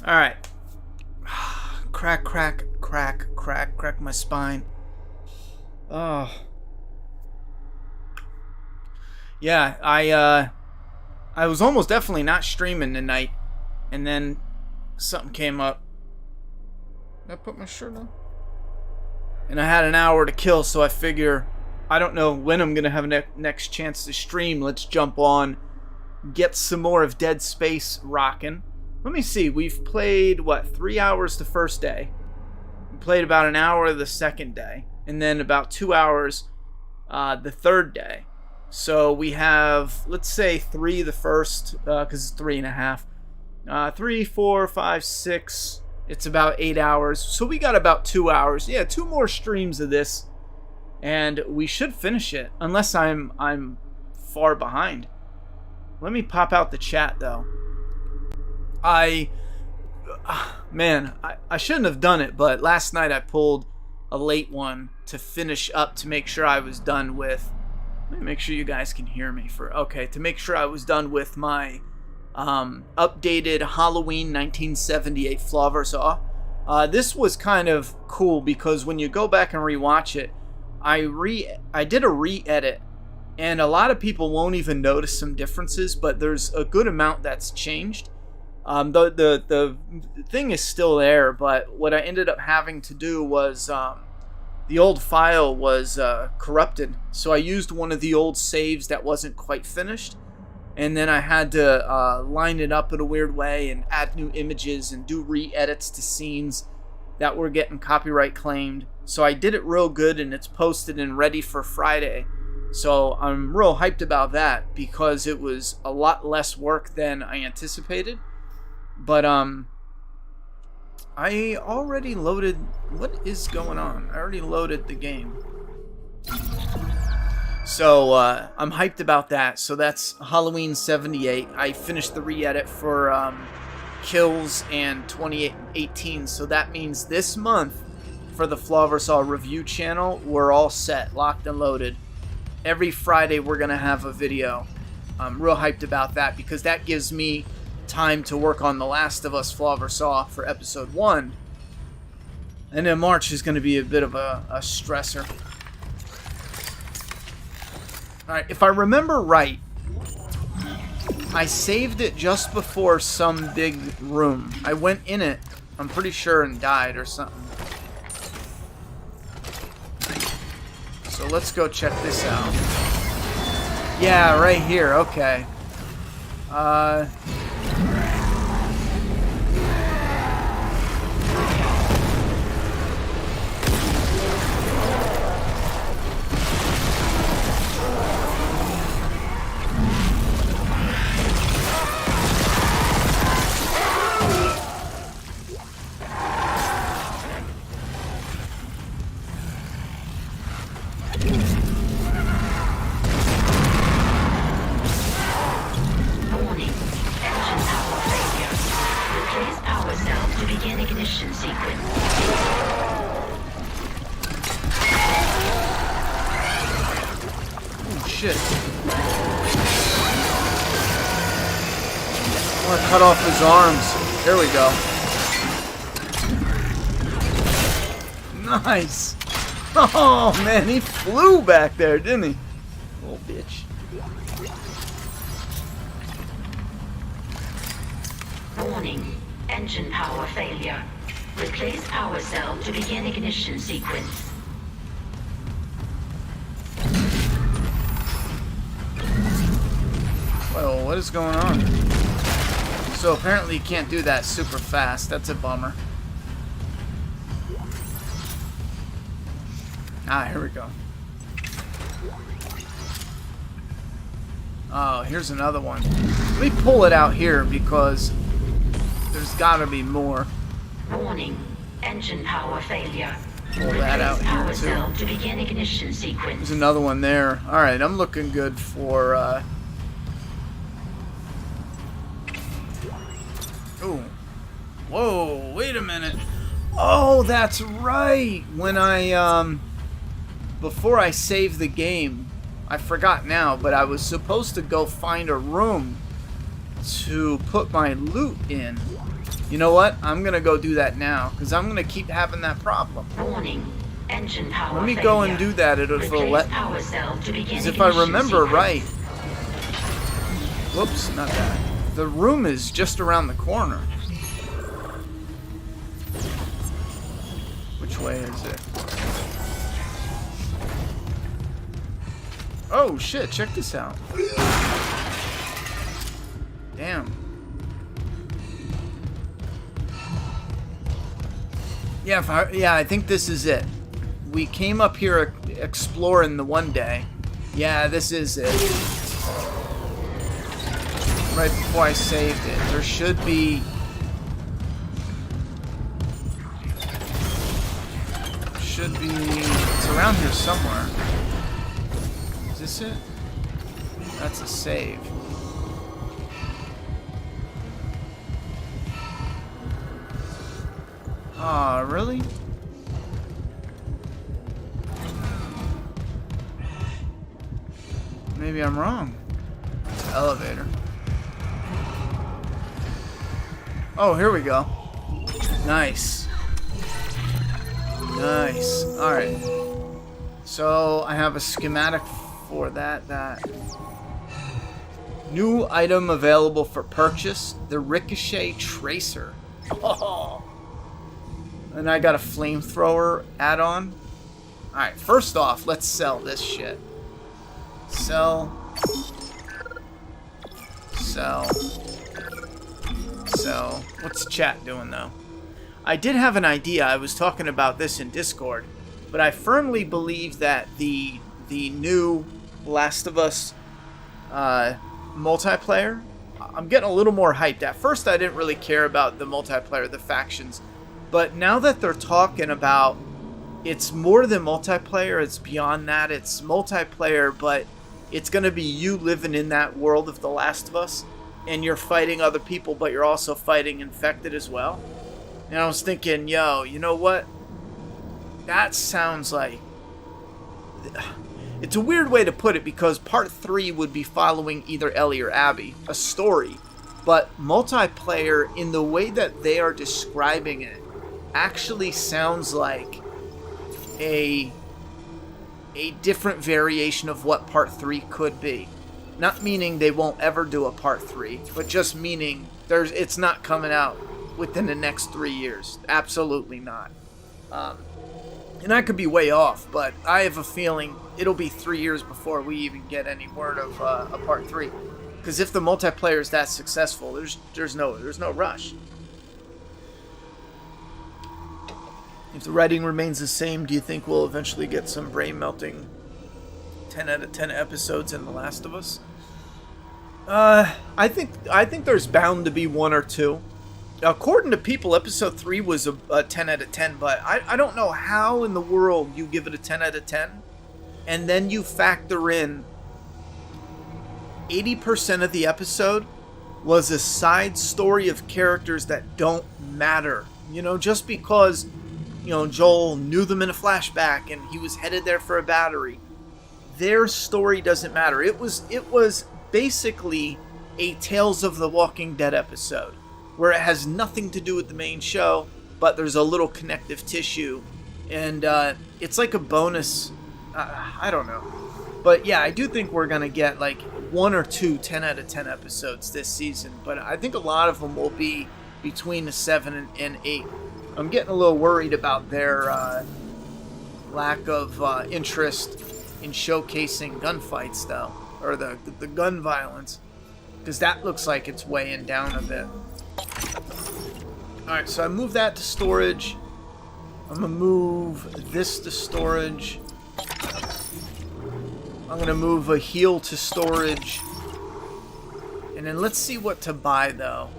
Alright. Crack, crack, crack, crack, crack my spine. Oh. Yeah, I was almost definitely not streaming tonight. And then something came up. Did I put my shirt on? And I had an hour to kill, so I figure I don't know when I'm going to have a next chance to stream. Let's jump on, get some more of Dead Space rocking. Let me see. We've played, what, 3 hours the first day. We played about an hour the second day. And then about 2 hours the third day. So we have, let's say, 3 the first, because it's 3.5. 3, 4, 5, 6. It's about 8 hours. So we got about 2 hours. Yeah, 2 more streams of this. And we should finish it. Unless I'm far behind. Let me pop out the chat, though. I shouldn't have done it, but last night I pulled a late one to finish up to make sure I was done with. Let me make sure you guys can hear me to make sure I was done with my updated Halloween 1978 Flaw. This was kind of cool because when you go back and rewatch it, I did a re-edit, and a lot of people won't even notice some differences, but there's a good amount that's changed. The thing is still there, but what I ended up having to do was the old file was corrupted, so I used one of the old saves that wasn't quite finished, and then I had to line it up in a weird way and add new images and do re-edits to scenes that were getting copyright claimed. So I did it real good, and it's posted and ready for Friday. So I'm real hyped about that because it was a lot less work than I anticipated. But I already loaded. What is going on? I already loaded the game. So I'm hyped about that. So that's Halloween 78. I finished the re-edit for Kills and 2018. So that means this month for the Flaw vs. All review channel, we're all set, locked and loaded. Every Friday we're gonna have a video. I'm real hyped about that because that gives me time to work on The Last of Us Flaw vs. All for episode 1. And then March is going to be a bit of a stressor. Alright, if I remember right, I saved it just before some big room. I went in it, I'm pretty sure, and died or something. So let's go check this out. Yeah, right here, okay. Shit. I want to cut off his arms. There we go. Nice. Oh, man, he flew back there, didn't he? Little bitch. Warning. Engine power failure. Replace power cell to begin ignition sequence. Well, what is going on? So apparently you can't do that super fast. That's a bummer. Ah, here we go. Oh, here's another one. Let me pull it out here because there's gotta be more. Warning. Engine power failure. Pull that out here too. To begin ignition sequence. There's another one there. Alright, I'm looking good for Ooh. Whoa, wait a minute. Oh, that's right. When I, before I saved the game, I forgot now, but I was supposed to go find a room to put my loot in. You know what? I'm gonna go do that now, because I'm gonna keep having that problem. Warning. Engine power Let me failure. go and do that. It'll let. Power cell to begin Because if I ignition remember sequence. right. Whoops, not that. The room is just around the corner. Which way is it? Oh shit, check this out. Damn. Yeah, I think this is it. We came up here exploring the one day. Yeah, this is it. Right before I saved it. There should be... It's around here somewhere. Is this it? That's a save. Aw, really? Maybe I'm wrong. It's an elevator. Oh, here we go. Nice. Nice. Alright. So, I have a schematic for that. New item available for purchase. The Ricochet Tracer. Oh. And I got a flamethrower add-on. Alright, first off, let's sell this shit. Sell. What's chat doing though? I did have an idea. I was talking about this in Discord, but I firmly believe that the new Last of Us multiplayer, I'm getting a little more hyped. At first I didn't really care about the multiplayer, the factions, but now that they're talking about it's more than multiplayer, it's beyond that, it's multiplayer, but it's going to be you living in that world of The Last of Us, and you're fighting other people, but you're also fighting infected as well. And I was thinking, yo, you know what? That sounds like... It's a weird way to put it, because part 3 would be following either Ellie or Abby, a story. But multiplayer, in the way that they are describing it, actually sounds like a different variation of what part 3 could be. Not meaning they won't ever do a part 3, but just meaning it's not coming out within the next 3 years. Absolutely not. And I could be way off, but I have a feeling it'll be 3 years before we even get any word of a part 3. Because if the multiplayer is that successful, there's no rush. If the writing remains the same, do you think we'll eventually get some brain-melting 10 out of 10 episodes in The Last of Us? I think there's bound to be one or two. According to people, episode 3 was a 10 out of 10, but I don't know how in the world you give it a 10 out of 10, and then you factor in 80% of the episode was a side story of characters that don't matter. You know, just because... Joel knew them in a flashback and he was headed there for a battery. Their story doesn't matter. It was basically a Tales of the Walking Dead episode where it has nothing to do with the main show, but there's a little connective tissue. And it's like a bonus. I don't know. But yeah, I do think we're going to get like 1 or 2 10 out of 10 episodes this season. But I think a lot of them will be between the 7 and 8. I'm getting a little worried about their lack of interest in showcasing gunfights, though, or the gun violence, because that looks like it's weighing down a bit. Alright, so I moved that to storage. I'm going to move this to storage. I'm going to move a heal to storage. And then let's see what to buy, though.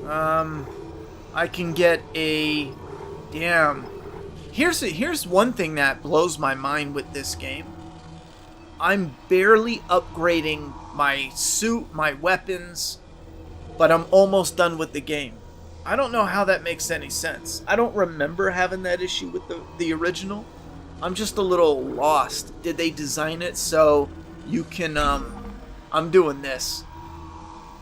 I can get a... Damn. Here's one thing that blows my mind with this game. I'm barely upgrading my suit, my weapons, but I'm almost done with the game. I don't know how that makes any sense. I don't remember having that issue with the original. I'm just a little lost. Did they design it so you can, I'm doing this.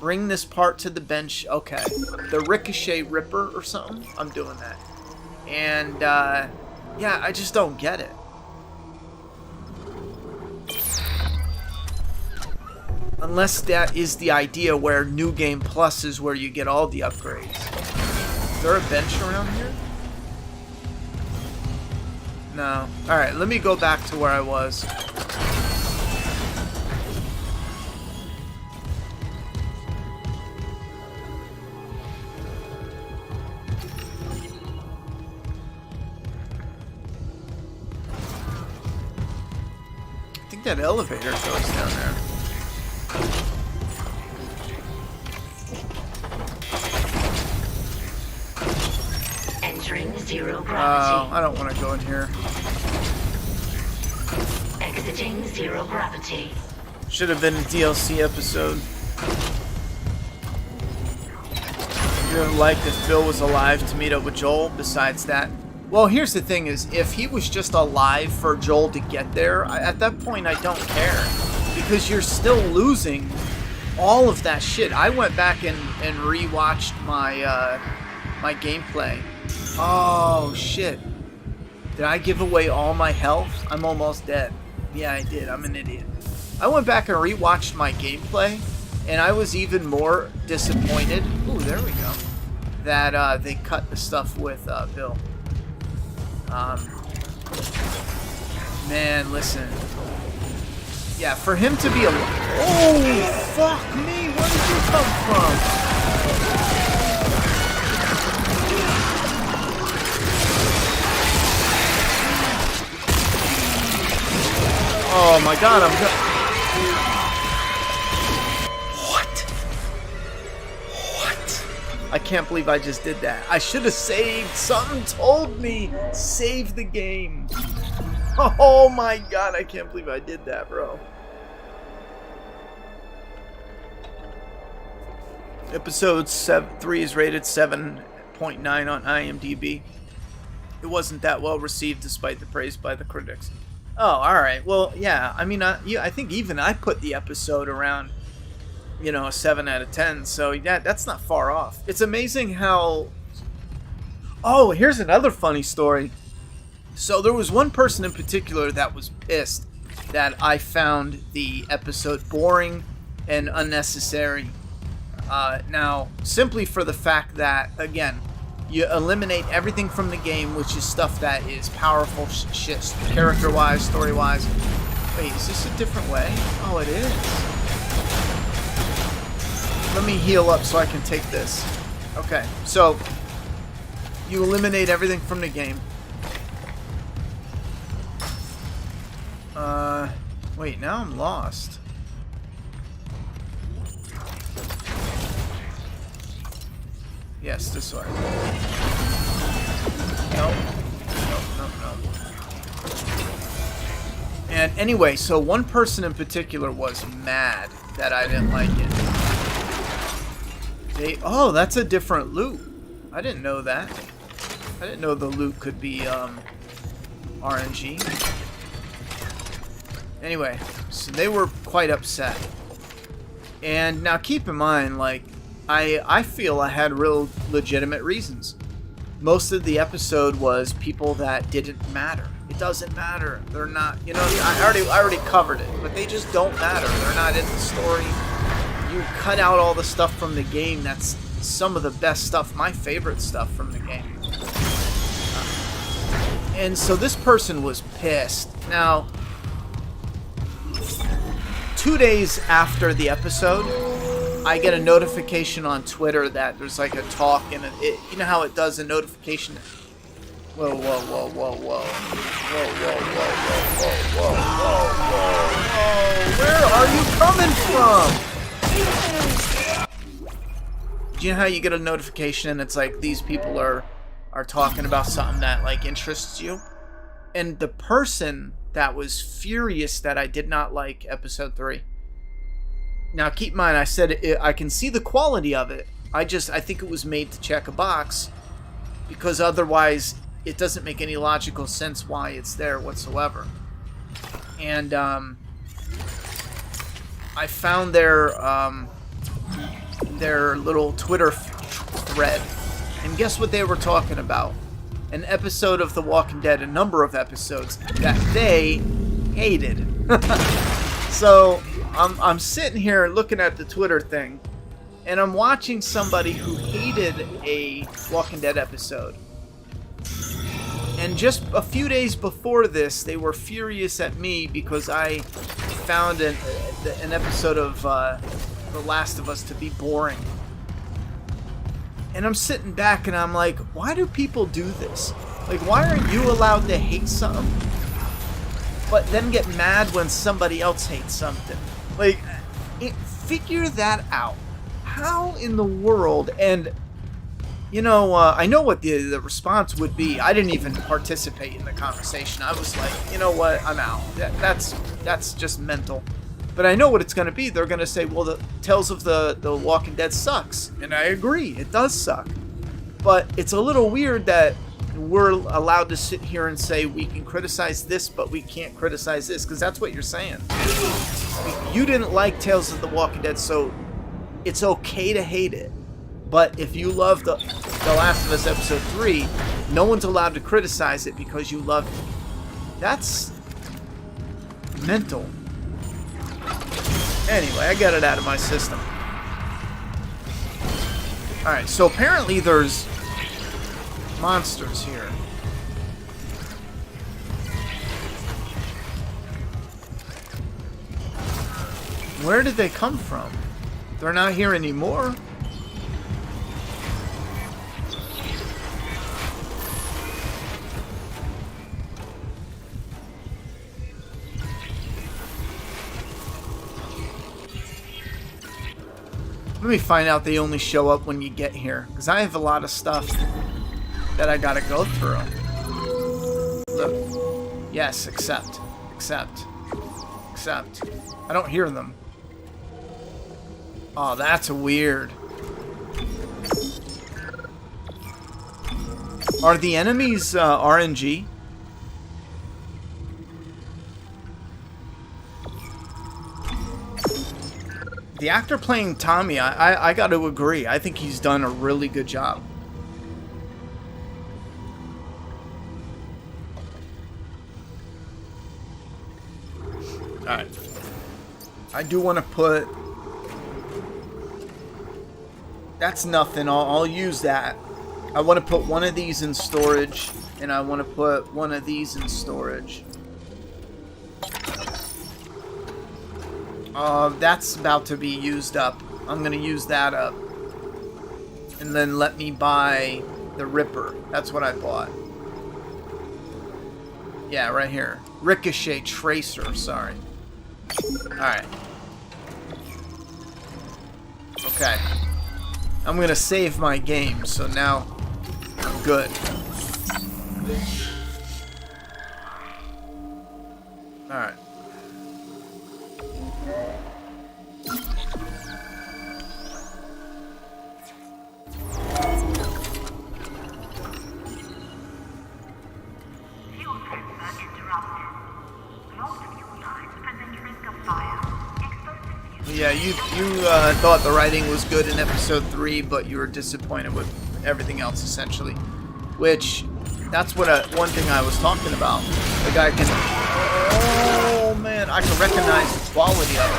Bring this part to the bench. Okay. The Ricochet Ripper or something. I'm doing that. And, yeah, I just don't get it. Unless that is the idea where New Game Plus is where you get all the upgrades. Is there a bench around here? No. Alright, let me go back to where I was. I think that elevator goes down there. Entering zero Oh, gravity. I don't want to go in here. Exiting zero gravity. Should have been a DLC episode. You would have liked if Bill was alive to meet up with Joel. Besides that, well, here's the thing: is if he was just alive for Joel to get there, at that point I don't care, because you're still losing all of that shit. I went back and rewatched my my gameplay. Oh shit! Did I give away all my health? I'm almost dead. Yeah, I did. I'm an idiot. I went back and rewatched my gameplay, and I was even more disappointed. Ooh, there we go. That they cut the stuff with Bill. Man, listen. Yeah, for him to be a... Oh, fuck me! Where did you come from? Oh my god, What? I can't believe I just did that. I should have saved. Something told me. Save the game. Oh my god, I can't believe I did that, bro. Episode 3 is rated 7.9 on IMDb. It wasn't that well received despite the praise by the critics. Oh, alright. Well, yeah. I mean, I think even I put the episode around, you know, a 7 out of 10. So, yeah, that's not far off. It's amazing how... Oh, here's another funny story. So, there was one person in particular that was pissed that I found the episode boring and unnecessary. Now, simply for the fact that, again, you eliminate everything from the game, which is stuff that is powerful shit, character-wise, story-wise. Wait, is this a different way? Oh, it is. Let me heal up so I can take this. Okay, so you eliminate everything from the game. Wait, now I'm lost. Yes, this way. Nope. And anyway, so one person in particular was mad that I didn't like it. Oh, that's a different loot. I didn't know that. I didn't know the loot could be RNG. Anyway, so they were quite upset. And now keep in mind, like, I feel I had real legitimate reasons. Most of the episode was people that didn't matter. It doesn't matter. They're not, you know, I already covered it, but they just don't matter. They're not in the story. You cut out all the stuff from the game. That's some of the best stuff, my favorite stuff from the game. And so this person was pissed. Now, 2 days after the episode, I get a notification on Twitter that there's like a talk, and you know how it does a notification. Whoa, whoa, whoa, whoa, whoa. Whoa, whoa, whoa, whoa, whoa, whoa, whoa, whoa. Where are you coming from? Do you know how you get a notification and it's like these people are talking about something that like interests you? And the person that was furious that I did not like episode 3. Now, keep in mind, I said I can see the quality of it. I think it was made to check a box, because otherwise it doesn't make any logical sense why it's there whatsoever. And I found their their little Twitter thread. And guess what they were talking about? An episode of The Walking Dead, a number of episodes that they hated. So I'm sitting here looking at the Twitter thing, and I'm watching somebody who hated a Walking Dead episode. And just a few days before this, they were furious at me because I found an episode of The Last of Us to be boring. And I'm sitting back and I'm like, why do people do this? Like, why are you allowed to hate something, but then get mad when somebody else hates something? Like, figure that out. How in the world? And, you know, I know what the response would be. I didn't even participate in the conversation. I was like, you know what? I'm out. That's just mental. But I know what it's going to be. They're going to say, well, the Tales of the Walking Dead sucks. And I agree. It does suck. But it's a little weird that we're allowed to sit here and say we can criticize this, but we can't criticize this. Because that's what you're saying. You didn't like Tales of the Walking Dead, so it's okay to hate it. But if you love the Last of Us Episode 3, no one's allowed to criticize it because you love it. That's mental. Anyway, I got it out of my system. Alright, so apparently there's monsters here. Where did they come from? They're not here anymore. Let me find out they only show up when you get here, because I have a lot of stuff that I gotta go through. Look. Yes, accept. Accept. Accept. I don't hear them. Oh, that's weird. Are the enemies RNG? The actor playing Tommy, I got to agree. I think he's done a really good job. Alright. I do want to put... That's nothing. I'll use that. I want to put one of these in storage, and I want to put one of these in storage. That's about to be used up. I'm gonna use that up. And then let me buy the Ripper. That's what I bought. Yeah, right here. Ricochet Tracer, sorry. Alright. Okay. I'm gonna save my game, so now I'm good. Alright. Yeah, you thought the writing was good in episode 3, but you were disappointed with everything else, essentially. Which, that's what one thing I was talking about. The guy can... Oh, man, I can recognize the quality of it.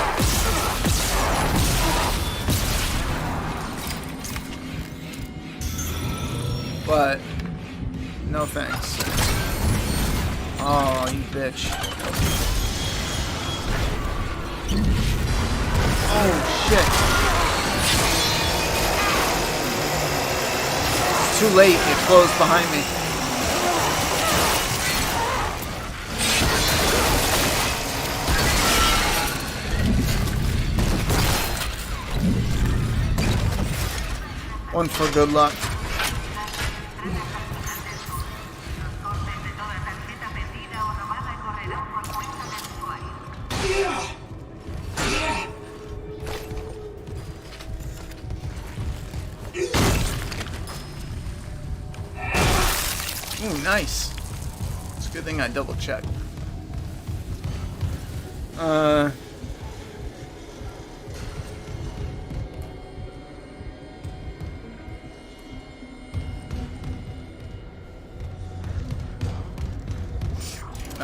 But, no thanks. Oh, you bitch. Oh, shit. Too late. It closed behind me. One for good luck. Ooh, nice. It's a good thing I double checked.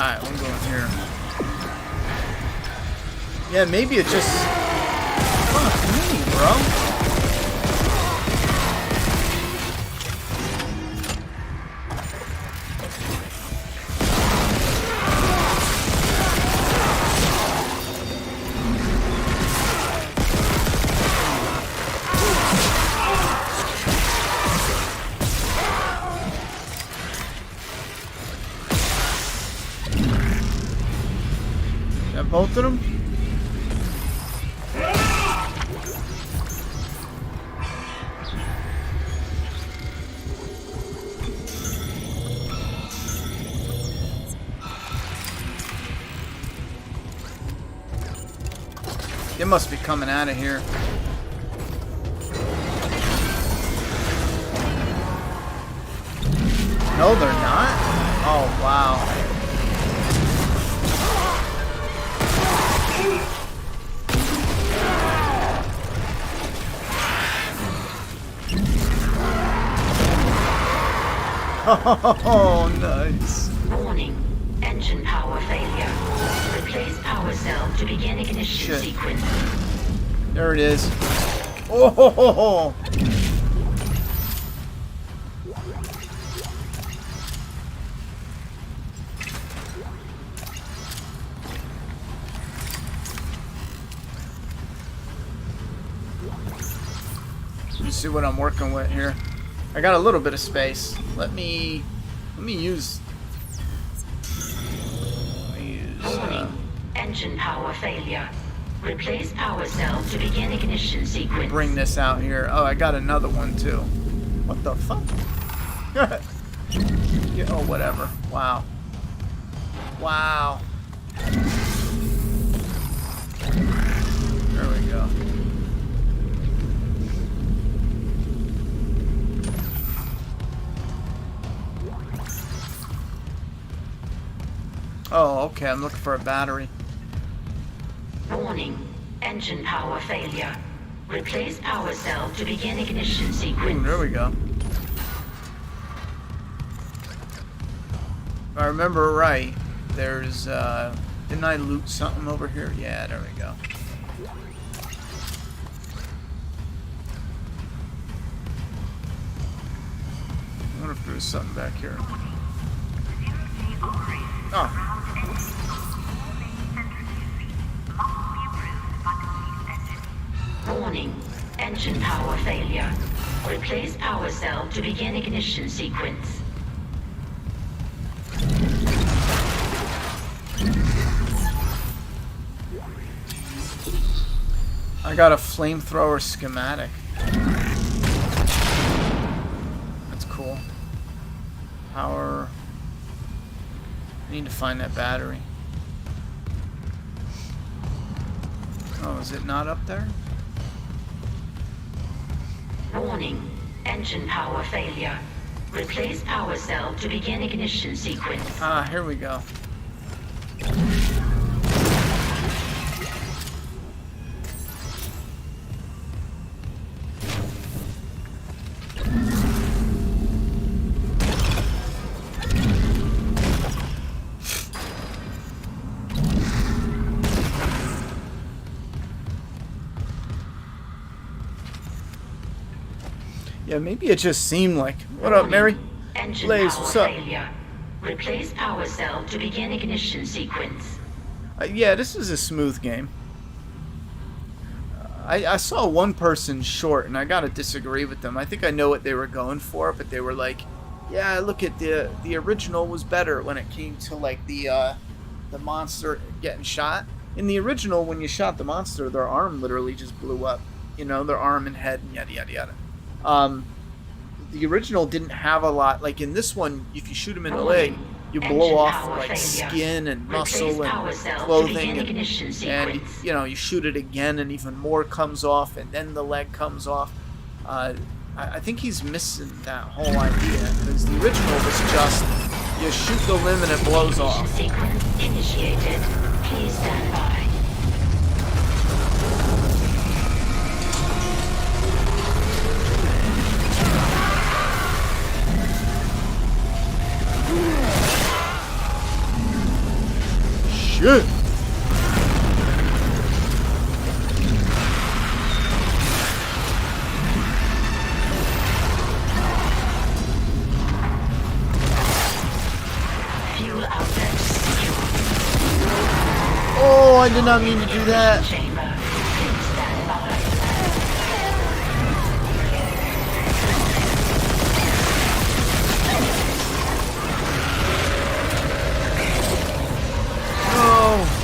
Alright, we're going here. Yeah, maybe it just... Fuck me, bro. Both of them? They must be coming out of here. No, they're not? Oh, wow. Oh, nice. Warning. Engine power failure. Replace power cell to begin ignition sequence. There it is. Oh! Let me see what I'm working with here. I got a little bit of space. Let me use. Warning. Engine power failure. Replace power cell to begin ignition sequence. Bring this out here. Oh, I got another one too. What the fuck? Yeah, oh, whatever. Wow. Wow. There we go. Oh, okay. I'm looking for a battery. Warning. Engine power failure. Replace power cell to begin ignition sequence. Ooh, there we go. If I remember right, there's, didn't I loot something over here? Yeah, there we go. I wonder if there's something back here. Oh. Warning. Engine power failure. Replace power cell to begin ignition sequence. I got a flamethrower schematic. That's cool. Power. I need to find that battery. Oh, is it not up there? Warning. Engine power failure. Replace power cell to begin ignition sequence. Ah, here we go. Yeah, maybe it just seemed like. What up, Mary? Engine Blaze, power what's up? failure. Replace power cell to begin ignition sequence. Yeah, this is a smooth game. I saw one person short, and I gotta disagree with them. I think I know what they were going for, but they were like, "Yeah, look at the original was better when it came to like the monster getting shot. In the original, when you shot the monster, their arm literally just blew up. You know, their arm and head, and yada yada yada." The original didn't have a lot. Like in this one, if you shoot him in the leg, you blow off like skin and muscle and clothing, and you know, you shoot it again and even more comes off, and then the leg comes off. I think he's missing that whole idea, because the original was just you shoot the limb and it blows off. Sequence initiated. Please stand by. I did not mean to do that. Chamber. Please stand by. Oh.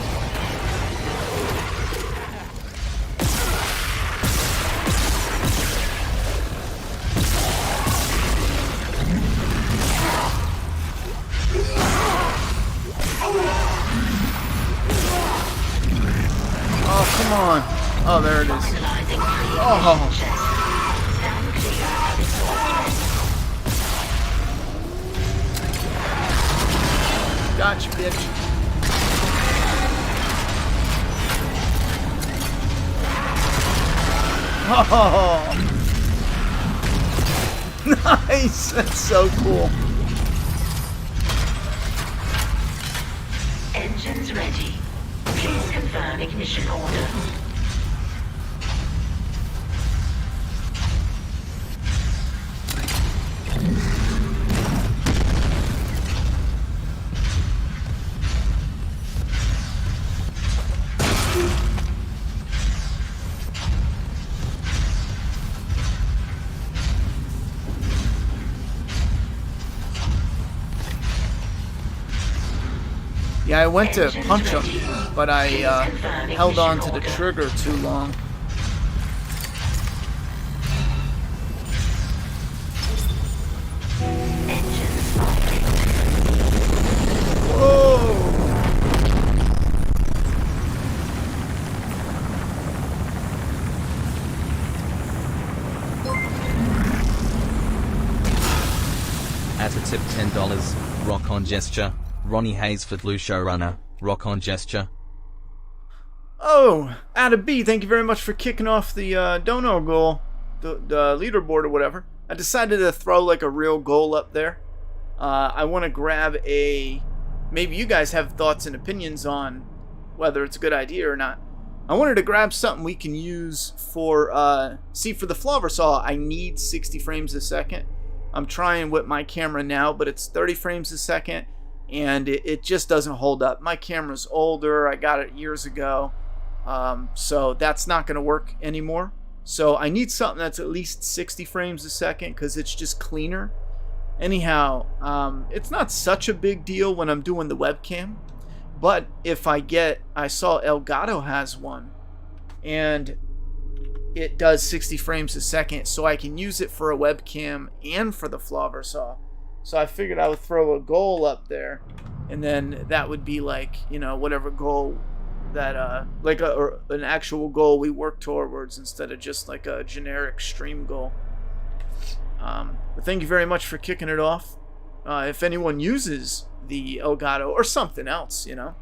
Oh, come on. Oh, there it is. Oh. Stand clear of its fortress. Gotcha, bitch. Oh. Nice. That's so cool. Engines ready. Please confirm ignition order. Yeah, I went to punch him, but I held on to the trigger too long. Engines firing. Whoa! At a tip $10, rock on gesture. Ronny Haze for Blue Showrunner, rock on gesture. Oh, Ada B, thank you very much for kicking off the dono goal, the leaderboard or whatever. I decided to throw like a real goal up there. I want to grab a... Maybe you guys have thoughts and opinions on whether it's a good idea or not. I wanted to grab something we can use for... see, for the Flower Saw, I need 60 frames a second. I'm trying with my camera now, but it's 30 frames a second. And it just doesn't hold up. My camera's older. I got it years ago. So that's not going to work anymore. So I need something that's at least 60 frames a second because it's just cleaner. Anyhow, it's not such a big deal when I'm doing the webcam. But if I saw Elgato has one. And it does 60 frames a second. So I can use it for a webcam and for the Flower Saw. So I figured I would throw a goal up there, and then that would be like, you know, whatever goal that, like an actual goal we work towards instead of just like a generic stream goal. But thank you very much for kicking it off. If anyone uses the Elgato or something else, you know,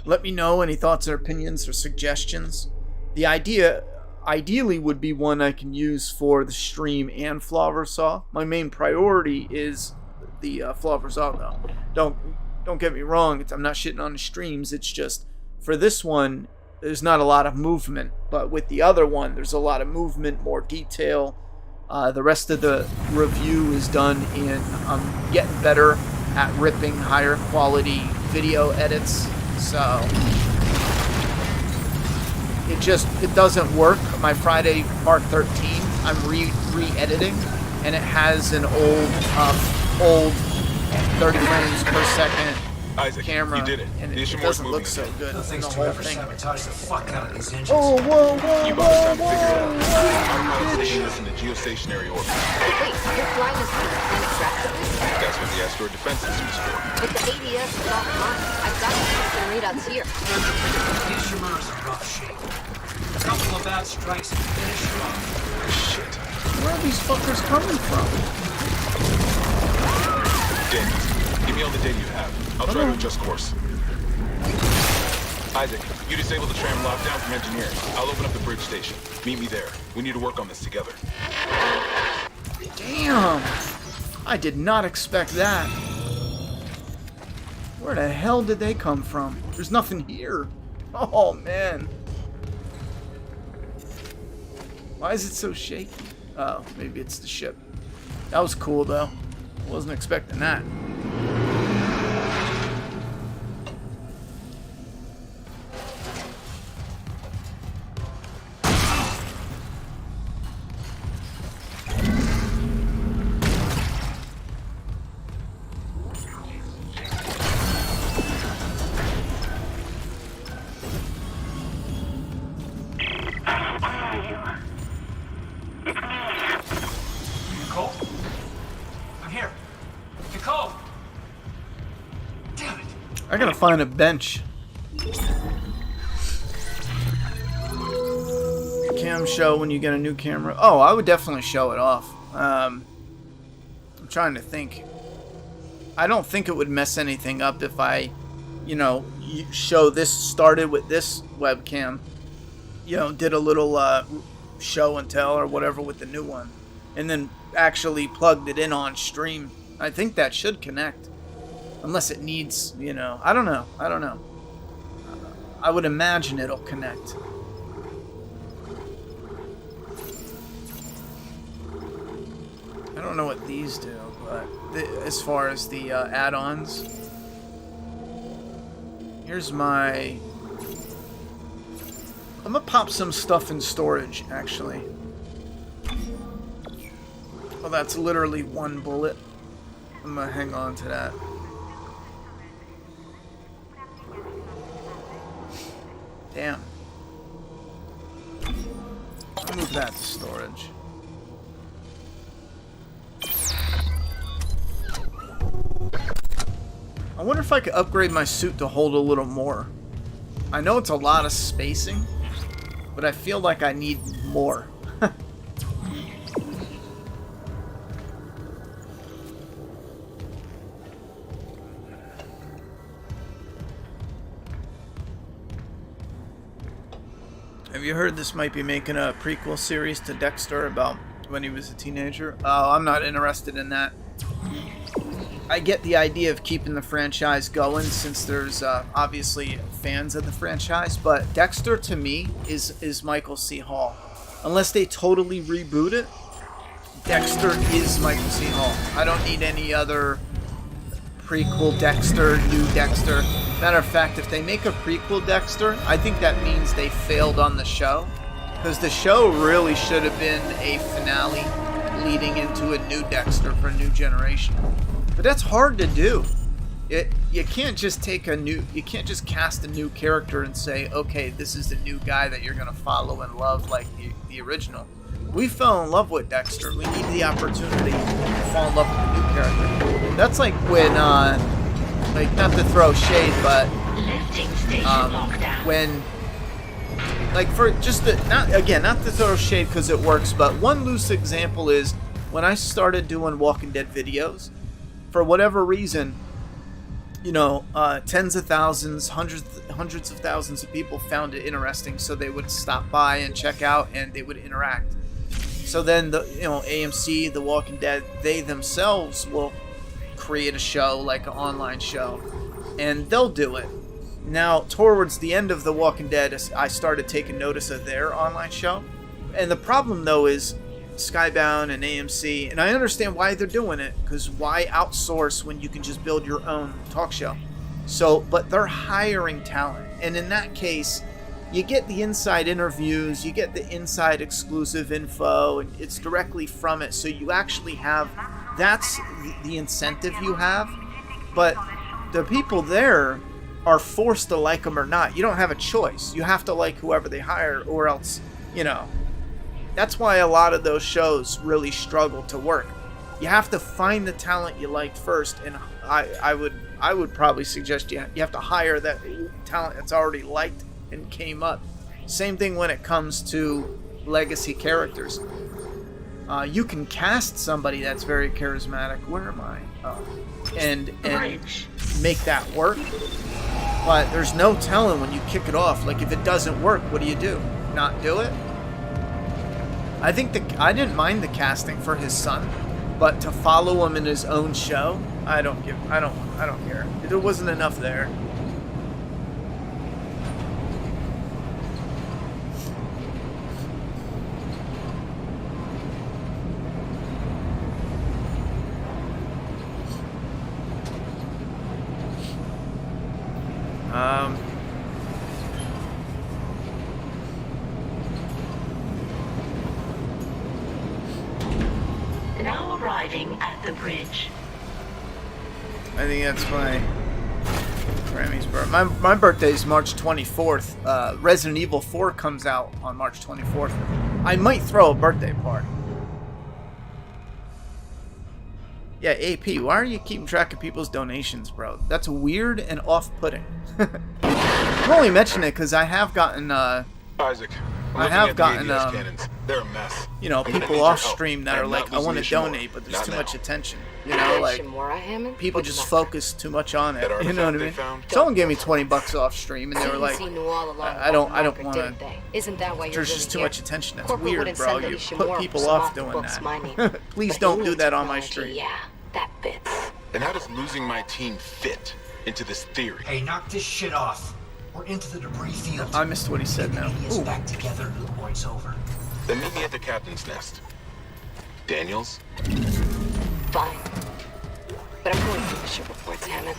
let me know any thoughts or opinions or suggestions. The idea... Ideally would be one I can use for the stream and Flower Saw. My main priority is the Flower Saw though. Don't get me wrong, I'm not shitting on the streams, it's just for this one there's not a lot of movement, but with the other one there's a lot of movement, more detail. The rest of the review is done in I'm getting better at ripping higher quality video edits, so it doesn't work. My Friday Part 13, I'm re-editing, and it has an old 30 frames per second Isaac, camera, you did it. and The it issue doesn't was look moving so again. good No in thanks the to whole whoever thing. sabotaged the fuck out of these engines. Oh, whoa, whoa, You bought us time to whoa, figure it out. whoa, Our pilot's bitch. taking this into geostationary orbit. Wait, you're flying this thing to planet Tractable? That's what the asteroid defense system is for. But the ADS is offline. I've got some readouts here. These Shimura's in rough shape. A couple of bad strikes and finish her off. Shit. Where are these fuckers coming from? Daniels, give me all the data you have. I'll try to adjust course. Isaac, you disable the tram lockdown from engineers. I'll open up the bridge station. Meet me there. We need to work on this together. Damn! I did not expect that. Where the hell did they come from? There's nothing here. Oh, man. Why is it so shaky? Oh, maybe it's the ship. That was cool, though. Wasn't expecting that. gotta find a bench. Cam show when you get a new camera. Oh, I would definitely show it off. I'm trying to think. I don't think it would mess anything up if I, you know, show this started with this webcam. You know, did a little show and tell or whatever with the new one, and then actually plugged it in on stream. I think that should connect, unless it needs, you know, I don't know. I would imagine it'll connect. I don't know what these do, but as far as the add-ons, here's my... I'm gonna pop some stuff in storage, actually. Oh, that's literally one bullet. I'm gonna hang on to that. Damn. I'll move that to storage. I wonder if I could upgrade my suit to hold a little more. I know it's a lot of spacing, but I feel like I need more. Have you heard this might be making a prequel series to Dexter about when he was a teenager? Oh, I'm not interested in that. I get the idea of keeping the franchise going since there's obviously fans of the franchise, but Dexter to me is Michael C. Hall. Unless they totally reboot it, Dexter is Michael C. Hall. I don't need any other prequel Dexter, new Dexter. Matter of fact, if they make a prequel Dexter, I think that means they failed on the show. Because the show really should have been a finale leading into a new Dexter for a new generation. But that's hard to do. You can't just you can't just cast a new character and say, okay, this is the new guy that you're gonna follow and love like the original. We fell in love with Dexter. We need the opportunity to fall in love with the new character. That's like when, like, not to throw shade, but when, like, for just the, not to throw shade because it works, but one loose example is when I started doing Walking Dead videos. For whatever reason, you know, tens of thousands, hundreds of thousands of people found it interesting, so they would stop by and check out, and they would interact. So then, AMC, The Walking Dead, they themselves will create a show, like an online show, and they'll do it. Now, towards the end of The Walking Dead, I started taking notice of their online show, and the problem, though, is Skybound and AMC, and I understand why they're doing it, because why outsource when you can just build your own talk show? So, but they're hiring talent, and in that case, you get the inside interviews, you get the inside exclusive info, and it's directly from it, so you actually have, that's the incentive you have, but the people there are forced to like them or not. You don't have a choice. You have to like whoever they hire, or else, you know. That's why a lot of those shows really struggle to work. You have to find the talent you liked first, and I would probably suggest you have to hire that talent that's already liked and came up. Same thing when it comes to legacy characters. You can cast somebody that's very charismatic. Where am I? And make that work. But there's no telling when you kick it off. Like, if it doesn't work, what do? Not do it? I think I didn't mind the casting for his son, but to follow him in his own show, I don't care. There wasn't enough there. Now arriving at the bridge. I think that's my Grammy's birthday. My birthday is March 24th. Resident Evil 4 comes out on March 24th. I might throw a birthday party. Yeah, AP, why are you keeping track of people's donations, bro? That's weird and off-putting. I'm only mentioning it because I have gotten, Isaac, I have gotten, cannons. They're a mess. you know, I'm gonna people need your off help. stream that I are am like, not I losing want to Ishimura. donate, but there's Not too now. much attention. You know, like, Shimura Hammond? people What just about- focus too much on it. That You know what I artifact they mean? found? Someone gave me $20 off stream, and they were like, CNC knew all along I don't about the want marker, to. didn't they? Isn't that why you're There's really just too here? much attention. That's Corporate weird, wouldn't bro. send You Ishimura put people some off the doing books, that. my name. Please But don't do alien that on my technology, stream. Yeah, that fits. Then how does losing my team fit into this theory? Hey, knock this shit off. We're into the debris field. I missed what he said Get now. the idiots Ooh. back together before it's over. Then meet me at the captain's nest. Daniels? Fine. But I'm going through the ship reports, Hammond.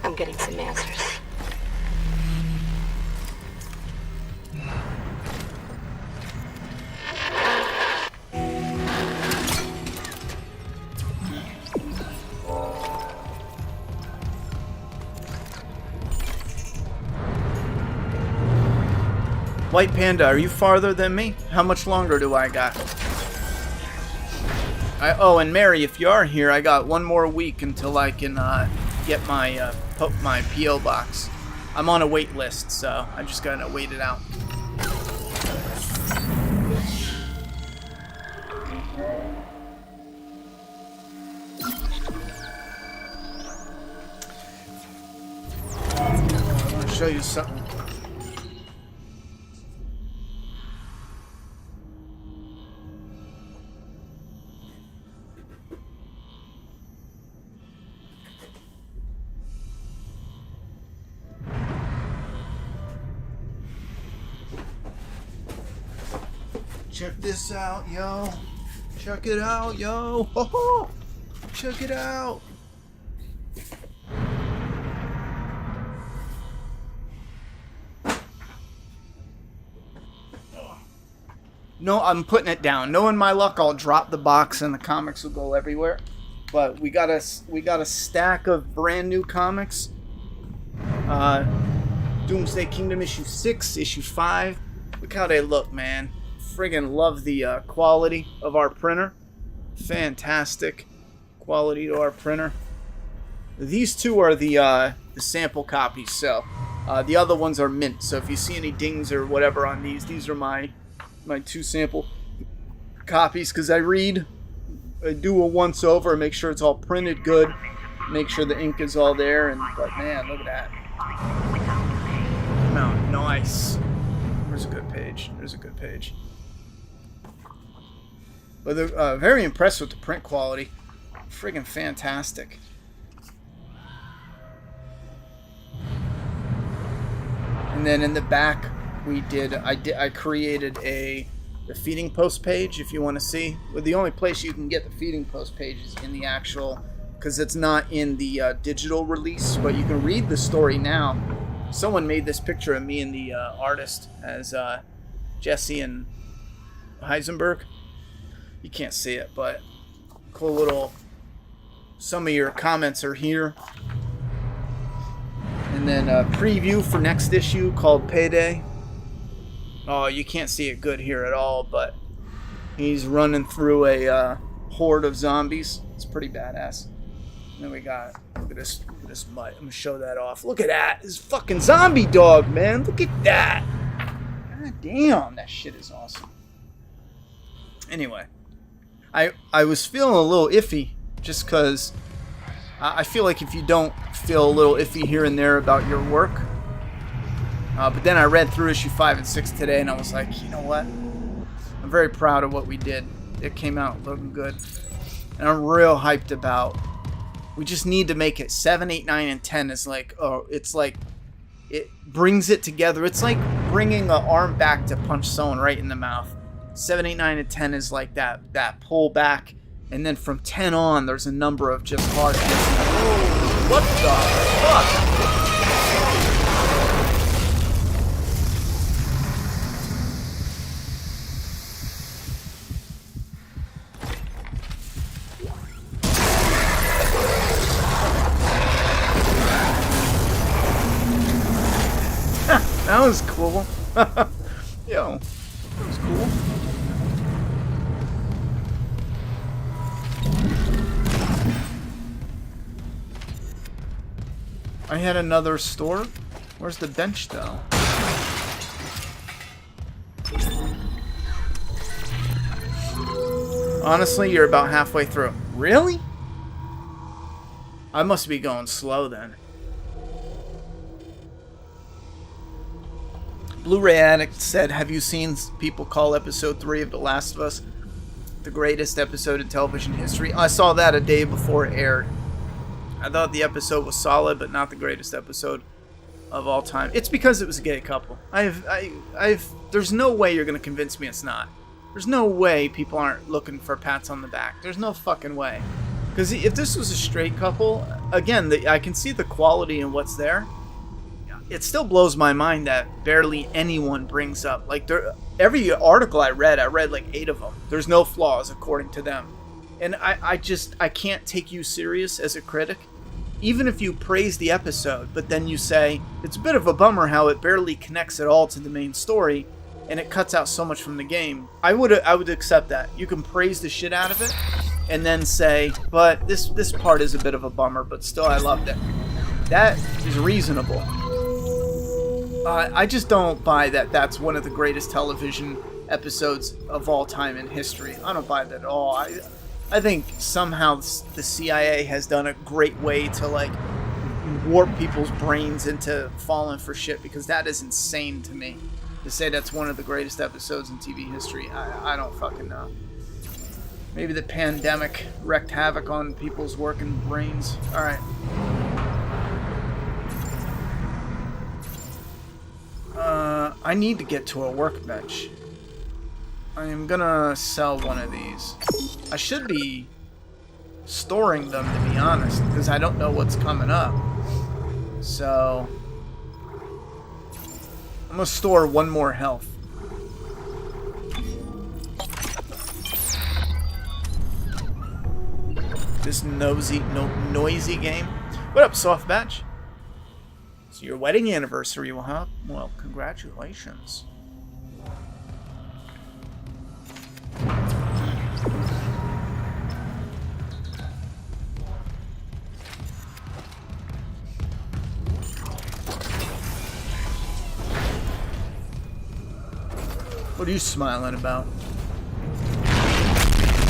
I'm getting some answers. White Panda, are you farther than me? How much longer do I got? Oh, and Mary, if you are here, I got one more week until I can get my my PO box. I'm on a wait list, so I just gotta wait it out. I want to show you something. Check this out, yo. Check it out, yo. Ho ho. Check it out. No, I'm putting it down. Knowing my luck, I'll drop the box and the comics will go everywhere. But we got a stack of brand new comics. Doomsday Kingdom issue 6, issue 5. Look how they look, man. Friggin' love the quality of our printer. Fantastic quality to our printer. These two are the sample copies, so the other ones are mint. So if you see any dings or whatever on these are my two sample copies, because I do a once over and make sure it's all printed good, make sure the ink is all there, but man, look at that. No, nice. There's a good page. There's a good page. But they're very impressed with the print quality. Friggin' fantastic. And then in the back, I created the feeding post page, if you want to see. Well, the only place you can get the feeding post page is in the actual, because it's not in the digital release, but you can read the story now. Someone made this picture of me and the artist as Jesse and Heisenberg. You can't see it, but cool little. Some of your comments are here. And then a preview for next issue called Payday. Oh, you can't see it good here at all, but he's running through a horde of zombies. It's pretty badass. And then we got, look at this mutt. I'm gonna show that off. Look at that. This fucking zombie dog, man. Look at that. God damn, that shit is awesome. Anyway, I was feeling a little iffy just because I feel like if you don't feel a little iffy here and there about your work, but then I read through issue 5 and 6 today, and I was like, you know what? I'm very proud of what we did. It came out looking good, and I'm real hyped about. We just need to make it 7, 8, 9, and 10 is like, oh, it's like it brings it together. It's like bringing an arm back to punch someone right in the mouth. 7, 8, 9, and 10 is like that pull back, and then from 10 on, there's a number of just hard hits. Oh, what the fuck? That was cool. Yo, that was cool. I had another store. Where's the bench, though? Honestly, you're about halfway through. Really? I must be going slow then. Blu-ray Addict said, have you seen people call episode 3 of The Last of Us the greatest episode in television history? I saw that a day before it aired. I thought the episode was solid, but not the greatest episode of all time. It's because it was a gay couple. There's no way you're going to convince me it's not. There's no way people aren't looking for pats on the back. There's no fucking way. Because if this was a straight couple, again, I can see the quality in what's there. It still blows my mind that barely anyone brings up. Like, every article I read like 8 of them. There's no flaws, according to them. And I can't take you serious as a critic. Even if you praise the episode, but then you say, it's a bit of a bummer how it barely connects at all to the main story, and it cuts out so much from the game. I would accept that. You can praise the shit out of it, and then say, but this part is a bit of a bummer, but still I loved it. That is reasonable. I just don't buy that that's one of the greatest television episodes of all time in history. I don't buy that at all. I think somehow the CIA has done a great way to, like, warp people's brains into falling for shit, because that is insane to me. To say that's one of the greatest episodes in TV history, I don't fucking know. Maybe the pandemic wreaked havoc on people's working brains. Alright. I need to get to a workbench. I am gonna sell one of these. I should be storing them, to be honest, because I don't know what's coming up. So I'm gonna store one more health. This noisy game. What up, Soft Batch? It's your wedding anniversary, huh? Well, congratulations. What are you smiling about?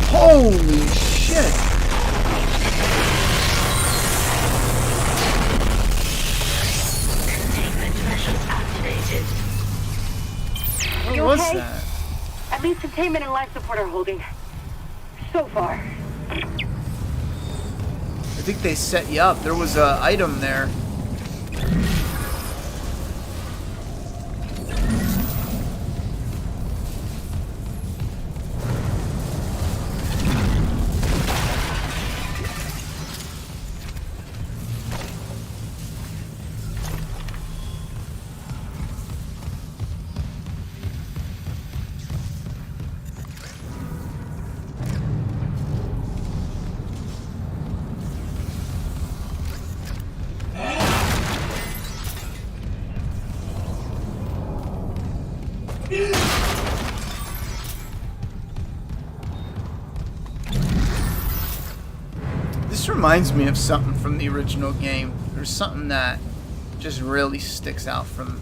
Holy shit! Containment measures activated. What You was okay? that? At least containment and life support are holding. So far. I think they set you up. There was an item there. This reminds me of something from the original game. There's something that just really sticks out from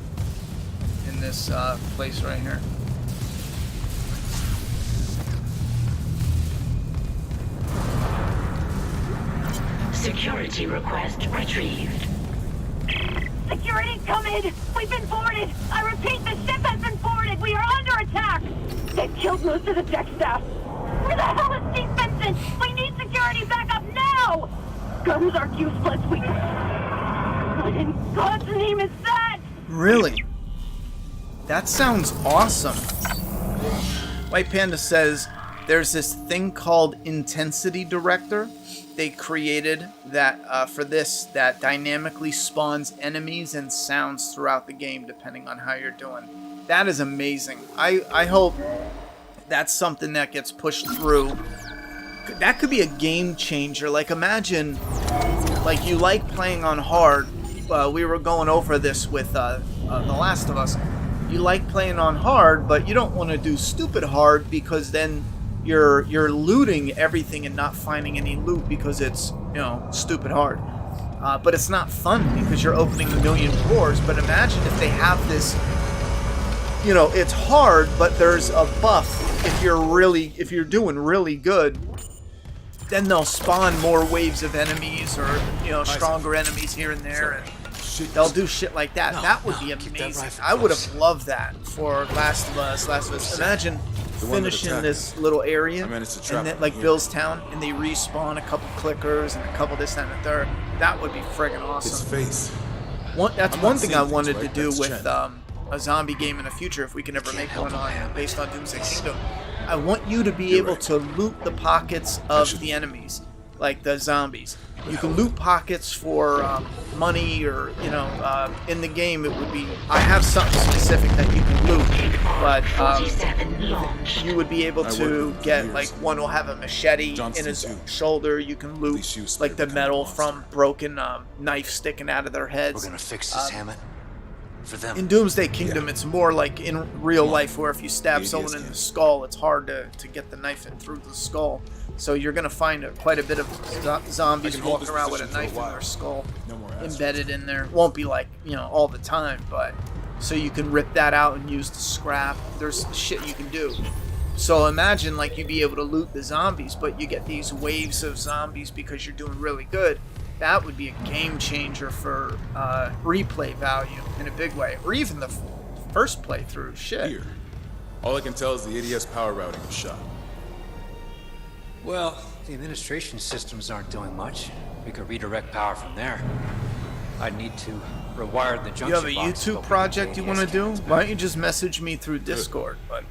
in this place right here. Security request retrieved. Security, come in! We've been boarded! I repeat, the ship has been boarded! We are under attack! They've killed most of the deck staff! Where the hell is Steve Vincent? We need security backup now! Guns are useless, What in God's name is that? Really? That sounds awesome. White Panda says there's this thing called Intensity Director. They created that for this that dynamically spawns enemies and sounds throughout the game depending on how you're doing. That is amazing. I hope that's something that gets pushed through. That could be a game changer. Like, imagine, like, you like playing on hard. We were going over this with The Last of Us. You like playing on hard, but you don't want to do stupid hard because then you're looting everything and not finding any loot because it's, you know, stupid hard. but it's not fun because you're opening a million drawers. But imagine if they have this, you know, it's hard, but there's a buff if you're doing really good. Then they'll spawn more waves of enemies, or you know, stronger enemies here and there, and they'll do shit like that. That would be amazing. I would have loved that for Last of Us. Imagine finishing this little area, and then, like Bill's Town, and they respawn a couple clickers and a couple this, that, and the third. That would be friggin' awesome. That's one thing I wanted to do with a zombie game in the future, if we can ever make one based on Doomsday Kingdom. I want you to be able to loot the pockets of the enemies, like the zombies. You can loot pockets for money, or, you know, in the game it would be, I have something specific that you can loot, but you would be able to get, like, one will have a machete in his shoulder. You can loot, like, the metal from broken knife sticking out of their heads. We're gonna fix this, Hammett. For them. In Doomsday Kingdom, it's more like in real life, where if you stab someone in the skull, it's hard to get the knife in through the skull. So you're going to find quite a bit of zombies walking around with a knife in their skull embedded in there. Won't be like, you know, all the time, but so you can rip that out and use the scrap. There's shit you can do. So imagine, like, you'd be able to loot the zombies, but you get these waves of zombies because you're doing really good. That would be a game changer for replay value in a big way, or even the first playthrough. Shit. Here, all I can tell is the ADS power routing is shot. Well, the administration systems aren't doing much. We could redirect power from there. I'd need to rewire the junction. You have a box, YouTube project you want to do? Why don't you just message me through Discord? But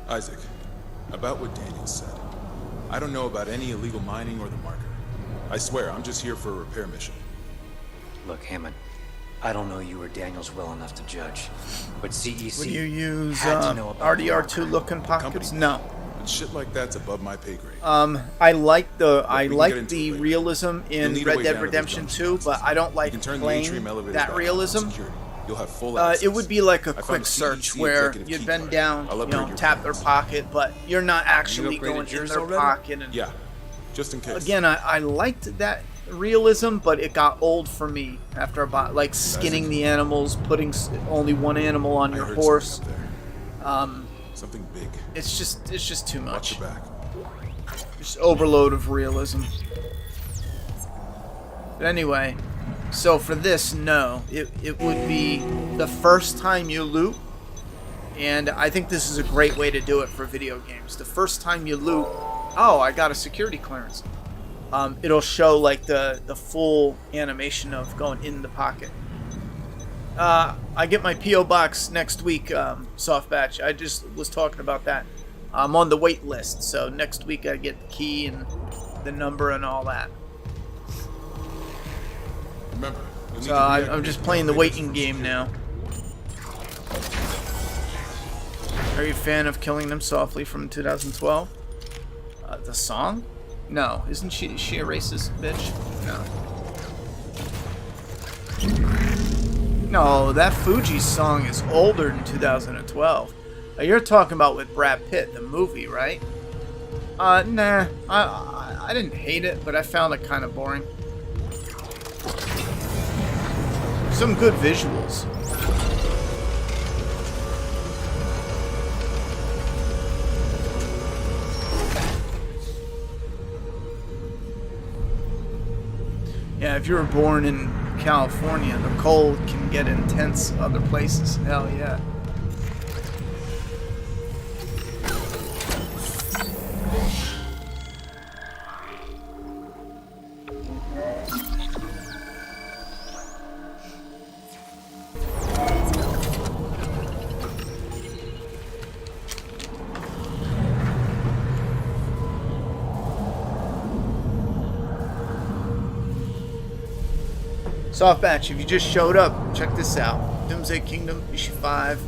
Isaac, about what Daniel said. I don't know about any illegal mining or the marker. I swear, I'm just here for a repair mission. Look, Hammond, I don't know you or Daniels well enough to judge, but CEC would you use had to know about the RDR2 marker. looking pockets? Company. No. But shit like that's above my pay grade. I like the into it realism in You'll need a Red way Dead down to Redemption those 2, junctions. but I don't You like can turn the atrium playing elevators that back on realism. security. You'll have full access. It would be like a I found quick a search CEC where executive you'd key bend card. down, I'll you upgrade know, your tap their plans. pocket, but you're not actually upgraded going in yours their already? pocket. And Yeah, just in case. again, I liked that realism, but it got old for me after about, like, skinning the animals, putting only one animal on I your heard horse. something up there. Something big. It's just too Watch much. your back. Just overload of realism. But anyway, so for this, no, it would be the first time you loot, and I think this is a great way to do it for video games. The first time you loot, oh, I got a security clearance. It'll show, like, the full animation of going in the pocket. I get my P.O. box next week, soft batch. I just was talking about that. I'm on the wait list, so next week I get the key and the number and all that. Remember, you'll need So to I'm reactivate just the playing the elevators waiting for game security. now. Are you a fan of Killing Them Softly from 2012? The song? No. Isn't she a racist bitch? No. No, that Fuji song is older than 2012. You're talking about with Brad Pitt, the movie, right? Nah. I didn't hate it, but I found it kind of boring. Some good visuals. Yeah, if you were born in California, the cold can get intense other places. Hell yeah. Soft batch, if you just showed up, check this out. Doomsday Kingdom, issue 5,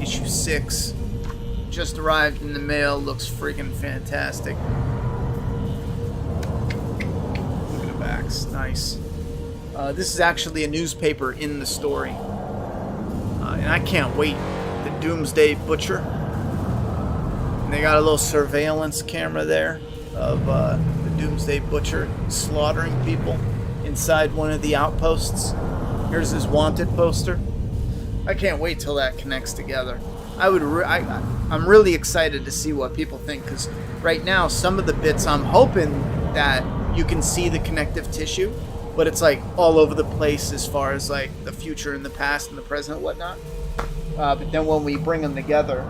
issue 6. Just arrived in the mail, looks freaking fantastic. Look at the backs, nice. This is actually a newspaper in the story. And I can't wait. The Doomsday Butcher. And they got a little surveillance camera there of the Doomsday Butcher slaughtering people inside one of the outposts. Here's his wanted poster. I can't wait till that connects together. I'm really excited to see what people think, because right now some of the bits I'm hoping that you can see the connective tissue, but it's like all over the place as far as like the future and the past and the present and whatnot. But then when we bring them together,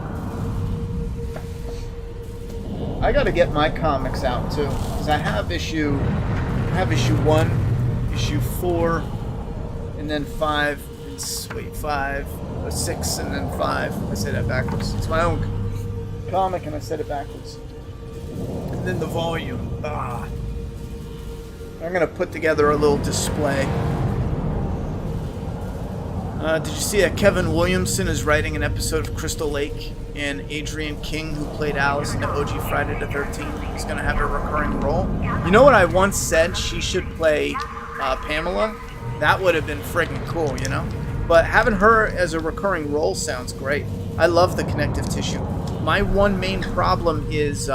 I gotta get my comics out too, because I have issue 1, issue 4, and then 5. Wait, 5, 6, and then 5. I said that backwards. It's my own comic, and I said it backwards. And then the volume. I'm gonna put together a little display. Did you see that Kevin Williamson is writing an episode of Crystal Lake, and Adrian King, who played Alice in the OG Friday the 13th, is gonna have a recurring role? You know what I once said she should play Pamela? That would have been friggin' cool, you know? But having her as a recurring role sounds great. I love the connective tissue. My one main problem is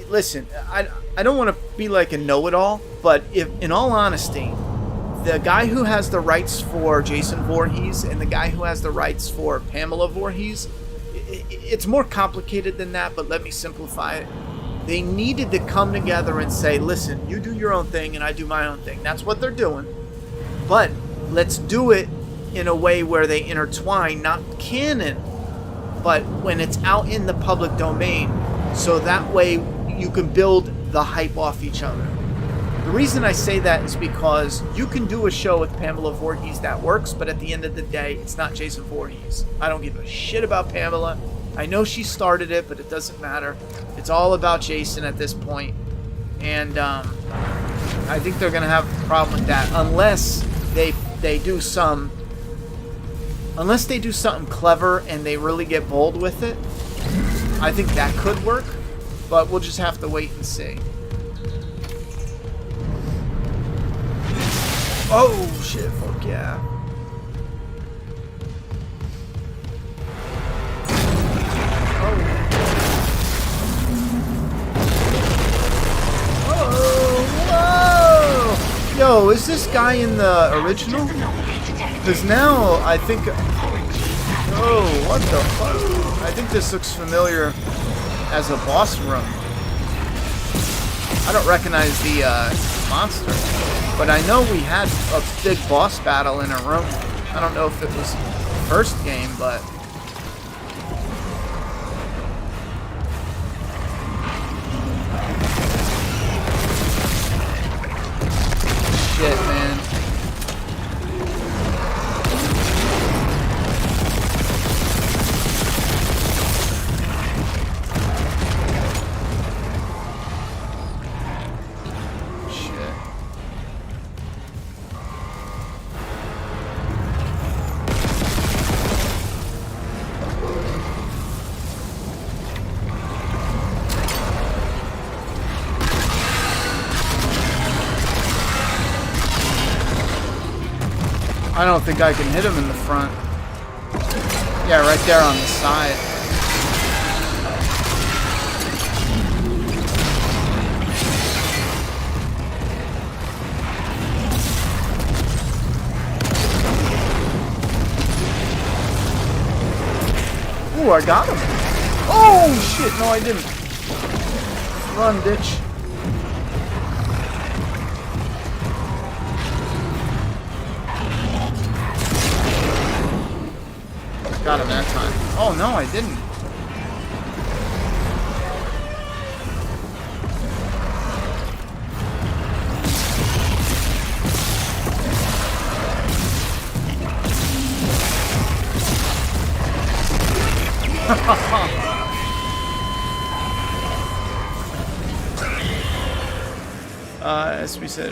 listen, I don't want to be like a know-it-all, but if, in all honesty, the guy who has the rights for Jason Voorhees and the guy who has the rights for Pamela Voorhees, it's more complicated than that, but let me simplify it. They needed to come together and say, listen, you do your own thing and I do my own thing. That's what they're doing. But let's do it in a way where they intertwine, not canon, but when it's out in the public domain, so that way you can build the hype off each other. The reason I say that is because you can do a show with Pamela Voorhees that works, but at the end of the day, it's not Jason Voorhees. I don't give a shit about Pamela. I know she started it, but it doesn't matter. It's all about Jason at this point. And I think they're going to have a problem with that unless they do something clever and they really get bold with it. I think that could work, but we'll just have to wait and see. Oh shit, fuck yeah. Oh, whoa! Yo, is this guy in the original? Because now I think... Oh, what the fuck? I think this looks familiar as a boss room. I don't recognize the monster, but I know we had a big boss battle in a room. I don't know if it was the first game, but... Shit, man. I don't think I can hit him in the front. Yeah, right there on the side. Ooh, I got him. Oh, shit. No, I didn't. Run, bitch. Got him that time. Oh no, I didn't. As we said,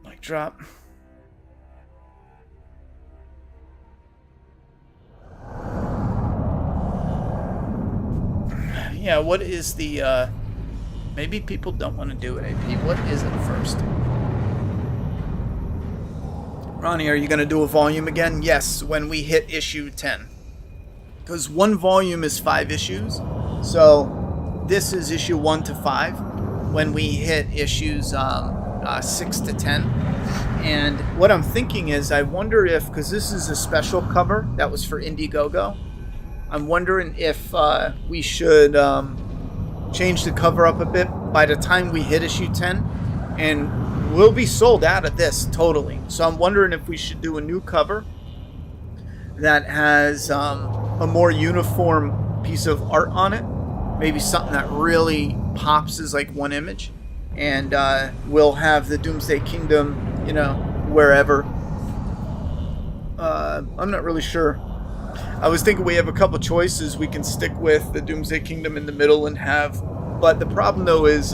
mic drop. Yeah, what is the, maybe people don't want to do it, AP. What is it first? Ronnie, are you going to do a volume again? Yes, when we hit issue 10. because one volume is 5 issues. So this is issue 1 to 5 when we hit issues 6 to 10. And what I'm thinking is, I wonder if, because this is a special cover that was for Indiegogo, I'm wondering if we should change the cover up a bit by the time we hit issue 10, and we'll be sold out of this totally. So I'm wondering if we should do a new cover that has a more uniform piece of art on it, maybe something that really pops as like one image, and we'll have the Doomsday Kingdom, you know, wherever. I'm not really sure. I was thinking we have a couple choices. We can stick with the Doomsday Kingdom in the middle and have, but the problem though is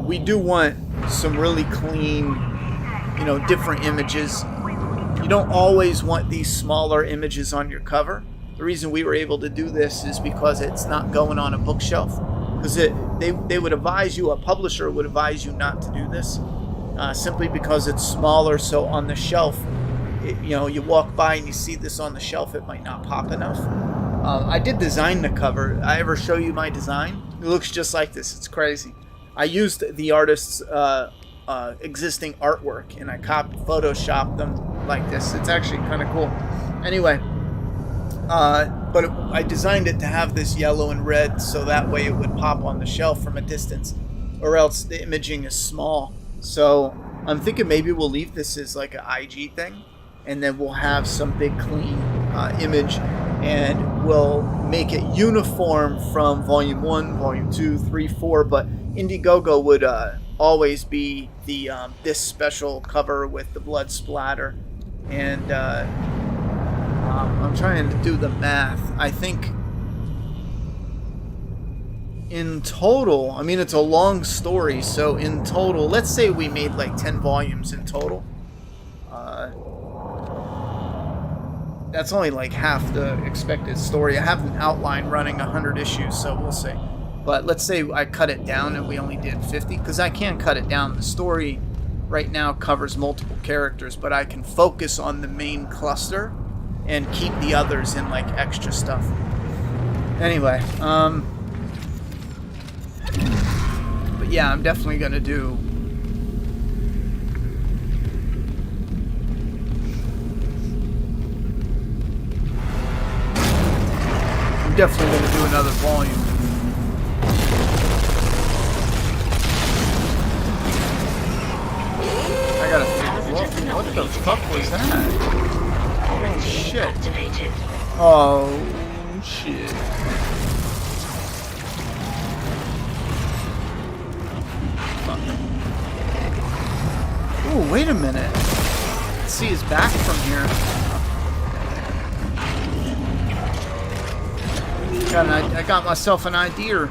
we do want some really clean, you know, different images. You don't always want these smaller images on your cover. The reason we were able to do this is because it's not going on a bookshelf. Because they would advise you, a publisher would advise you not to do this, simply because it's smaller. So on the shelf, you know, you walk by and you see this on the shelf, it might not pop enough. I did design the cover. I ever show you my design? It looks just like this. It's crazy. I used the artist's existing artwork and I photoshopped them like this. It's actually kind of cool. Anyway, I designed it to have this yellow and red so that way it would pop on the shelf from a distance, or else the imaging is small. So I'm thinking maybe we'll leave this as like an IG thing, and then we'll have some big clean image, and we'll make it uniform from volume 1, volume 2, 3, 4, but Indiegogo would always be the this special cover with the blood splatter. And I'm trying to do the math. I think in total, I mean, it's a long story, so in total, let's say we made like 10 volumes in total. That's only like half the expected story. I have an outline running 100 issues, so we'll see. But let's say I cut it down and we only did 50, because I can cut it down. The story right now covers multiple characters, but I can focus on the main cluster and keep the others in like extra stuff. Anyway, but yeah, I'm definitely gonna do another volume. I gotta think, what the fuck was that? Oh shit. Oh shit. Fuck. Ooh, wait a minute. Let's see his back from here. I got myself an idea.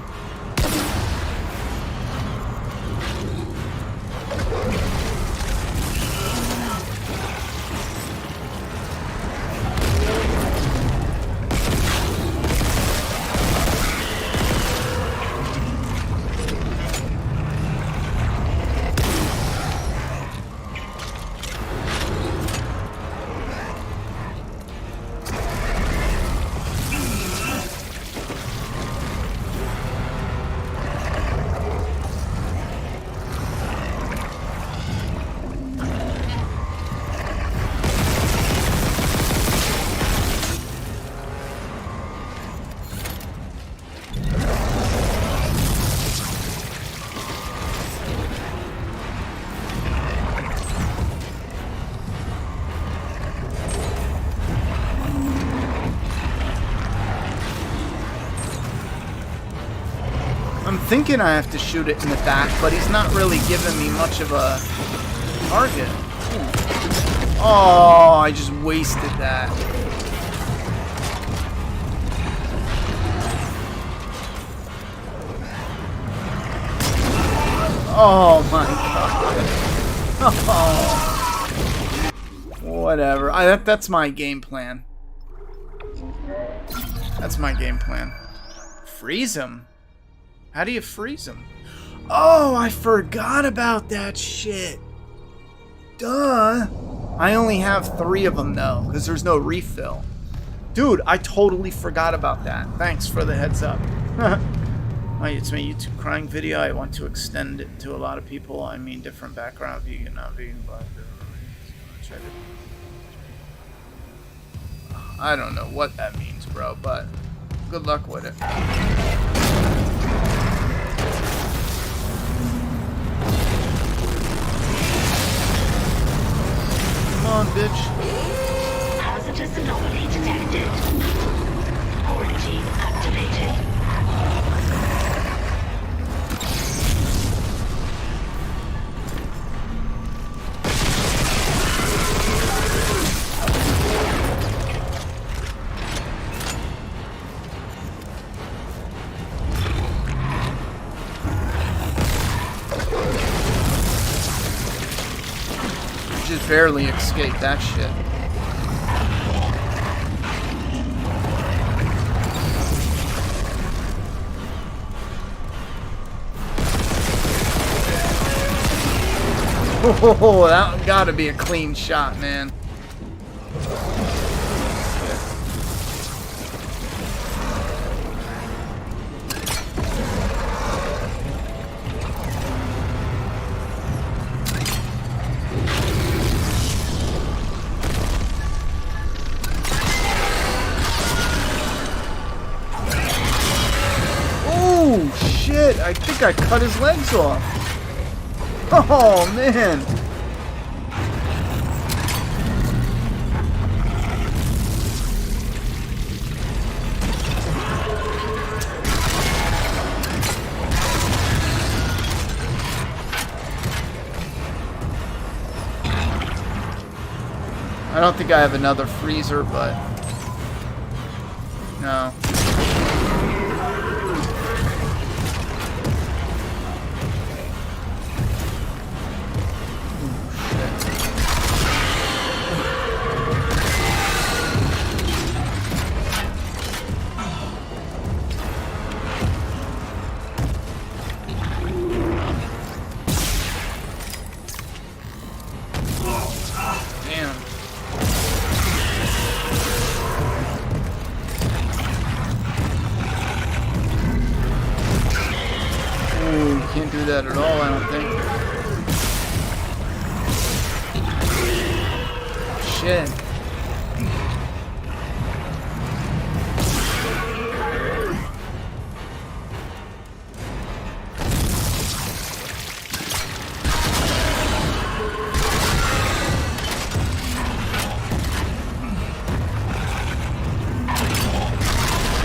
I'm thinking I have to shoot it in the back, but he's not really giving me much of a target. Ooh. Oh, I just wasted that. Oh my god. Oh. Whatever. That's my game plan. That's my game plan. Freeze him? How do you freeze him? Oh, I forgot about that shit. Duh. I only have 3 of them though, because there's no refill. Dude, I totally forgot about that. Thanks for the heads up. It's my YouTube crying video. I want to extend it to a lot of people. I mean, different background, vegan, not vegan, but I don't know what that means, bro, but good luck with it. Come on, bitch. Hazardous anomaly detected. Quarantine activated. Just barely escaped that shit. Oh, that gotta be a clean shot, man. Oh, shit. I think I cut his legs off. Oh, man. I don't think I have another freezer, but no. Can't do that at all, I don't think. Shit.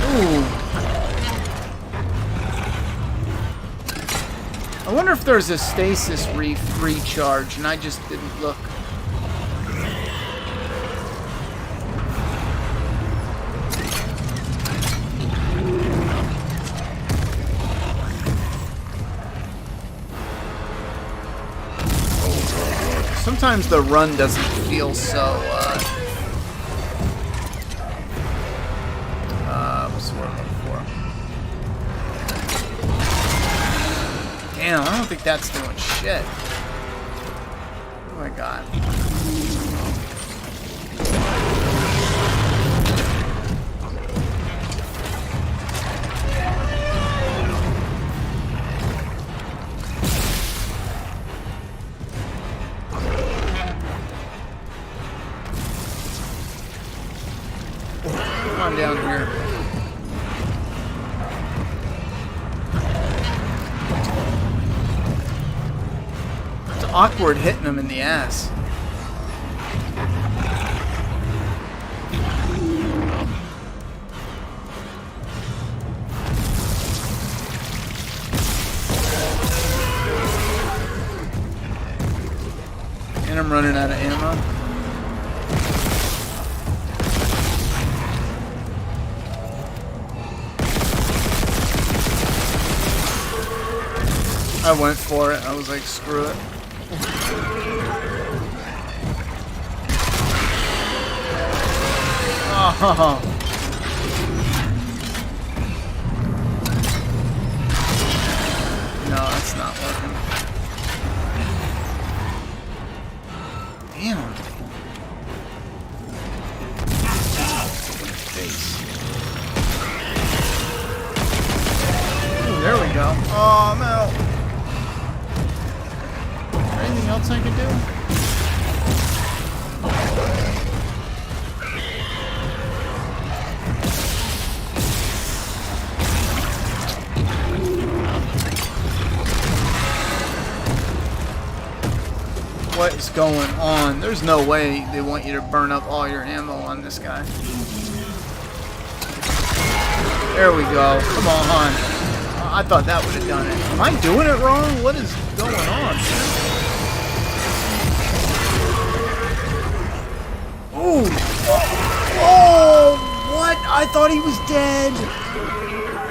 Ooh. I wonder if there's a stasis recharge, and I just didn't look. Sometimes the run doesn't feel so, what's the word I'm looking for? Damn, I don't think that's doing shit. What do I got? Come on down here. Awkward hitting him in the ass. And I'm running out of ammo. I went for it. I was like, screw it. Oh. No, that's not working. Damn. face. Ooh, there we go. Oh, I'm out. Is there anything else I can do? What is going on? There's no way they want you to burn up all your ammo on this guy. There we go. Come on. I thought that would have done it. Am I doing it wrong? What is going on? Ooh. Oh, what? I thought he was dead.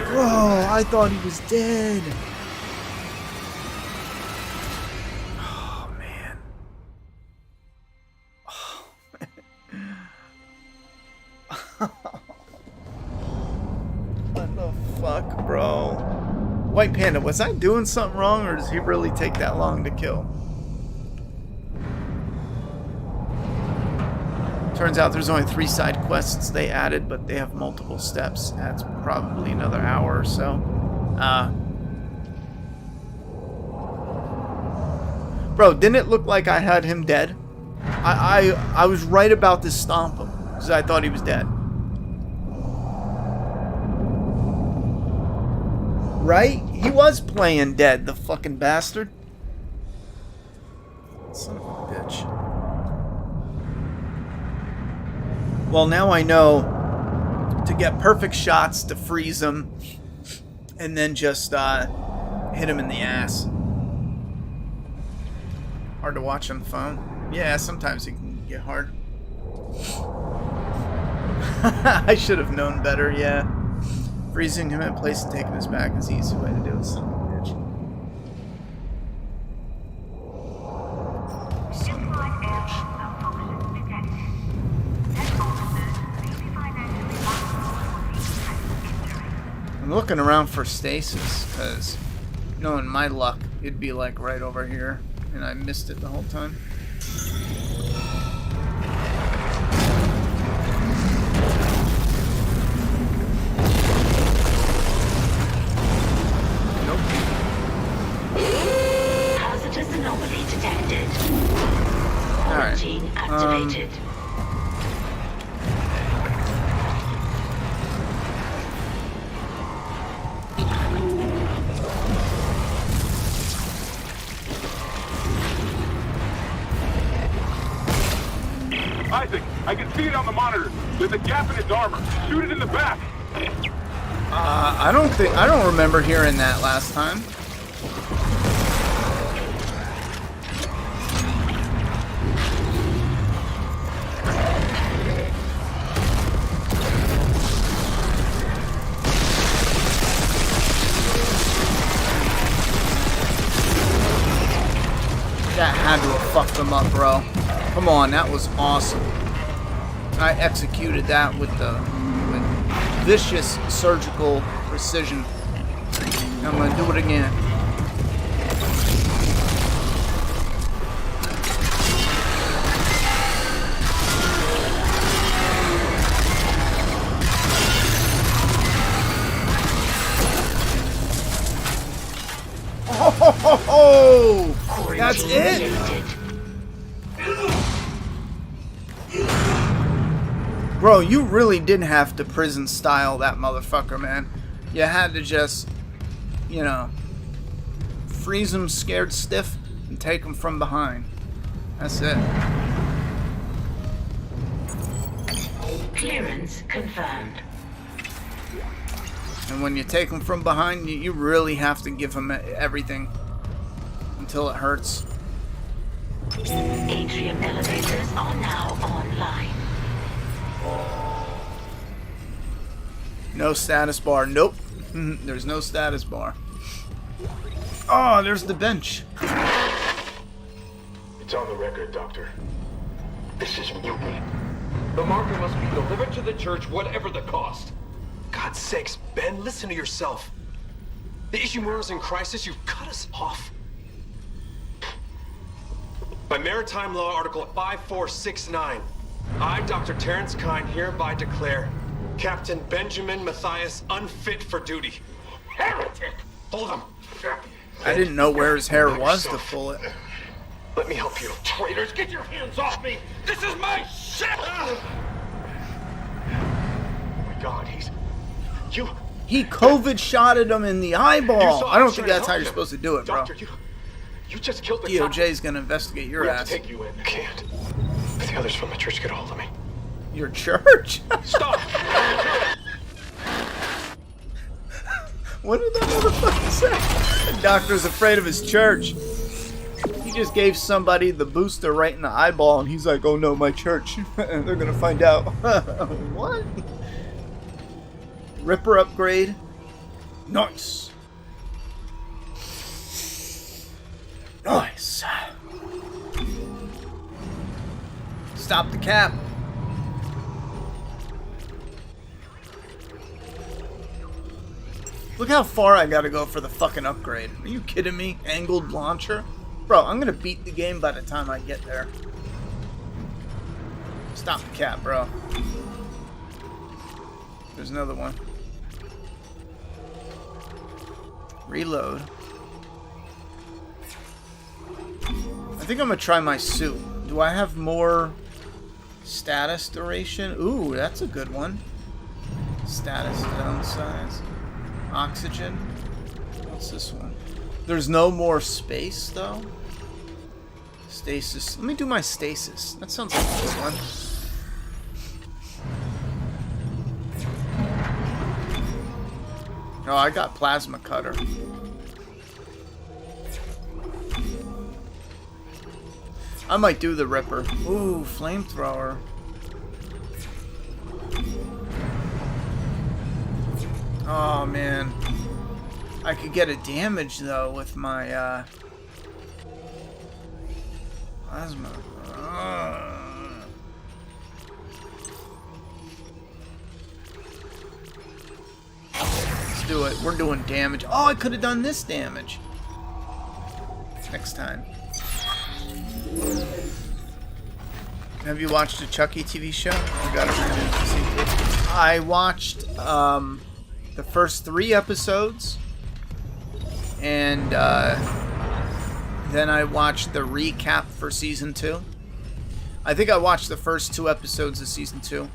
Bro, I thought he was dead. What the fuck, bro? White Panda, was I doing something wrong, or does he really take that long to kill? Turns out there's only 3 side quests they added, but they have multiple steps. That's probably another hour or so. Bro, didn't it look like I had him dead? I was right about to stomp him, because I thought he was dead. Right? He was playing dead, the fucking bastard. Son of a bitch. Well, now I know to get perfect shots to freeze him and then just hit him in the ass. Hard to watch on the phone. Yeah, sometimes it can get hard. I should have known better, yeah. Freezing him in place and taking his back is the easy way to do it, son of a bitch. Son of a bitch. I'm looking around for stasis, because knowing my luck, it'd be like right over here, and I missed it the whole time. Anomaly detected. Quarantine activated. Isaac, I can see it on the monitor. There's a gap in its armor. Shoot it in the back. I don't remember hearing that last time. That had to have fucked them up, bro. Come on, that was awesome. I executed that with vicious surgical precision. I'm gonna do it again. Oh, that's it? Bro, you really didn't have to prison style that motherfucker, man. You had to just, you know, freeze him scared stiff and take him from behind. That's it. Clearance confirmed. And when you take him from behind, you really have to give him everything until it hurts. Atrium elevators are now online. No status bar. Nope. There's no status bar. Oh, there's the bench. It's on the record, Doctor. This is mutiny. The marker must be delivered to the church, whatever the cost. God's sakes, Ben, listen to yourself. The Ishimura's in crisis. You've cut us off. By Maritime Law, Article 5469, I, Dr. Terrence Kine, hereby declare Captain Benjamin Matthias, unfit for duty. Heretic! Hold him. I didn't know where his hair was to pull it. Let me help you. Traitors, get your hands off me! This is my ship! Oh my God, you... He COVID shotted him in the eyeball. I don't think that's how you're supposed to do it, bro. Doctor, you just killed the DOJ's gonna investigate your we have ass. to take you in. Can't. If the others from the church get a hold of me. Your church? Stop! What did that motherfucker say? The doctor's afraid of his church. He just gave somebody the booster right in the eyeball, and he's like, "Oh no, my church. They're gonna find out." What? Ripper upgrade. Nice. Nice. Stop the cap. Look how far I gotta go for the fucking upgrade. Are you kidding me? Angled launcher? Bro, I'm gonna beat the game by the time I get there. Stop the cap, bro. There's another one. Reload. I think I'm gonna try my suit. Do I have more status duration? Ooh, that's a good one. Status downsize. Oxygen. What's this one? There's no more space, though. Stasis. Let me do my stasis. That sounds like a good one. Oh, I got plasma cutter. I might do the Ripper. Ooh, flamethrower. Oh man, I could get a damage though with my plasma. Let's do it. We're doing damage. Oh, I could have done this damage next time. Have you watched a Chucky TV show? I watched the first 3 episodes, and then I watched the recap for season 2. I think I watched the first 2 episodes of season 2.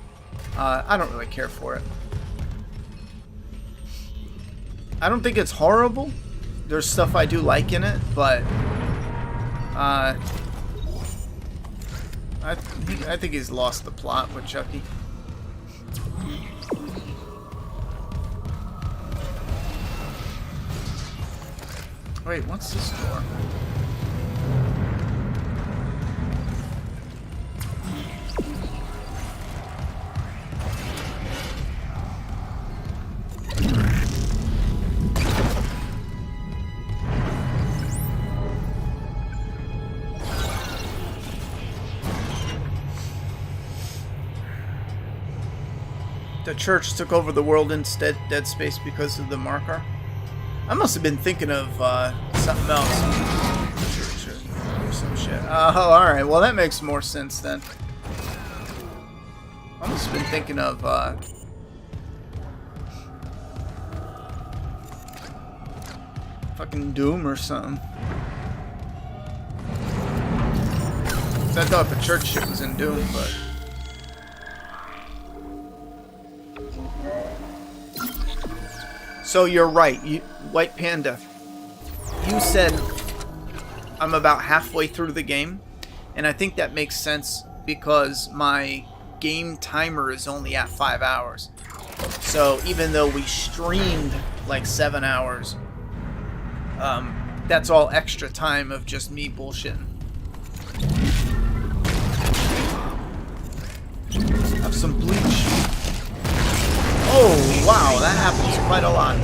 I don't really care for it. I don't think it's horrible. There's stuff I do like in it, but I think he's lost the plot with Chucky. Wait, what's this door? The church took over the world instead, Dead Space, because of the marker. I must have been thinking of something else. Or some shit. Oh, alright. Well, that makes more sense then. I must have been thinking of fucking Doom or something. I thought the church shit was in Doom, but... So you're right, White Panda. You said I'm about halfway through the game, and I think that makes sense because my game timer is only at 5 hours. So even though we streamed like 7 hours, that's all extra time of just me bullshitting. Have some bleach. Oh, wow, that happens quite a lot.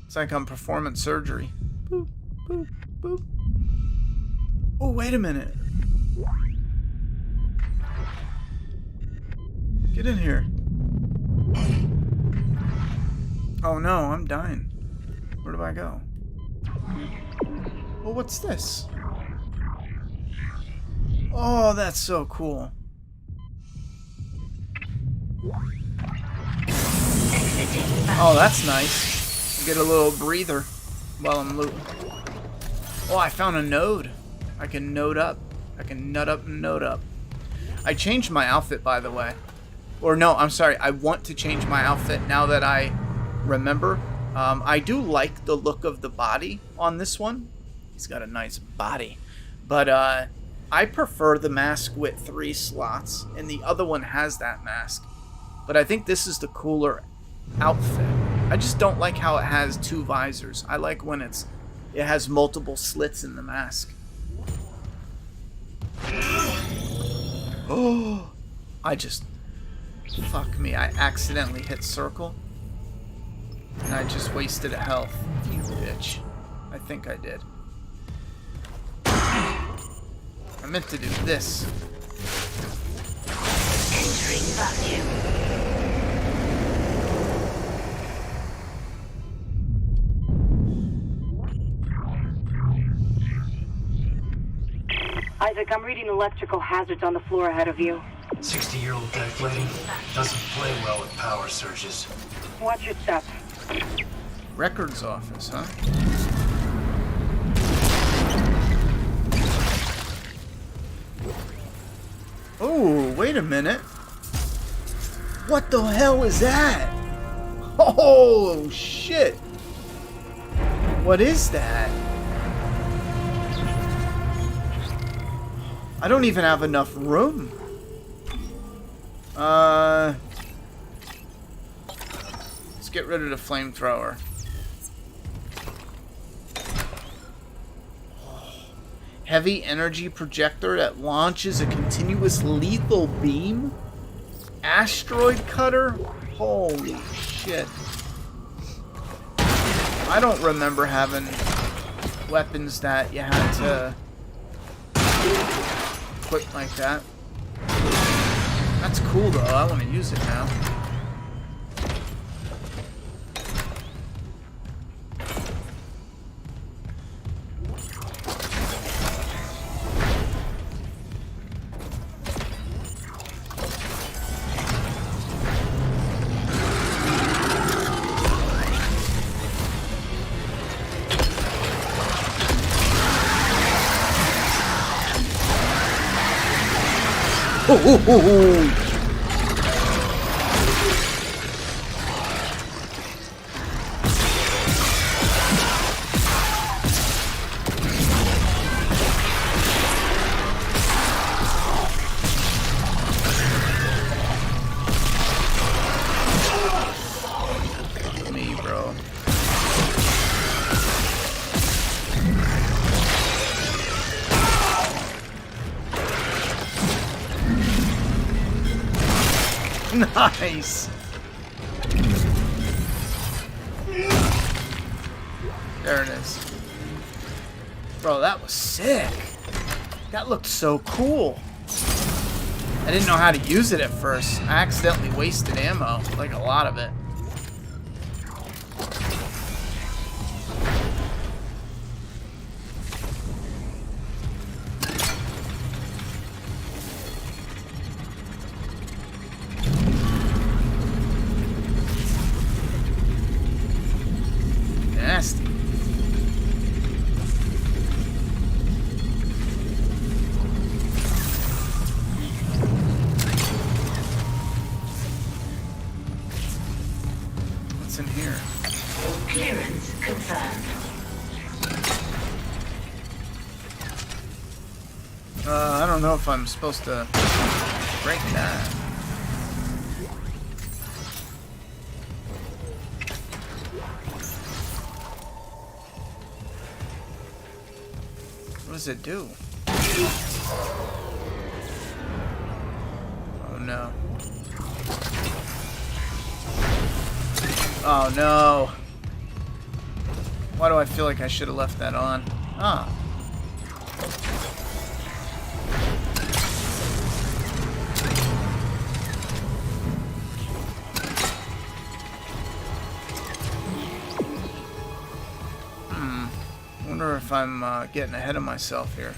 It's like I'm performing surgery. Boop, boop, boop. Oh, wait a minute. Get in here. Oh no, I'm dying. Where do I go? Well, what's this? Oh, that's so cool. Oh, that's nice. Get a little breather while I'm looting. Oh, I found a node. I can node up. I can nut up and node up. I changed my outfit, by the way. Or no, I'm sorry. I want to change my outfit now that I remember. I do like the look of the body on this one. He's got a nice body. But I prefer the mask with 3 slots, and the other one has that mask. But I think this is the cooler outfit. I just don't like how it has 2 visors. I like when it has multiple slits in the mask. Oh, fuck me, I accidentally hit circle. And I just wasted a health, you bitch. I think I did. I meant to do this. Entering vacuum. Isaac, I'm reading electrical hazards on the floor ahead of you. 60-year-old deck lady doesn't play well with power surges. Watch your step. Records office, huh? Oh, wait a minute. What the hell is that? Oh, shit. What is that? I don't even have enough room. Let's get rid of the flamethrower. Heavy energy projector that launches a continuous lethal beam? Asteroid cutter? Holy shit. I don't remember having weapons that you had to equip like that. That's cool though, I want to use it now. Me, bro. Nice. There it is. Bro, that was sick. That looked so cool. I didn't know how to use it at first. I accidentally wasted ammo, like a lot of it. Nasty. What's in here? Clearance confirmed. I don't know if I'm supposed to break that. What does it do? Oh no. Oh no. Why do I feel like I should have left that on? Ah. I wonder if I'm getting ahead of myself here.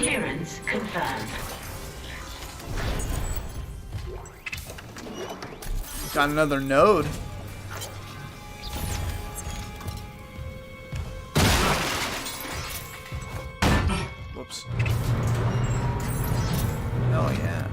Clearance confirmed. Got another node. Whoops. Oh yeah.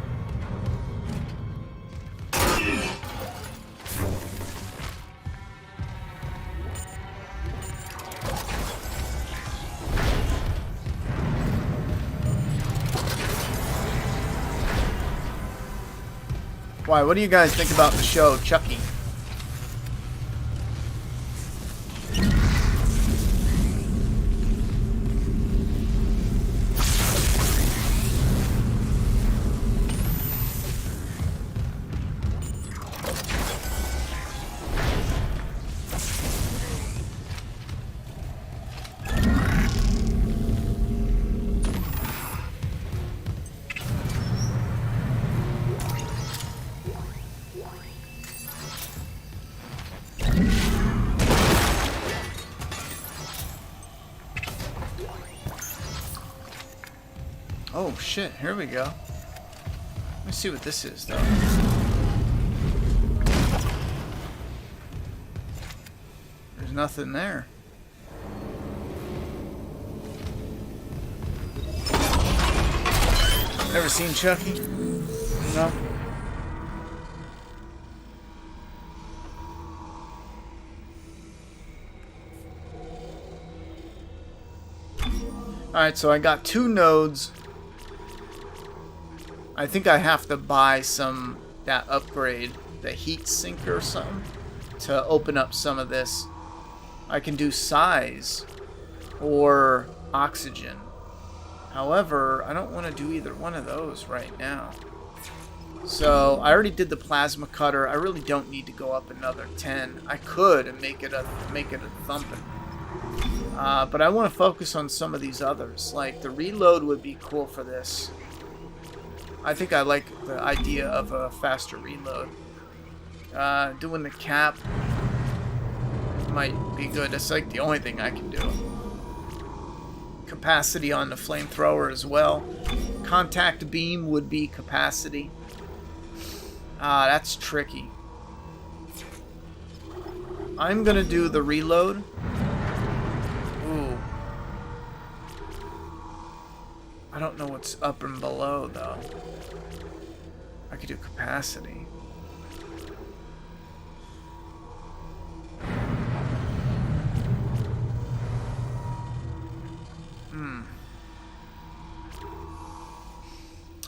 Why, what do you guys think about the show, Chucky? Oh shit, here we go. Let me see what this is though. There's nothing there. Ever seen Chucky? No? Alright, so I got 2 nodes. I think I have to buy that upgrade, the heat sink or something, to open up some of this. I can do size or oxygen. However, I don't want to do either one of those right now. So I already did the plasma cutter. I really don't need to go up another 10. I could and make it a thumping. But I want to focus on some of these others. Like the reload would be cool for this. I think I like the idea of a faster reload. Doing the cap might be good. It's like the only thing I can do. Capacity on the flamethrower as well. Contact beam would be capacity. That's tricky. I'm gonna do the reload. Ooh. I don't know what's up and below though. I could do capacity.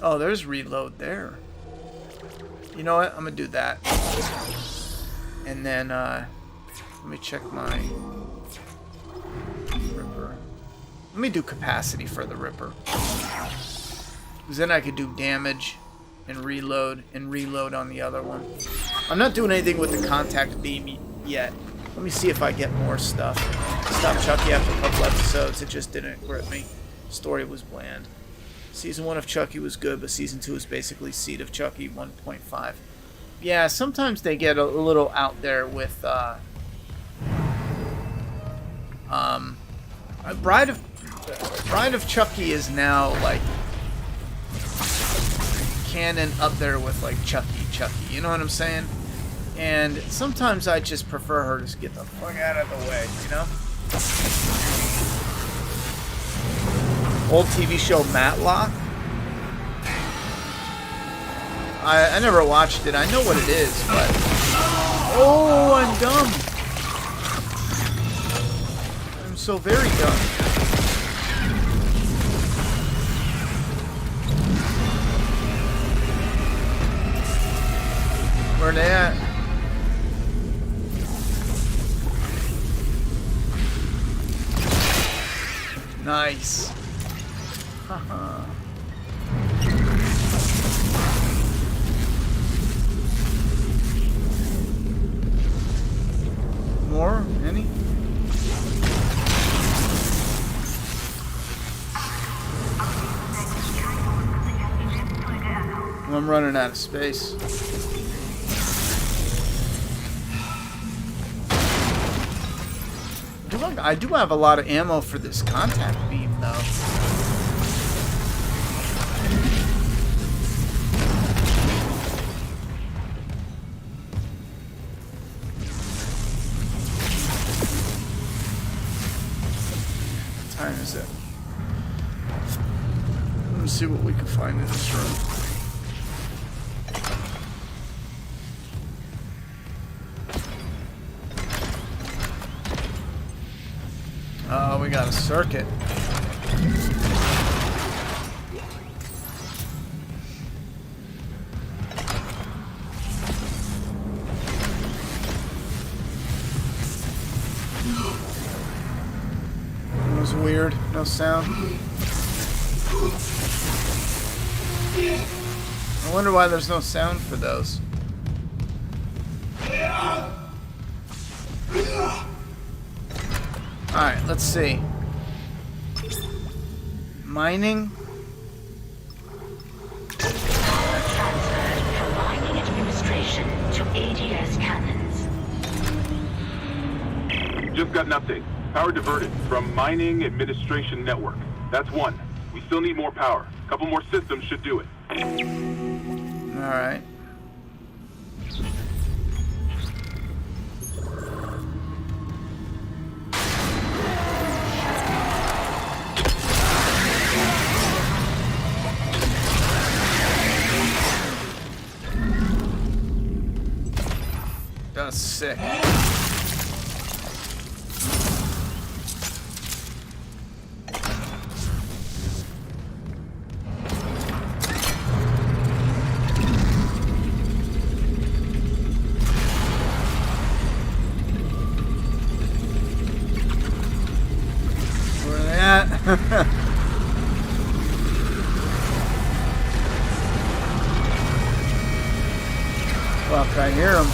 Oh, there's reload there. You know what? I'm gonna do that. And then, let me check my Ripper. Let me do capacity for the Ripper. Because then I could do damage and reload on the other one. I'm not doing anything with the contact beam yet. Let me see if I get more stuff. Stopped Chucky after a couple episodes. It just didn't grip me. Story was bland. Season 1 of Chucky was good, but Season 2 is basically Seed of Chucky 1.5. Yeah, sometimes they get a little out there with, Bride of Chucky is now, like, canon up there with, like, Chucky. You know what I'm saying? And sometimes I just prefer her to just get the fuck out of the way, you know? Old TV show Matlock. I never watched it. I know what it is, but... Oh, I'm dumb. I'm so very dumb. Where they at? Nice. Haha. More? Any? I'm running out of space. I do have a lot of ammo for this contact beam, though. time is it? Let's see what we can find in this room. Oh, we got a circuit. That was weird. No sound. I wonder why there's no sound for those. Alright, let's see. Mining? Transferred from mining administration to ADS cannons. Just got an update. Power diverted from mining administration network. That's one. We still need more power. A couple more systems should do it. Alright. That's sick. Where are they at? Fuck, I hear them.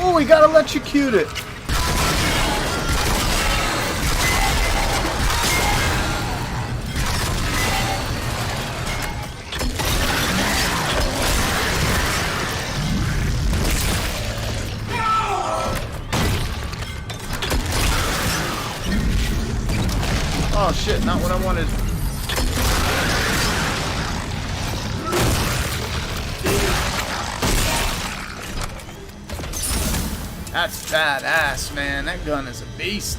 Oh, we got electrocuted. Oh shit, not what I wanted. That's badass, man. That gun is a beast.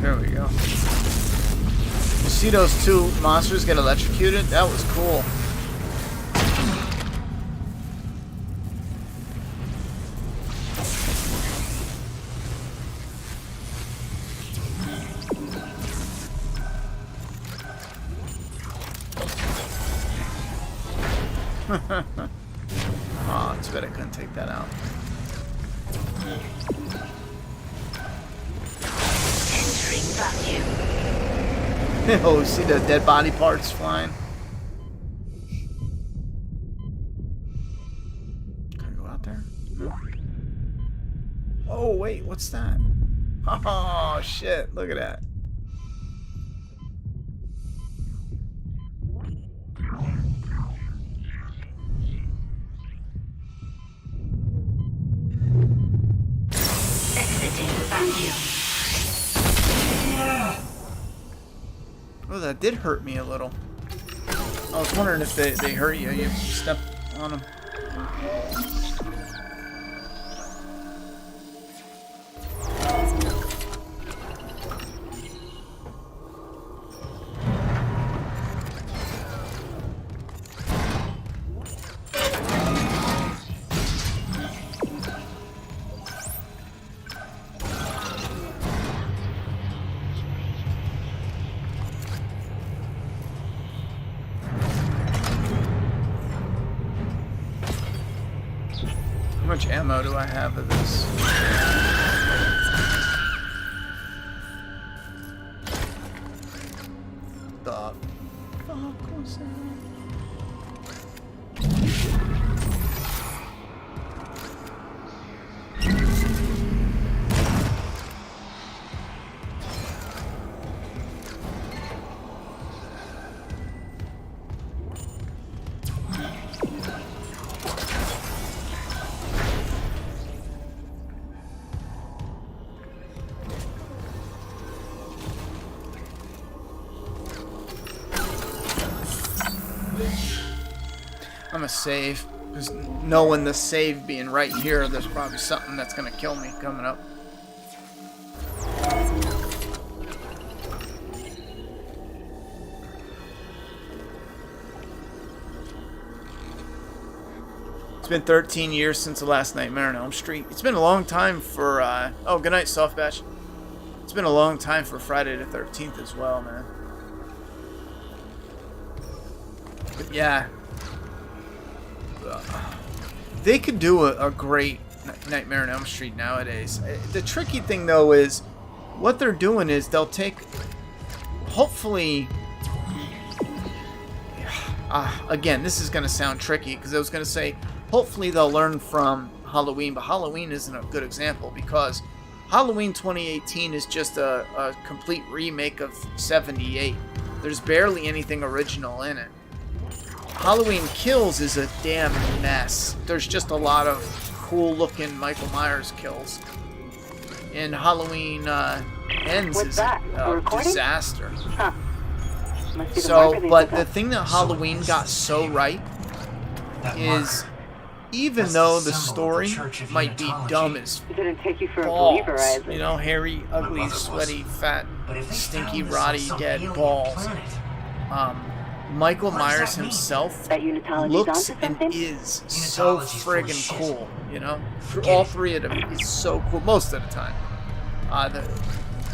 There we go. You see those two monsters get electrocuted? That was cool. Oh, it's bad I couldn't take that out. Entering vacuum. Oh, see the dead body parts flying? Can I go out there? No. Oh, wait, what's that? Oh, shit, look at that. Oh, that did hurt me a little. I was wondering if they hurt you. You step on them. How much ammo do I have of this? The fuck was that? I'm gonna save. Because knowing the save being right here, there's probably something that's gonna kill me coming up. It's been 13 years since the last Nightmare on Elm Street. It's been a long time for, oh, good night, Softbatch. It's been a long time for Friday the 13th as well, man. But yeah. They could do a great Nightmare on Elm Street nowadays. The tricky thing, though, is what they're doing is they'll take, hopefully, again, this is going to sound tricky because I was going to say, hopefully they'll learn from Halloween, but Halloween isn't a good example because Halloween 2018 is just a complete remake of 78. There's barely anything original in it. Halloween Kills is a damn mess. There's just a lot of cool-looking Michael Myers kills. And Halloween Ends is a disaster. Huh. So, but the thing that Halloween got so right is, even though the story might be dumb as Didn't take you for balls, a believer, Isaac. you know, hairy, ugly, sweaty, fat, stinky, rotty, dead balls. Michael Myers himself looks and is so friggin' cool, you know? All three of them is so cool, most of the time.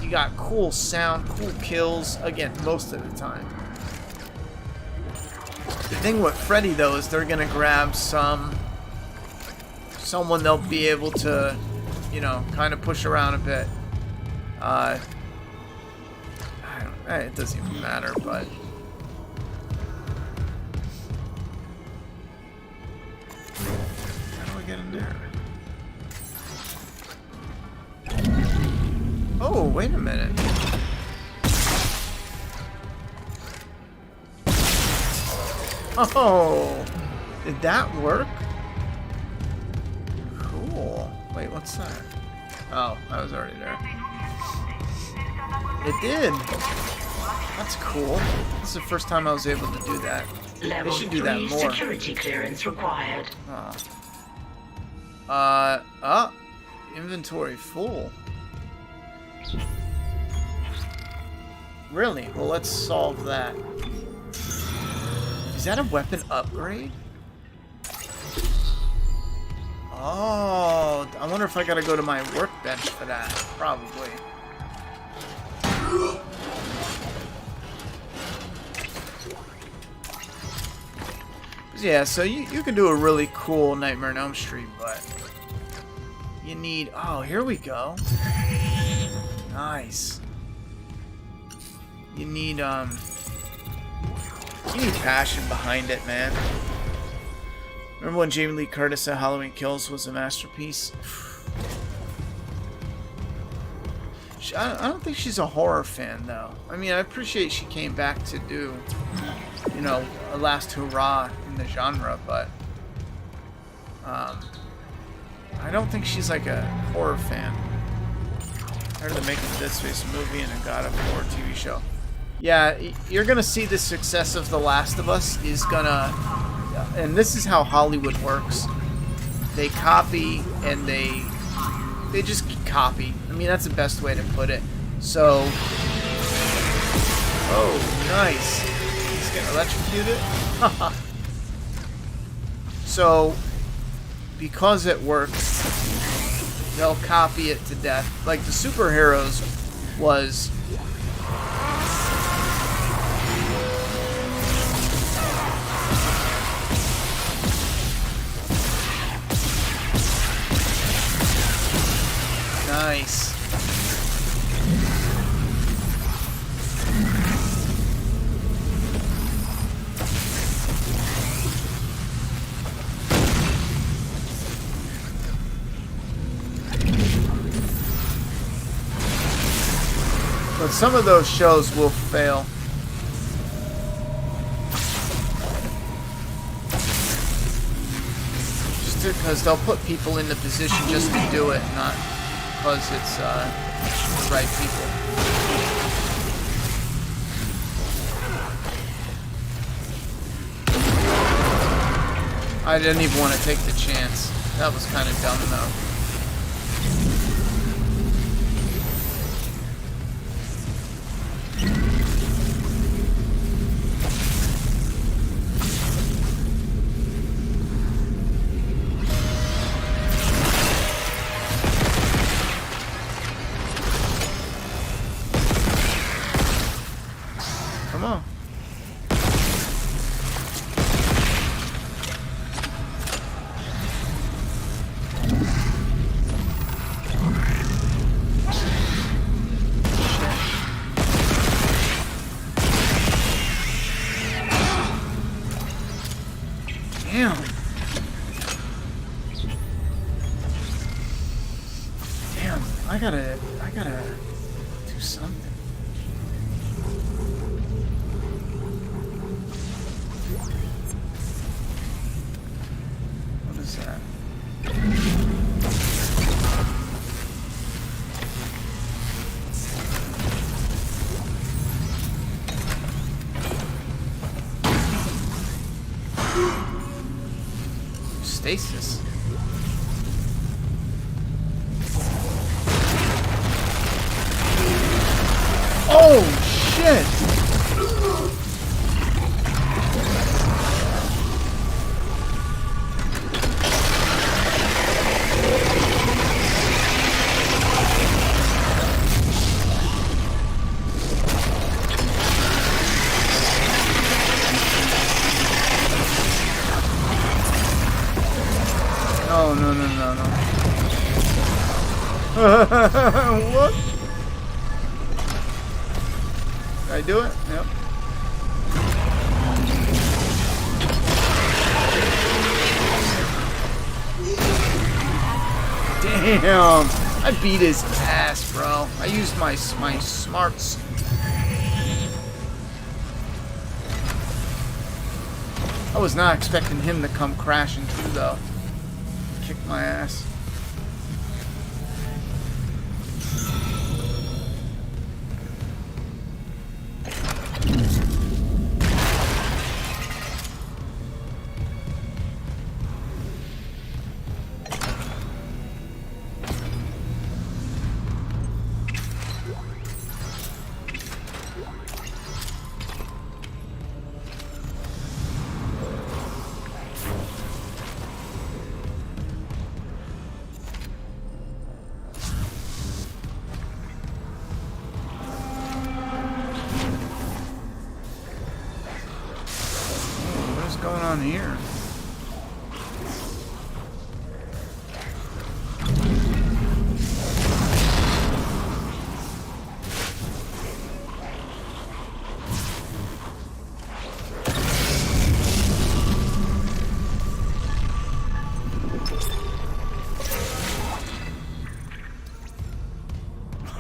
You got cool sound, cool kills, again, most of the time. The thing with Freddy, though, is they're gonna grab someone they'll be able to, you know, kind of push around a bit. It doesn't even matter, but... How do I get in there? Oh, wait a minute. Oh, did that work? Cool. Wait, what's that? Oh, I was already there. It did. That's cool. This is the first time I was able to do that. They should do that more. Security clearance required. Inventory full. Really? Well, let's solve that. Is that a weapon upgrade? Oh, I wonder if I gotta go to my workbench for that. Probably. Yeah, so you can do a really cool Nightmare on Elm Street, but you need... Oh, here we go. Nice. You need passion behind it, man. Remember when Jamie Lee Curtis said Halloween Kills was a masterpiece? I don't think she's a horror fan, though. I mean, I appreciate she came back to do, you know, a last hurrah in the genre, but I don't think she's like a horror fan. I heard they're making a Dead Space movie and a God of War TV show. Yeah, you're gonna see the success of The Last of Us is gonna, and this is how Hollywood works. They copy and they just copy. I mean, that's the best way to put it. So, oh, nice. He's getting electrocuted. So, because it works, they'll copy it to death. Like the superheroes was... Nice. But some of those shows will fail. Just because they'll put people in the position just to do it, not because it's the right people. I didn't even want to take the chance. That was kind of dumb, though. Come on. Damn. Damn, I gotta do something. What is that? Stasis. Oh shit! Oh, no, no, no, no. What? Did I do it? Yep. Damn! I beat his ass, bro. I used my smarts. I was not expecting him to come crashing through, though. Kick my ass. Going on here?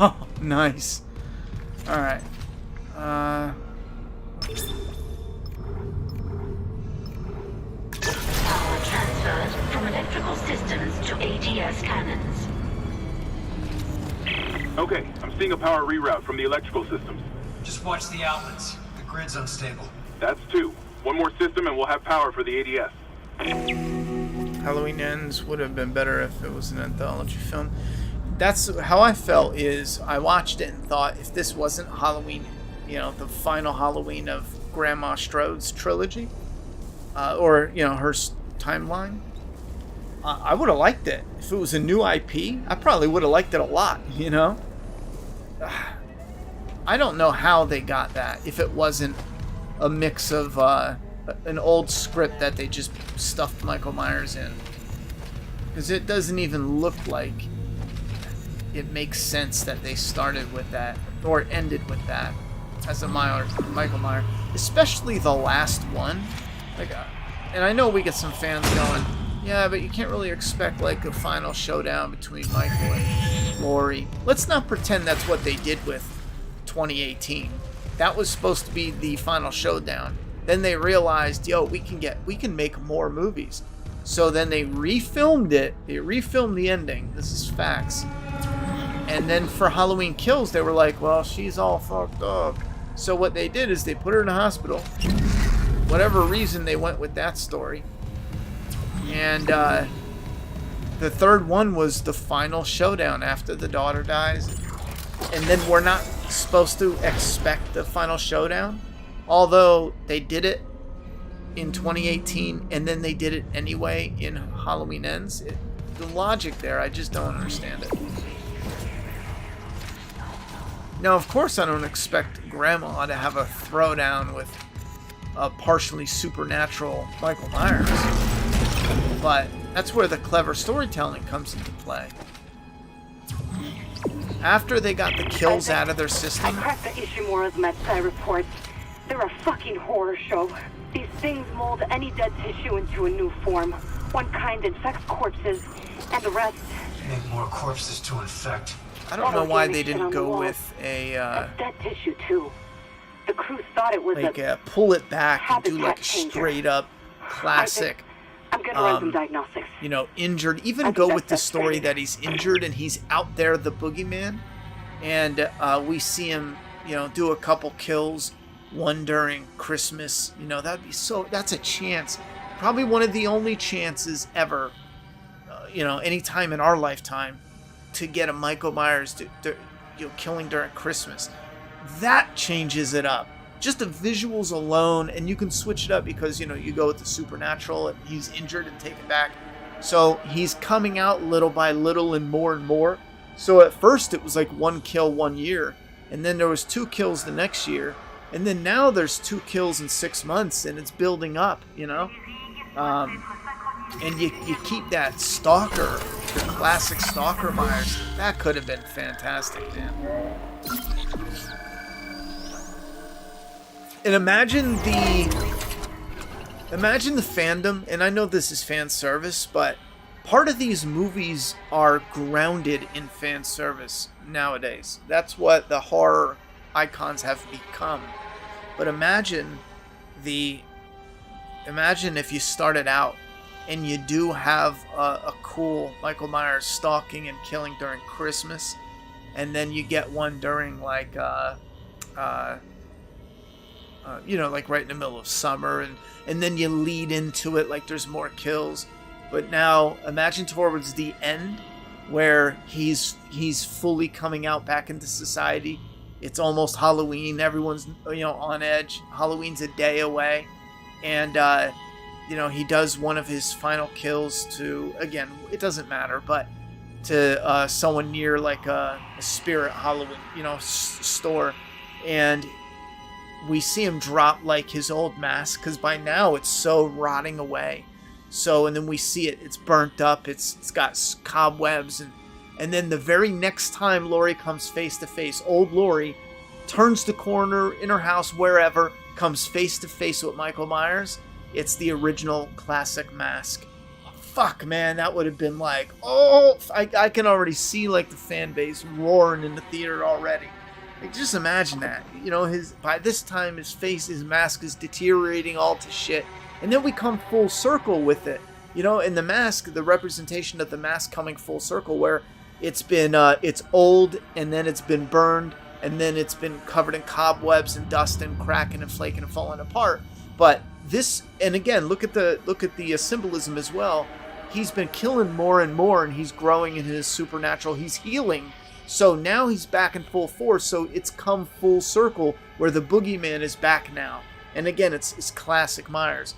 Oh, nice. All right. From electrical systems to ATS cannons. Okay, I'm seeing a power reroute from the electrical systems. Just watch the outlets. The grid's unstable. That's 2. One more system and we'll have power for the ADS. Halloween Ends would have been better if it was an anthology film. That's how I felt. Is I watched it and thought, if this wasn't Halloween, you know, the final Halloween of Grandma Strode's trilogy, or you know, her timeline, I would have liked it. If it was a new IP, I probably would have liked it a lot, you know? I don't know how they got that if it wasn't a mix of an old script that they just stuffed Michael Myers in. Because it doesn't even look like it makes sense that they started with that or ended with that as a Michael Myers. Especially the last one. Like, and I know we get some fans going, yeah, but you can't really expect like a final showdown between Michael and Laurie. Let's not pretend that's what they did with 2018. That was supposed to be the final showdown. Then they realized, yo, we can make more movies. So then they refilmed it. They refilmed the ending. This is facts. And then for Halloween Kills, they were like, well, she's all fucked up. So what they did is they put her in a hospital. Whatever reason they went with that story. And the third one was the final showdown after the daughter dies. And then we're not supposed to expect the final showdown, although they did it in 2018 and then they did it anyway in Halloween Ends. The logic there, I just don't understand it. Now, of course, I don't expect Grandma to have a throwdown with a partially supernatural Michael Myers, but that's where the clever storytelling comes into play. After they got the kills out of their system, I cracked the Ishimura's MedSci reports. They're a fucking horror show. These things mold any dead tissue into a new form. One kind infects corpses, and the rest... Make more corpses to infect. I don't know why they didn't go with a That's dead tissue too. The crew thought it was like pull it back and do like a straight up classic. I'm gonna run some diagnostics. You know, injured. Even go with the story that he's injured and he's out there, the boogeyman, and we see him, you know, do a couple kills, one during Christmas. You know, that'd be so. That's a chance. Probably one of the only chances ever. You know, any time in our lifetime, to get a Michael Myers killing during Christmas. That changes it up. Just the visuals alone, and you can switch it up because, you know, you go with the supernatural and he's injured and taken back. So he's coming out little by little and more. So at first it was like 1 kill 1 year, and then there was 2 kills the next year, and then now there's 2 kills in 6 months, and it's building up, you know? And you keep that Stalker, the classic Stalker Myers. That could have been fantastic, man. And imagine the fandom, and I know this is fan service, but part of these movies are grounded in fan service nowadays. That's what the horror icons have become. But imagine if you started out and you do have a cool Michael Myers stalking and killing during Christmas, and then you get one during like you know, like right in the middle of summer, and then you lead into it like there's more kills. But now imagine towards the end where he's fully coming out back into society. It's almost Halloween. Everyone's, you know, on edge. Halloween's a day away, and you know, he does one of his final kills to, again, it doesn't matter, but to someone near like a Spirit Halloween, you know, store, and we see him drop like his old mask, because by now it's so rotting away. So, and then we see it's burnt up, it's got cobwebs, and then the very next time Laurie comes face to face, old Laurie turns the corner in her house, wherever, comes face to face with Michael Myers. It's the original classic mask. Fuck, man, that would have been like, oh, I can already see like the fan base roaring in the theater already. Like, just imagine that. You know, by this time his mask is deteriorating all to shit. And then we come full circle with it. You know, in the mask, the representation of the mask coming full circle, where it's been, it's old, and then it's been burned, and then it's been covered in cobwebs and dust and cracking and flaking and falling apart. But this, and again, look at the symbolism as well. He's been killing more and more, and he's growing in his supernatural. He's healing. So now he's back in full force. So it's come full circle where the boogeyman is back now. And again, it's classic Myers.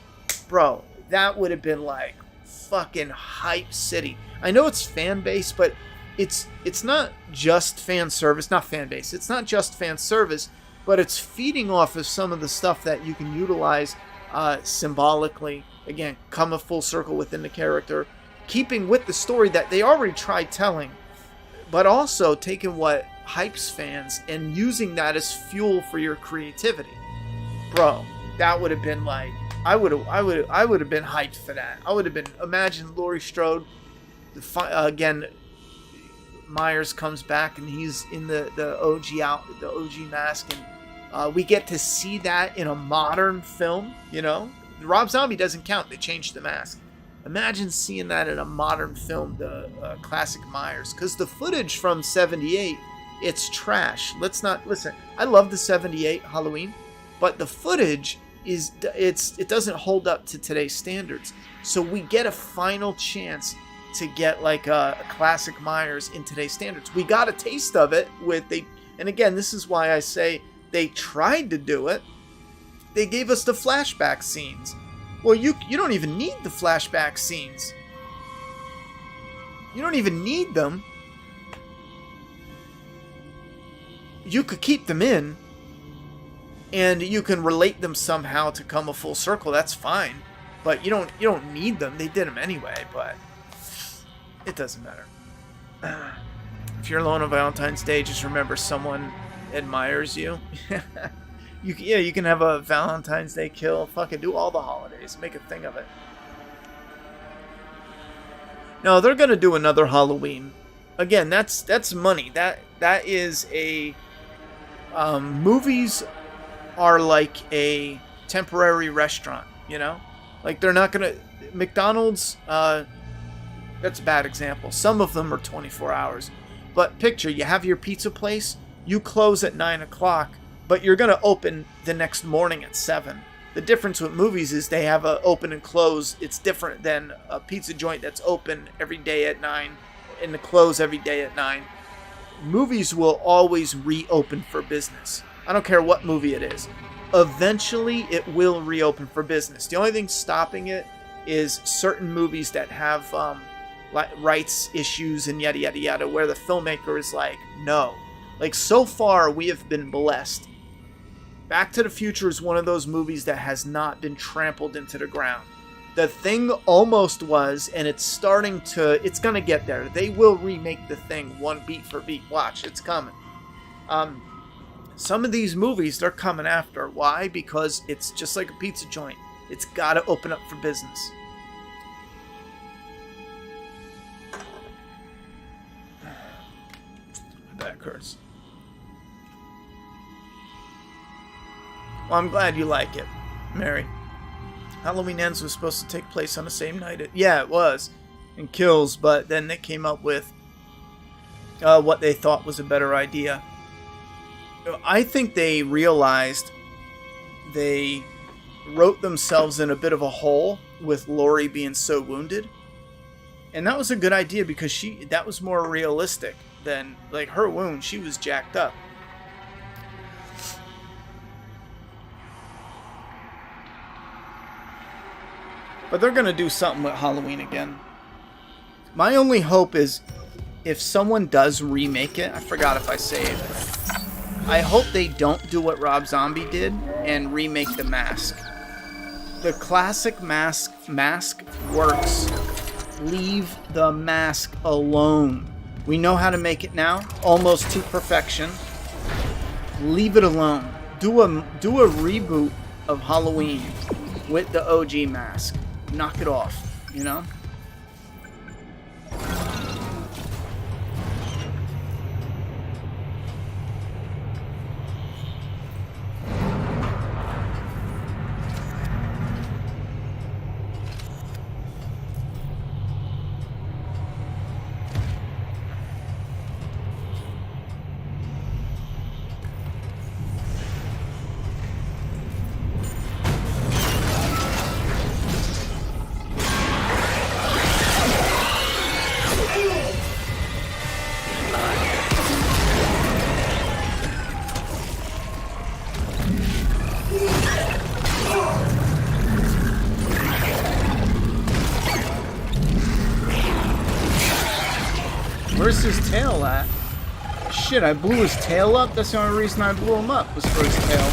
Bro, that would have been like fucking hype city. I know it's fan base, but it's not just fan service. Not fan base. It's not just fan service, but it's feeding off of some of the stuff that you can utilize symbolically. Again, come a full circle within the character, keeping with the story that they already tried telling, but also taking what hypes fans and using that as fuel for your creativity. Bro, that would have been like, I would have been hyped for that. I would have been, imagine Laurie Strode, again, Myers comes back and he's in the OG mask, and we get to see that in a modern film. You know, Rob Zombie doesn't count. They changed the mask. Imagine seeing that in a modern film, the classic Myers, because the footage from '78, it's trash. Let's not listen. I love the '78 Halloween, but the footage it doesn't hold up to today's standards. So we get a final chance to get like a classic Myers in today's standards. We got a taste of it and again, this is why I say they tried to do it. They gave us the flashback scenes. Well, you don't even need the flashback scenes. You don't even need them. You could keep them in, and you can relate them somehow to come a full circle. That's fine, but you don't need them. They did them anyway, but it doesn't matter. If you're alone on Valentine's Day, just remember someone admires you. You can have a Valentine's Day kill. Fucking do all the holidays. Make a thing of it. No, they're gonna do another Halloween. Again, that's money. That is a movies are like a temporary restaurant, you know? Like they're not gonna McDonald's that's a bad example. Some of them are 24 hours. But picture, you have your pizza place, you close at 9 o'clock, but you're gonna open the next morning at 7. The difference with movies is they have a open and close. It's different than a pizza joint that's open every day at 9 and close every day at 9. Movies will always reopen for business. I don't care what movie it is. Eventually, it will reopen for business. The only thing stopping it is certain movies that have rights issues and yada yada yada, where the filmmaker is like, no. Like, so far, we have been blessed. Back to the Future is one of those movies that has not been trampled into the ground. The Thing almost was, and it's going to get there. They will remake The Thing one beat for beat. Watch, it's coming. Some of these movies, they're coming after. Why? Because it's just like a pizza joint. It's got to open up for business. My back hurts. Well, I'm glad you like it, Mary. Halloween Ends was supposed to take place on the same night. Yeah, it was. And Kills, but then they came up with what they thought was a better idea. I think they realized they wrote themselves in a bit of a hole with Laurie being so wounded. And that was a good idea because that was more realistic than, like, her wound. She was jacked up. But they're going to do something with Halloween again. My only hope is if someone does remake it, I forgot if I saved. I hope they don't do what Rob Zombie did and remake The Mask. The classic mask works. Leave The Mask alone. We know how to make it now, almost to perfection. Leave it alone. Do a reboot of Halloween with the OG Mask. Knock it off, you know? Where's his tail at? Shit, I blew his tail up? That's the only reason I blew him up, was for his tail.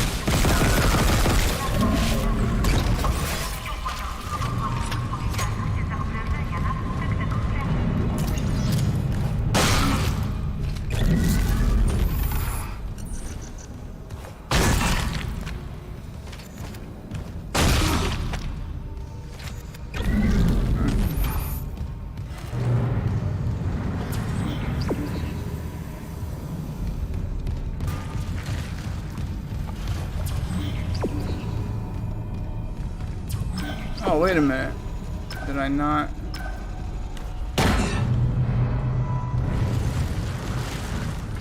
Oh, wait a minute. Did I not?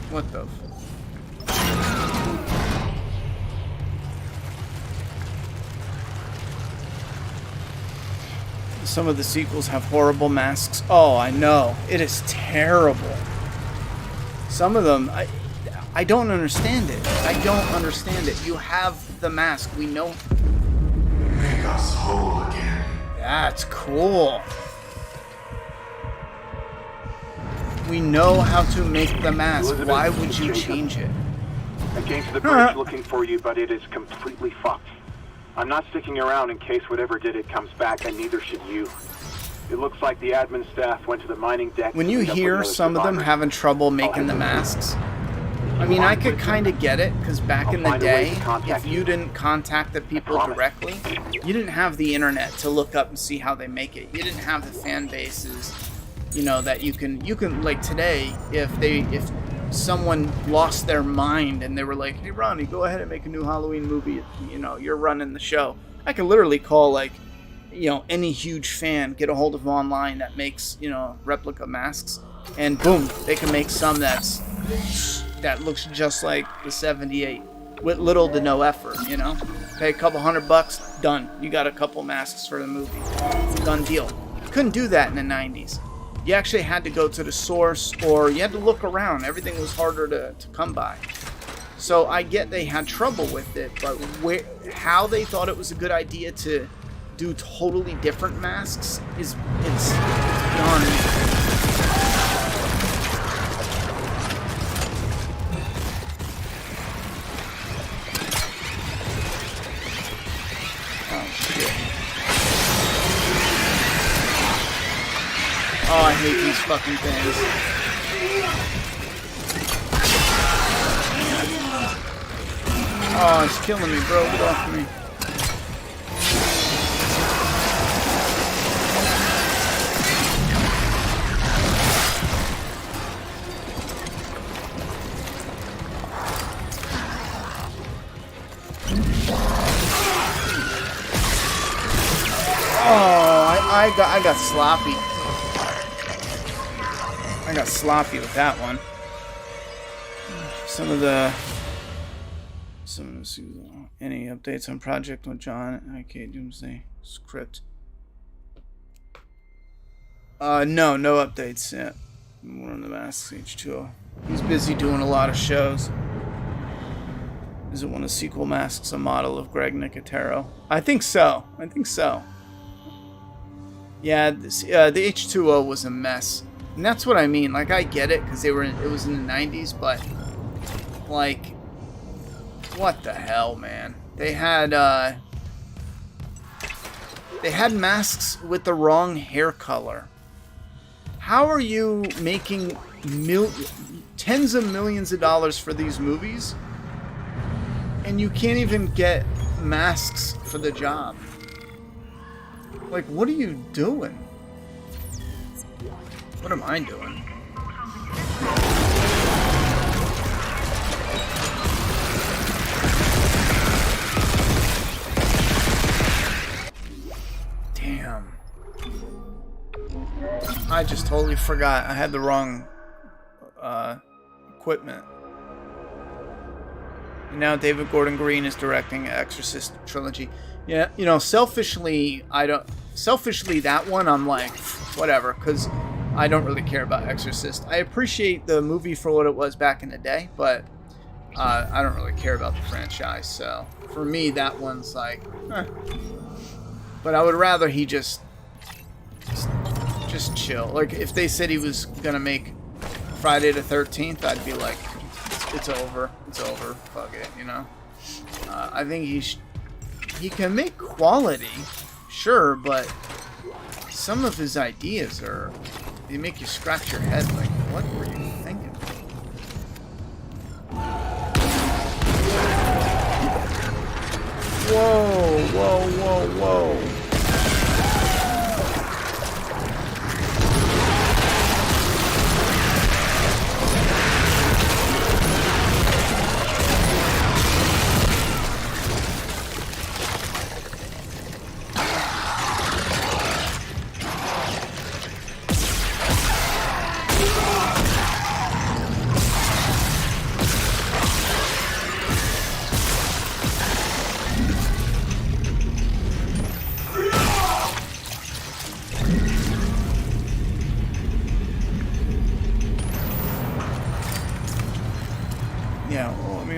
What the f... Some of the sequels have horrible masks. Oh, I know. It is terrible. Some of them, I don't understand it. I don't understand it. You have the mask. We know. Make us whole again. That's cool. We know how to make the mask. Elizabeth, Why would you Jacob. change it? I came to the bridge looking for you, but it is completely fucked. I'm not sticking around in case whatever did it comes back, and neither should you. It looks like the admin staff went to the mining deck. When you hear some of them having trouble making the masks, I mean, I could kind of get it, because back in the day, if you didn't contact the people directly, you didn't have the internet to look up and see how they make it. You didn't have the fan bases, you know, that you can like today, if someone lost their mind and they were like, hey Ronny, go ahead and make a new Halloween movie, you know, you're running the show. I could literally call, like, you know, any huge fan, get a hold of them online that makes, you know, replica masks, and boom, they can make some that looks just like the 78 with little to no effort, you know. Pay a couple $100, done. You got a couple masks for the movie. Done deal. Couldn't do that in the 90s. You actually had to go to the source, or you had to look around. Everything was harder to come by. So I get they had trouble with it, but how they thought it was a good idea to do totally different masks it's beyond me. Oh, I hate these fucking things. Oh, it's killing me, bro. Get off me. Oh, I got sloppy. I got sloppy with that one. Any updates on Project with John? Okay, Doomsday script. No updates yet. We're on the Masks H2O. He's busy doing a lot of shows. Is it one of sequel masks a model of Greg Nicotero? I think so. Yeah, the H2O was a mess. And that's what I mean. Like, I get it, because it was in the 90s, but, like, what the hell, man? They had masks with the wrong hair color. How are you making tens of millions of dollars for these movies, and you can't even get masks for the job? Like, what are you doing? What am I doing? Damn. I just totally forgot. I had the wrong equipment. And now David Gordon Green is directing Exorcist trilogy. Yeah, you know, selfishly, that one, I'm like, whatever, because I don't really care about Exorcist. I appreciate the movie for what it was back in the day, but I don't really care about the franchise. So for me, that one's like, But I would rather he just chill. Like, if they said he was gonna make Friday the 13th, I'd be like, it's over. Fuck it, you know. I think he can make quality, sure, but some of his ideas they make you scratch your head. Like, what were you thinking? Whoa.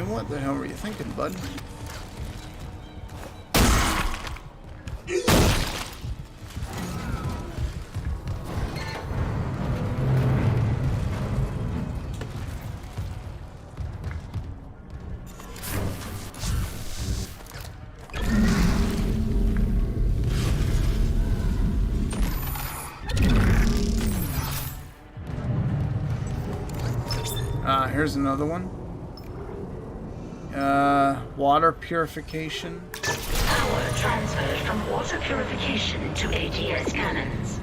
mean, what the hell were you thinking, bud? Here's another one. Water purification. Power transferred from water purification to ATS cannons.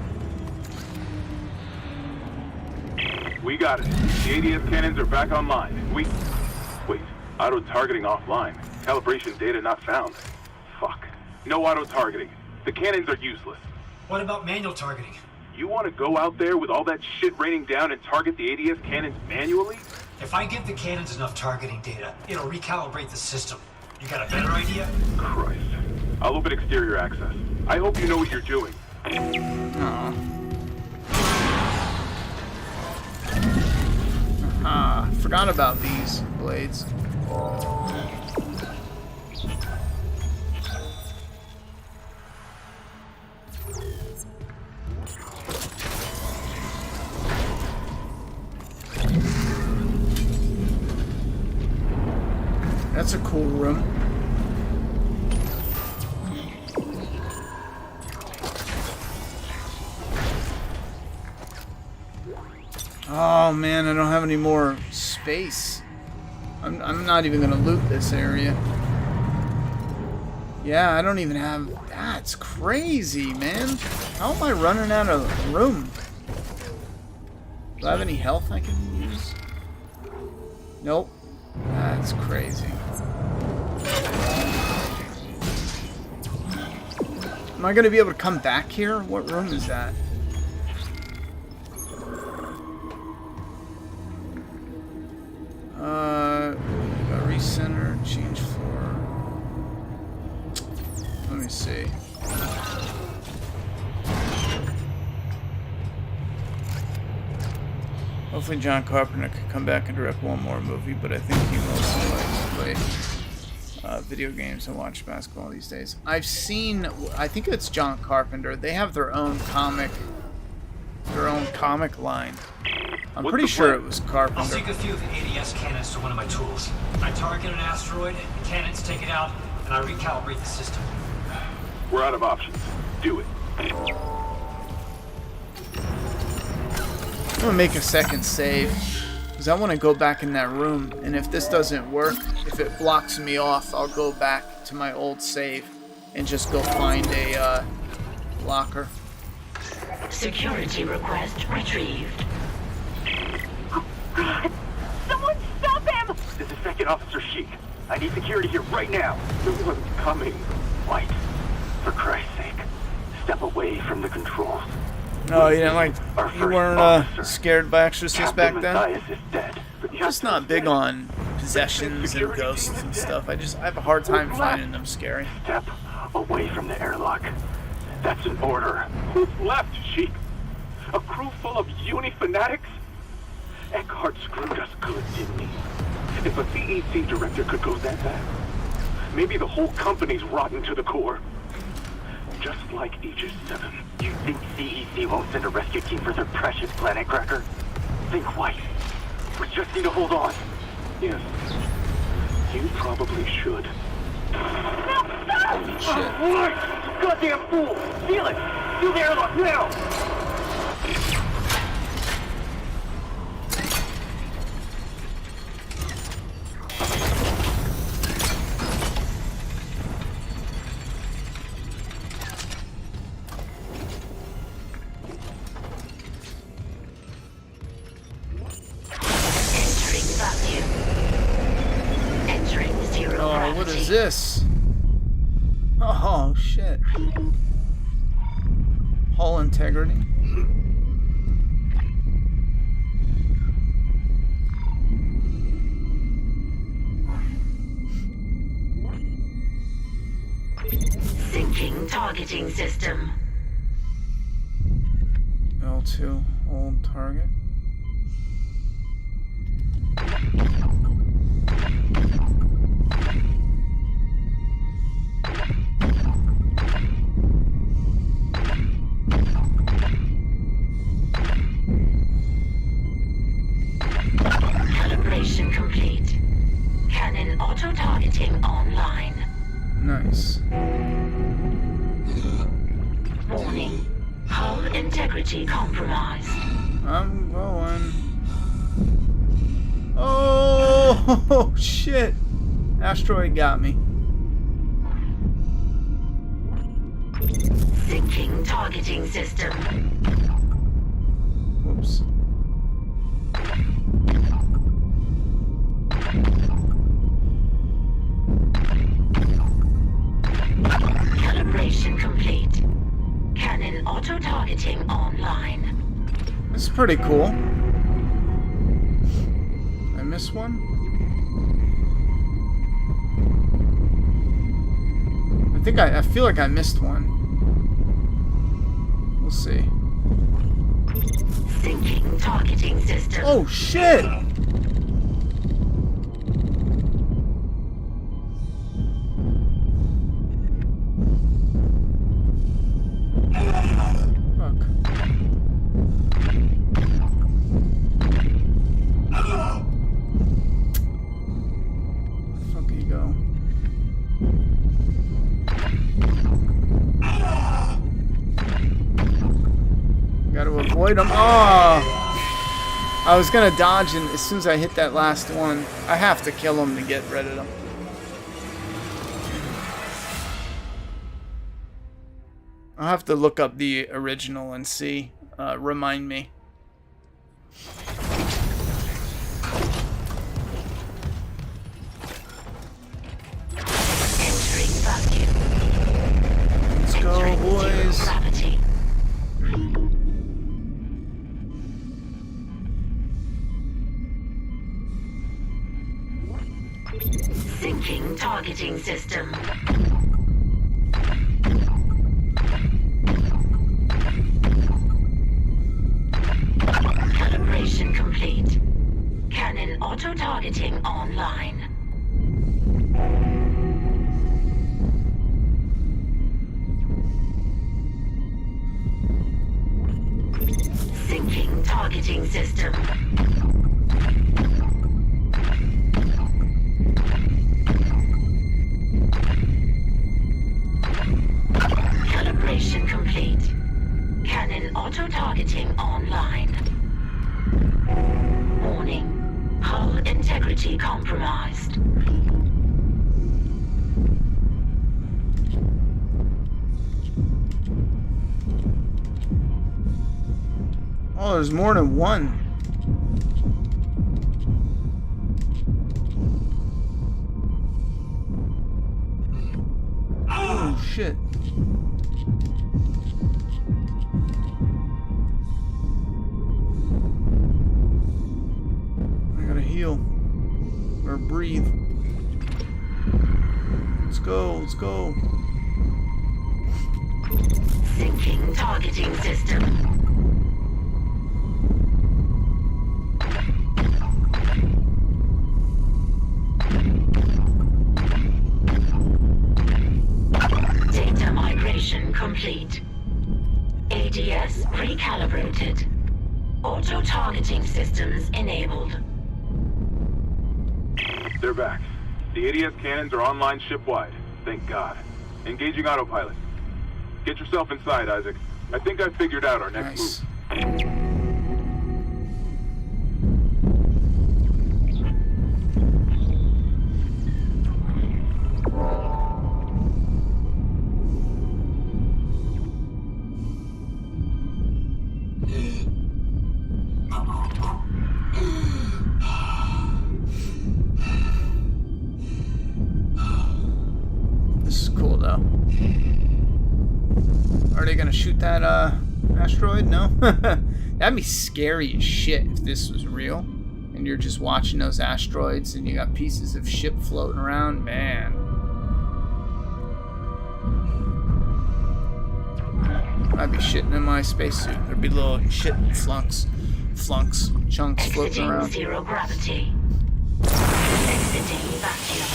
We got it. The ADS cannons are back online. Wait, auto-targeting offline. Calibration data not found. Fuck. No auto-targeting. The cannons are useless. What about manual targeting? You want to go out there with all that shit raining down and target the ADS cannons manually? If I give the cannons enough targeting data, it'll recalibrate the system. You got a better idea? Christ. I'll open exterior access. I hope you know what you're doing. Forgot about these blades. That's a cool room. Oh man, I don't have any more space. I'm not even gonna loot this area. Yeah, I don't even have... That's crazy, man. How am I running out of room? Do I have any health I can use? Nope. That's crazy. Am I gonna be able to come back here? What room is that? Recenter, change floor. Let me see. Hopefully John Carpenter could come back and direct one more movie, but I think he mostly likes to play video games and watch basketball these days. I've seen, I think it's John Carpenter. They have their own comic line. I'm pretty sure it was Carpenter. I'll take a few of the ADS cannons to one of my tools. I target an asteroid, the cannons take it out, and I recalibrate the system. We're out of options. Do it. I'm gonna make a second save because I want to go back in that room, and if this doesn't work, if it blocks me off, I'll go back to my old save and just go find a locker. Security request retrieved. God! Someone stop him! This is Second Officer Sheik. I need security here right now. No one's coming. White, for Christ's sake, step away from the controls. No, you didn't like. You weren't scared by exorcists back then. Matthias is dead, but I'm just not big on possessions and ghosts and stuff. I have a hard time finding them scary. Step away from the airlock. That's an order. Who's left, Sheik? A crew full of uni fanatics? Eckhart screwed us good, didn't he? If a CEC director could go that bad, maybe the whole company's rotten to the core. Just like Aegis 7. You think CEC won't send a rescue team for their precious planet cracker? Think white. We just need to hold on. Yes. You probably should. Holy shit. Right! Goddamn fool! Feel it! Feel the airlock now! What is this? Oh shit. Hull integrity. Syncing targeting system. L2, hold target. targeting online. Nice. Warning. Hull integrity compromised. I'm going. Oh, shit. Asteroid got me. Syncing targeting system. Whoops. Calibration complete. Cannon auto-targeting online. This is pretty cool. I missed one? I feel like I missed one. We'll see. Syncing targeting system. Oh shit! Fuck. Where the fuck you go? Gotta avoid them. Oh! I was gonna dodge, and as soon as I hit that last one, I have to kill him to get rid of them. I'll have to look up the original and see. Remind me. Entering vacuum. Let's go, Entering boys. zero gravity. Syncing targeting system. Calibration complete. Cannon auto-targeting online. Syncing targeting system. Calibration complete. Cannon auto-targeting online. Warning. Hull integrity compromised. Oh, there's more than one. Oh, shit. I gotta heal. Or breathe. Let's go, let's go. Syncing targeting system. Data migration complete. ADS recalibrated. Auto-targeting systems enabled. They're back. The ADS cannons are online ship-wide. Thank God. Engaging autopilot. Get yourself inside, Isaac. I think I figured out our next move. This is cool, though. Are they gonna shoot that asteroid? No. That'd be scary as shit if this was real, and you're just watching those asteroids, and you got pieces of ship floating around. Man, I'd be shitting in my spacesuit. There'd be little shit chunks floating Exiting around. zero gravity. Exiting vacuum.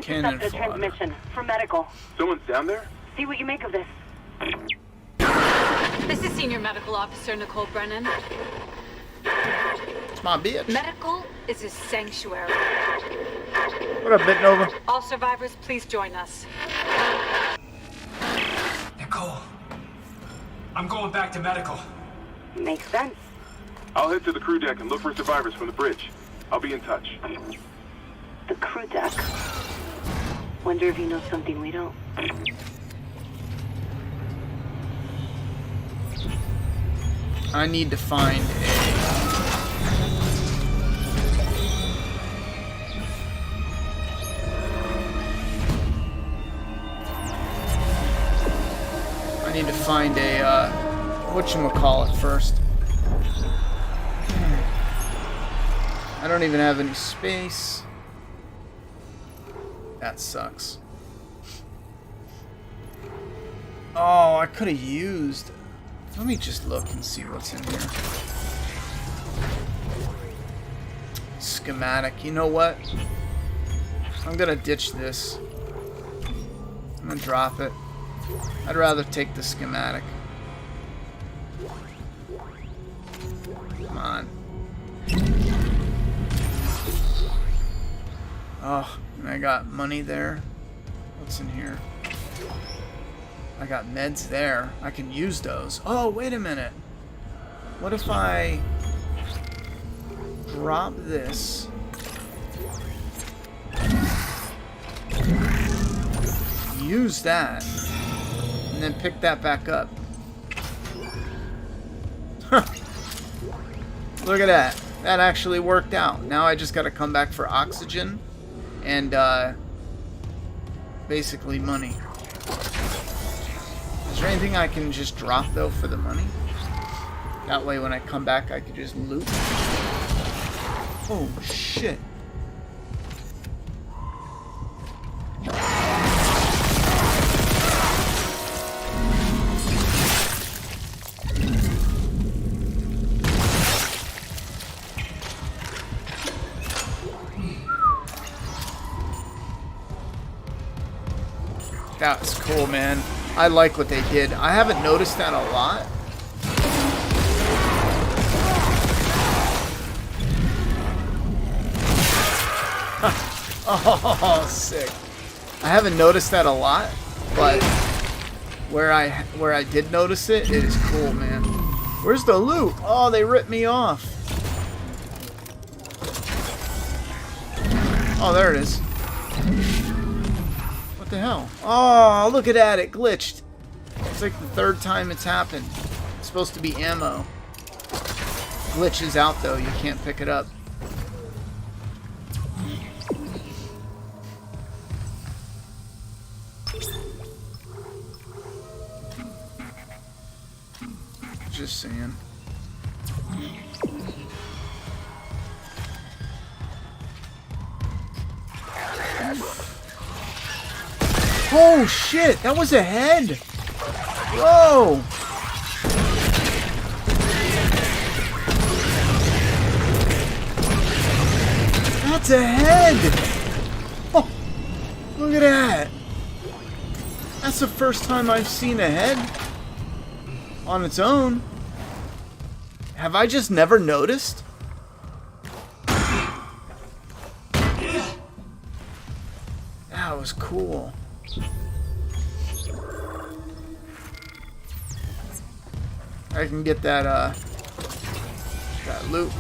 Cannon intercepted a fodder. transmission for medical. Someone's down there? See what you make of this. This is Senior Medical Officer Nicole Brennan. It's my bitch. Medical is a sanctuary. What up, Bitnova? All survivors, please join us. Nicole, I'm going back to medical. Makes sense. I'll head to the crew deck and look for survivors from the bridge. I'll be in touch. The crew deck. Wonder if you know something we don't. I need to find a whatchamacallit first. I don't even have any space. That sucks. Oh, I could have used... Let me just look and see what's in here. Schematic. You know what? I'm gonna ditch this. I'm gonna drop it. I'd rather take the schematic. Come on. Oh, and I got money there. What's in here? I got meds there. I can use those. Oh, wait a minute. What if I drop this? Use that. And then pick that back up. Look at that. That actually worked out. Now I just gotta come back for oxygen and basically money. Is there anything I can just drop though for the money? That way when I come back I could just loot. Oh shit. That's cool, man. I like what they did. I haven't noticed that a lot. Oh, sick. I haven't noticed that a lot, but where I did notice it, it is cool, man. Where's the loot? Oh, they ripped me off. Oh, there it is. What the hell? Oh, look at that. It glitched. It's like the third time it's happened. It's supposed to be ammo. Glitches out, though. You can't pick it up. Just saying. Oh shit, that was a head. Whoa. That's a head. Oh, look at that. That's the first time I've seen a head on its own. Have I just never noticed? That was cool. I can get that loot.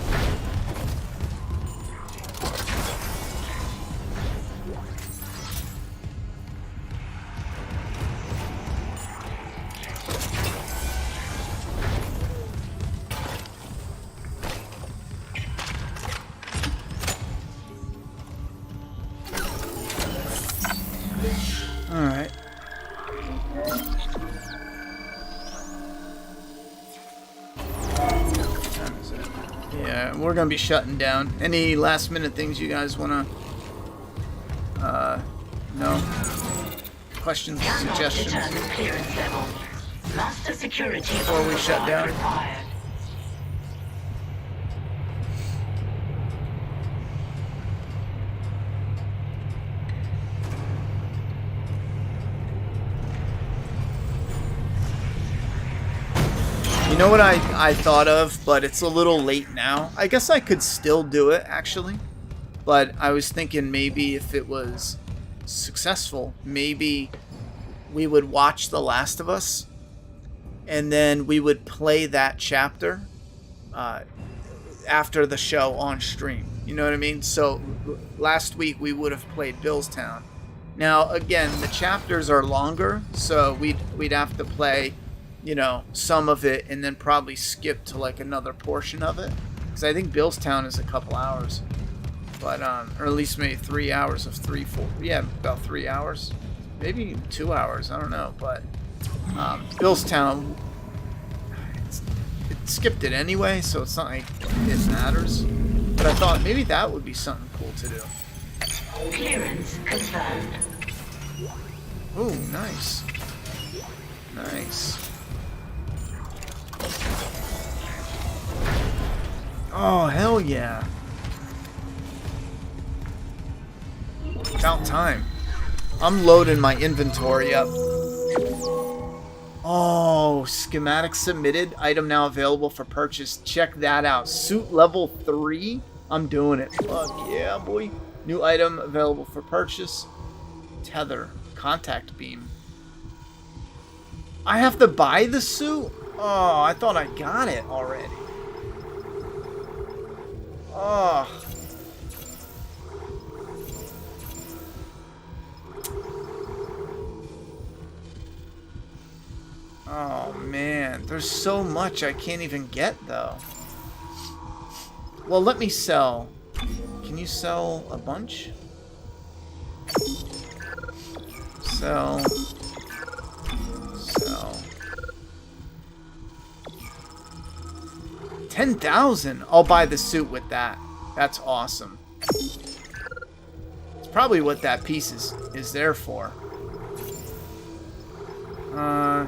Alright. Yeah, we're gonna be shutting down. Any last minute things you guys wanna know? Questions, suggestions? Determine clearance level. Master security Before we shut down. required. You know what I thought of, but it's a little late now. I guess I could still do it, actually. But I was thinking maybe if it was successful, maybe we would watch The Last of Us, and then we would play that chapter after the show on stream. You know what I mean? So last week we would have played Billstown. Now, again, the chapters are longer, so we'd have to play, you know, some of it and then probably skip to like another portion of it, because I think Billstown is a couple hours, but or at least maybe 3 hours of 4, yeah, about 3 hours, maybe 2 hours, I don't know. But Billstown, it skipped it anyway, so it's not like it matters. But I thought maybe that would be something cool to do. Clearance confirmed. Ooh, nice. Nice. Oh, hell yeah. About time. I'm loading my inventory up. Oh, schematic submitted. Item now available for purchase. Check that out. Suit level 3. I'm doing it. Fuck yeah, boy. New item available for purchase. Tether. Contact beam. I have to buy the suit? Oh, I thought I got it already. Oh. Oh, man. There's so much I can't even get, though. Well, let me sell. Can you sell a bunch? Sell. Sell. 10,000. I'll buy the suit with that. That's awesome. It's probably what that piece is there for. I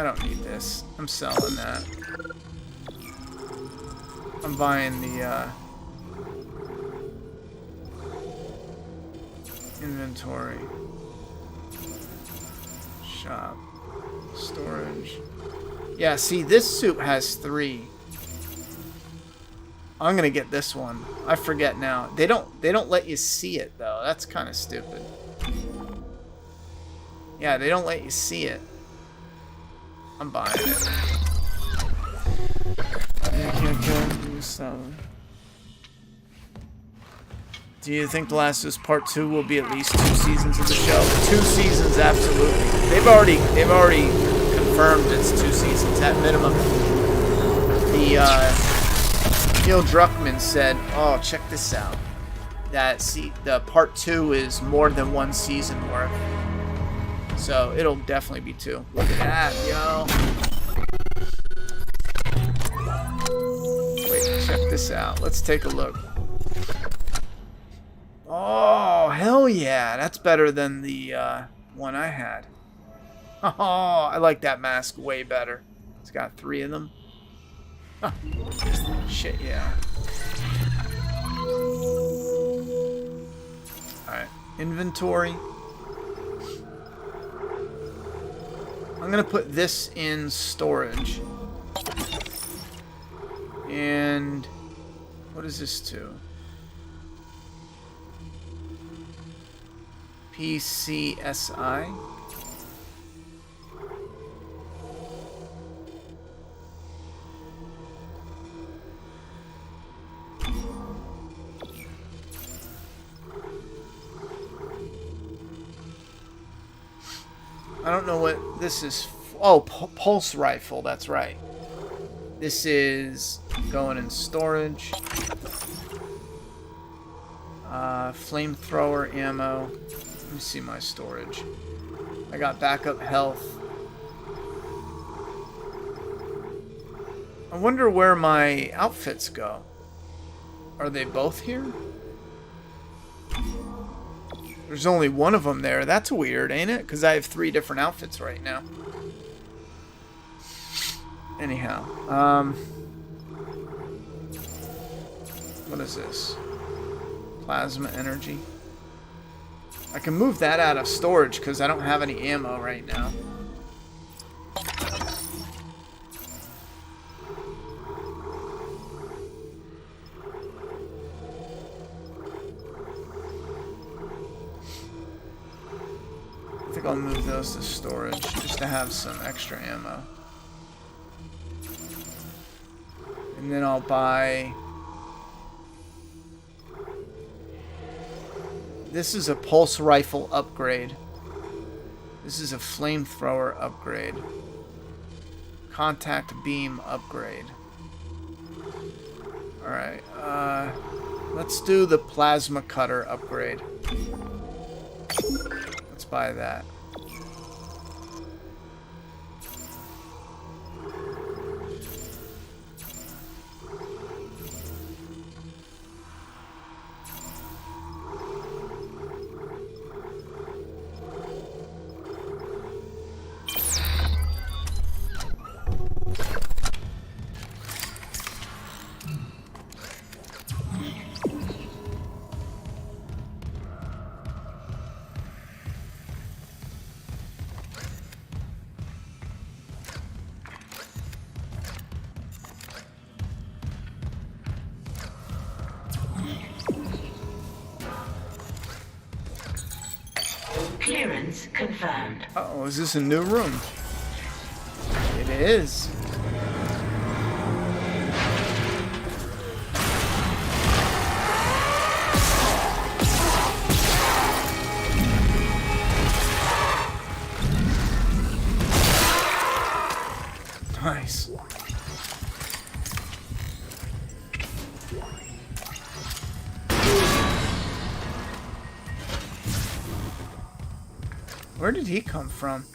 don't need this. I'm selling that. I'm buying the inventory. Shop. Storage. Yeah, see, this suit has 3. I'm gonna get this one. I forget now. They don't let you see it though. That's kind of stupid. Yeah, they don't let you see it. I'm buying it. Do you think The Last of Us Part 2 will be at least 2 seasons of the show? 2 seasons, absolutely. They've already confirmed it's 2 seasons at minimum. The Neil Druckmann said, "Oh, check this out. The Part 2 is more than 1 season worth. So it'll definitely be 2. Look at that, yo." Wait, check this out. Let's take a look. Oh, hell yeah. That's better than the one I had. Oh, I like that mask way better. It's got 3 of them. Huh. Shit, yeah. Alright, inventory. I'm gonna put this in storage. And what is this to? PCSI. I don't know what this is. Oh, pulse rifle. That's right. This is going in storage. Flamethrower ammo. Let me see my storage. I got backup health. I wonder where my outfits go. Are they both here? There's only one of them there. That's weird, ain't it? Because I have 3 different outfits right now. Anyhow. What is this? Plasma energy. I can move that out of storage because I don't have any ammo right now. I think I'll move those to storage just to have some extra ammo. And then I'll buy... This is a pulse rifle upgrade. This is a flamethrower upgrade. Contact beam upgrade. Alright, let's do the plasma cutter upgrade. Let's buy that. Clearance confirmed. Uh-oh, is this a new room? It is. Nice. Where did he come from?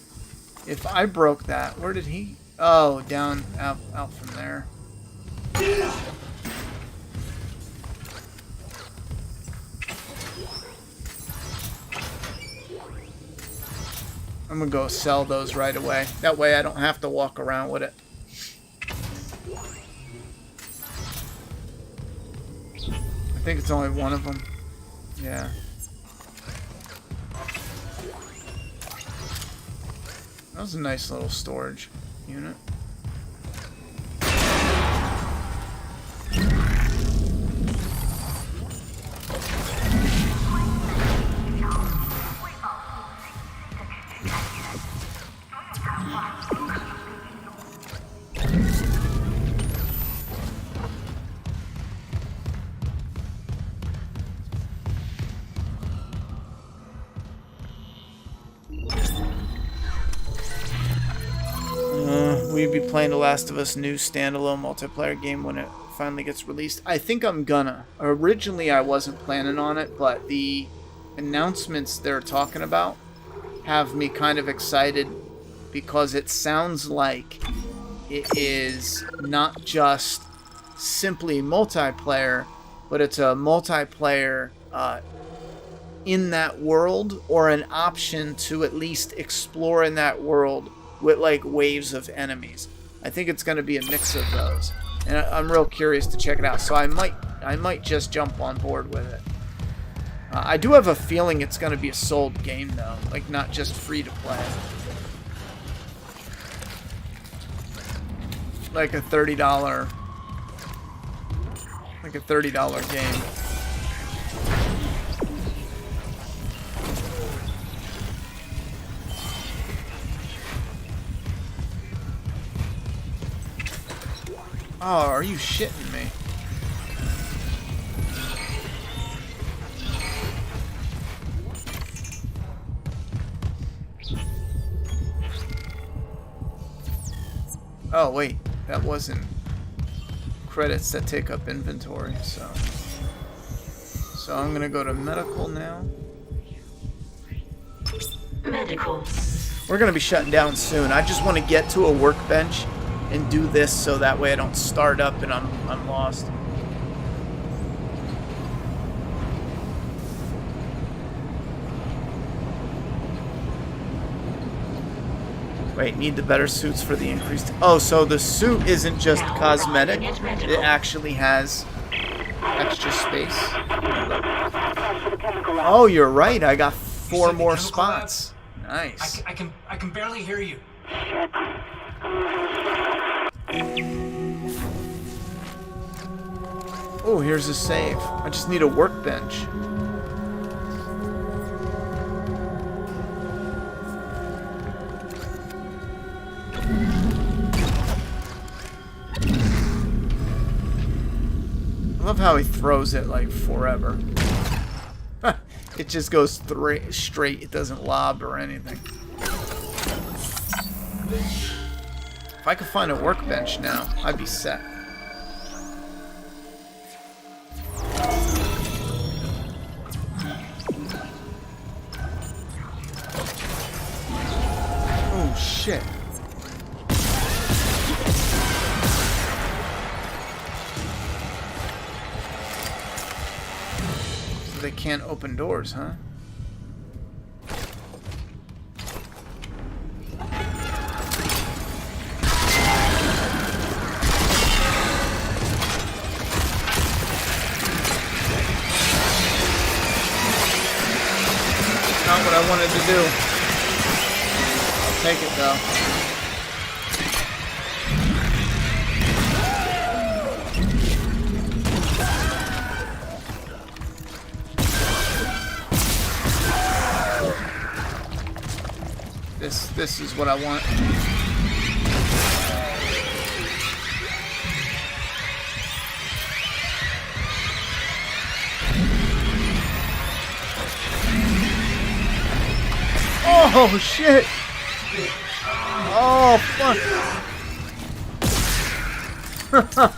If I broke that, where did he... Oh, down, out from there. I'm gonna go sell those right away. That way I don't have to walk around with it. I think it's only one of them. Yeah. That was a nice little storage unit. We'd be playing The Last of Us new standalone multiplayer game when it finally gets released. I think I'm gonna. Originally I wasn't planning on it, but the announcements they're talking about have me kind of excited because it sounds like it is not just simply multiplayer, but it's a multiplayer in that world, or an option to at least explore in that world with like waves of enemies. I think it's going to be a mix of those, and I'm real curious to check it out. So I might just jump on board with it. I do have a feeling it's going to be a sold game though, like not just free to play, like a $30 game. Oh, are you shitting me? Oh, wait. That wasn't credits that take up inventory, so... So I'm gonna go to medical now. Medical. We're gonna be shutting down soon. I just want to get to a workbench and do this so that way I don't start up and I'm lost. Wait, need the better suits for the increased... Oh, so the suit isn't just cosmetic. It actually has extra space. Oh, you're right. I got 4 more spots. Nice. I can barely hear you. Oh, here's a save. I just need a workbench. how he throws it like forever. It just goes straight. It doesn't lob or anything. If I could find a workbench now, I'd be set. Oh shit. So they can't open doors, huh? Not what I wanted to do. I'll take it though. This is what I want. Oh shit! Oh fuck!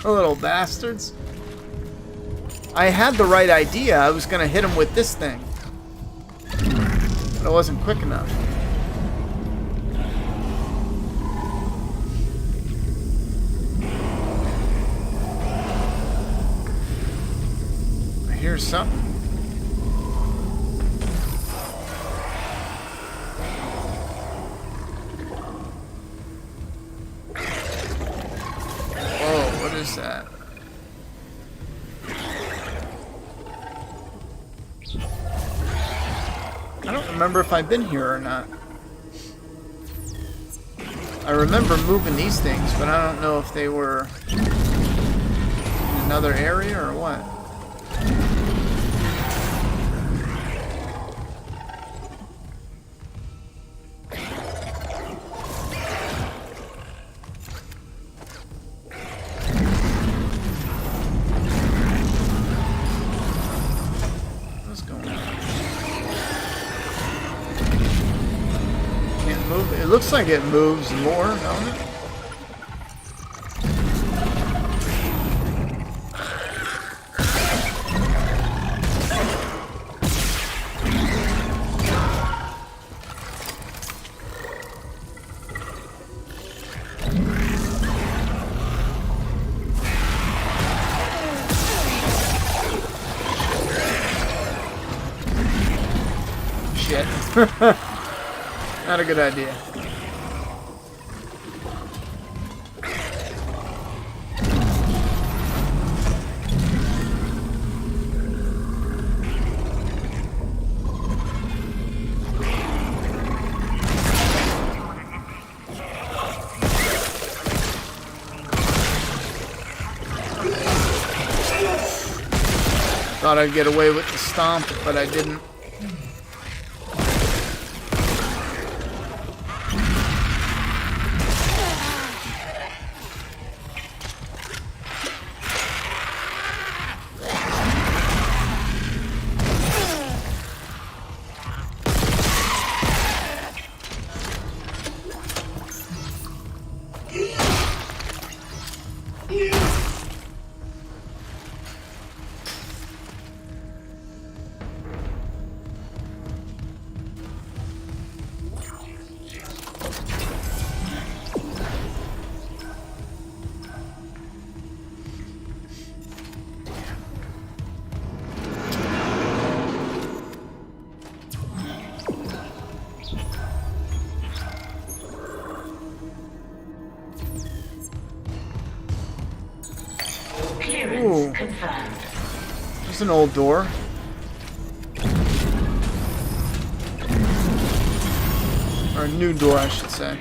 Little bastards. I had the right idea. I was gonna hit him with this thing, but I wasn't quick enough. I hear something. That? I don't remember if I've been here or not. I remember moving these things, but I don't know if they were in another area or what. It looks like it moves more, don't it? Shit. Not a good idea. Thought I'd get away with the stomp, but I didn't. Ooh. There's an old door. Or a new door, I should say.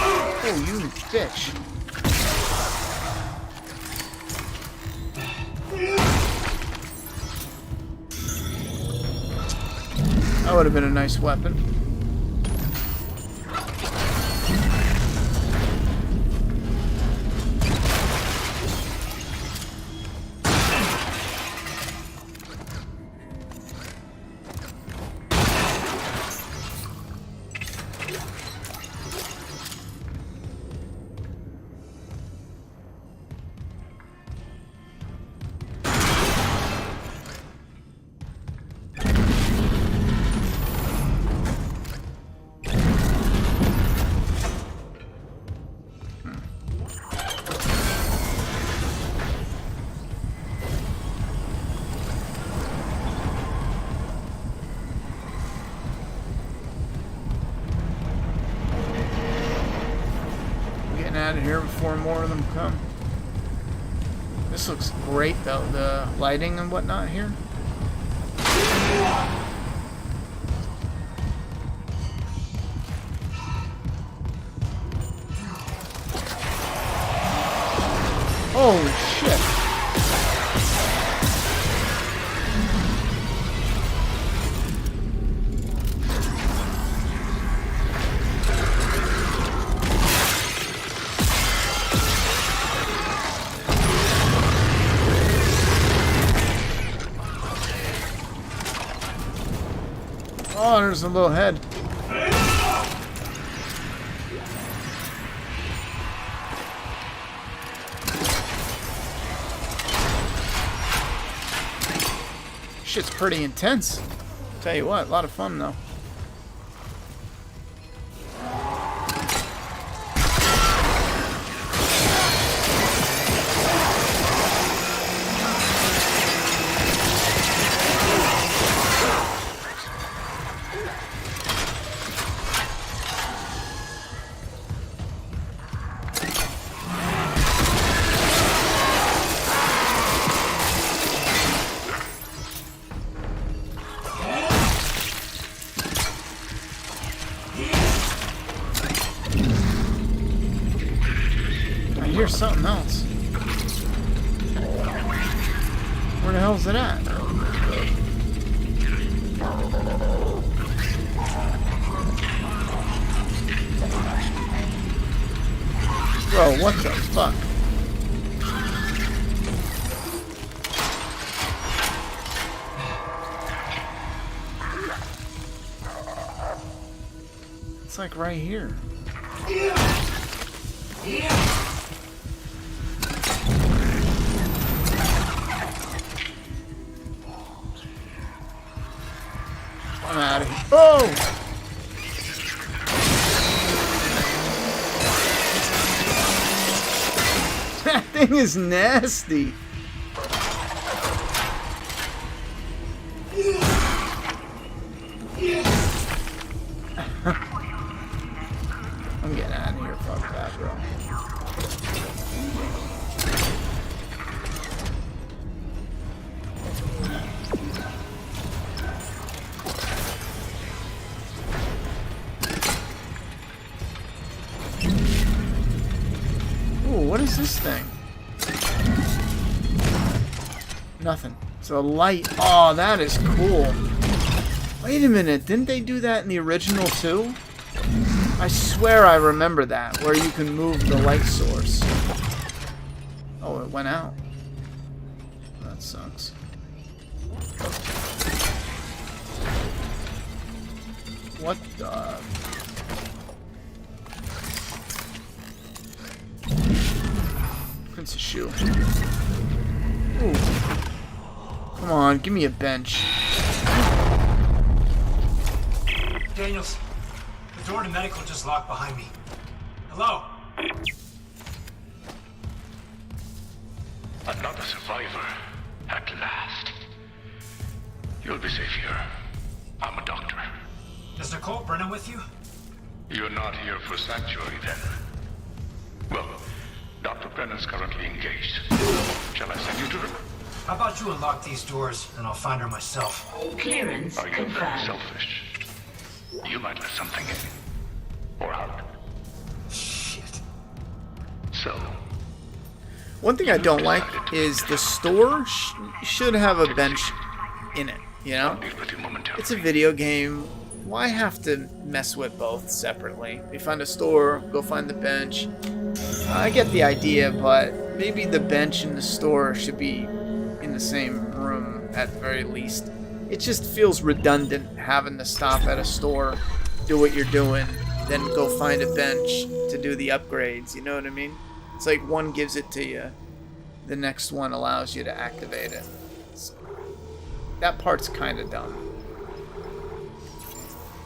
Oh, you bitch. That would have been a nice weapon. Out of here before more of them come. This looks great though, the lighting and whatnot here. Holy shit. Oh, there's a little head. Shit's pretty intense. Tell you what, a lot of fun though. Here's something else. Where the hell's it at? Bro, what the fuck? It's like right here. I'm out of here. Oh! That thing is nasty. I'm getting out of here. Fuck that, bro. What is this thing? Nothing. It's a light. Oh, that is cool. Wait a minute. Didn't they do that in the original too? I swear I remember that, where you can move the light source. Oh, it went out. That sucks. What the... It's a shoe. Ooh. Come on, give me a bench. Daniels, the door to medical just locked behind me. Hello? Another survivor, at last. You'll be safe here. I'm a doctor. Is Nicole Brennan with you? You're not here for sanctuary, then? Well, Dr. Brennan's currently engaged. Shall I send you to her? How about you unlock these doors, and I'll find her myself? Clearance Are you very confirmed. selfish? You might let something in. Or out. Shit. So, one thing I don't like is the store should have a bench in it. You know? It's a video game. Why have to mess with both separately? You find a store, go find the bench. I get the idea, but maybe the bench and the store should be in the same room at the very least. It just feels redundant having to stop at a store, do what you're doing, then go find a bench to do the upgrades. You know what I mean? It's like one gives it to you, the next one allows you to activate it. That part's kind of dumb.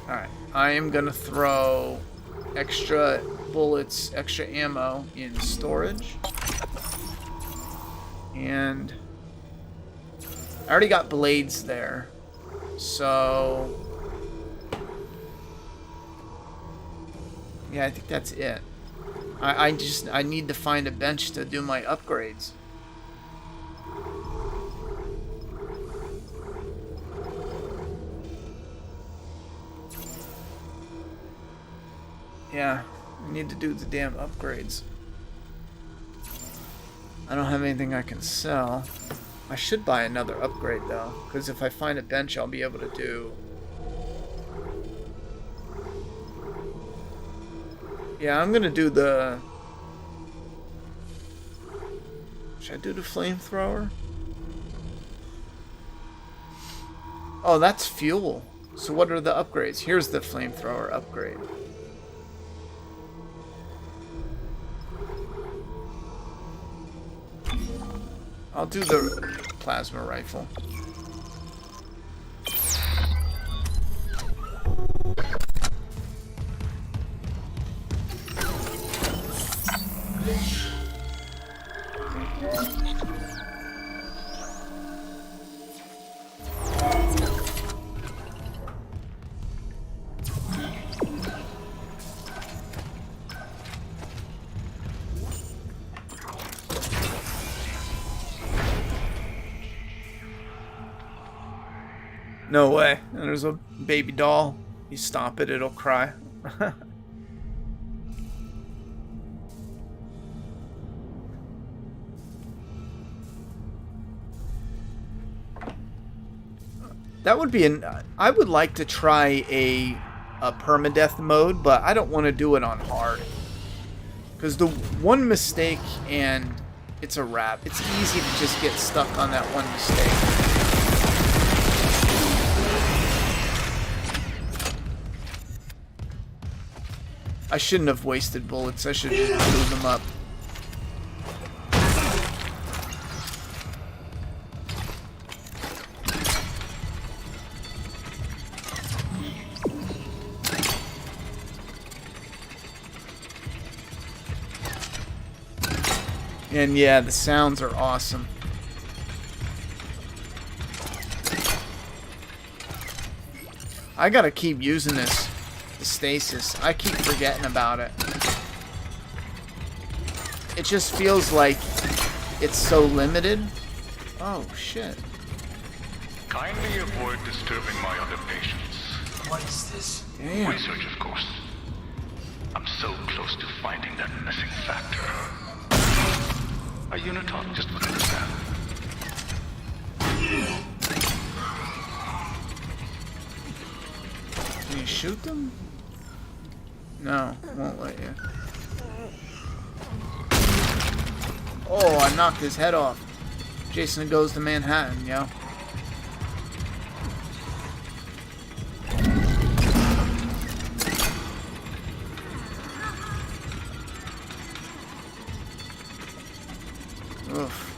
Alright, I am going to throw extra bullets, extra ammo in storage. And I already got blades there. So yeah, I think that's it. I need to find a bench to do my upgrades. Yeah, I need to do the damn upgrades. I don't have anything I can sell. I should buy another upgrade though, because if I find a bench I'll be able to do... Yeah, I'm gonna do the... Should I do the flamethrower? Oh, that's fuel. So what are the upgrades? Here's the flamethrower upgrade. I'll do the plasma rifle. No way. And there's a baby doll. You stomp it, it'll cry. That would be an... I would like to try a permadeath mode, but I don't want to do it on hard. Because the one mistake and it's a wrap. It's easy to just get stuck on that one mistake. I shouldn't have wasted bullets. I should have just blew them up. And yeah, the sounds are awesome. I gotta keep using this. The stasis. I keep forgetting about it. It just feels like it's so limited. Oh, shit. Kindly avoid disturbing my other patients. What is this? Damn. Research, of course. I'm so close to finding that missing factor. A Uniton just wouldn't understand. Can you shoot them? No, won't let you. Oh, I knocked his head off. Jason Goes to Manhattan, yo. Oof.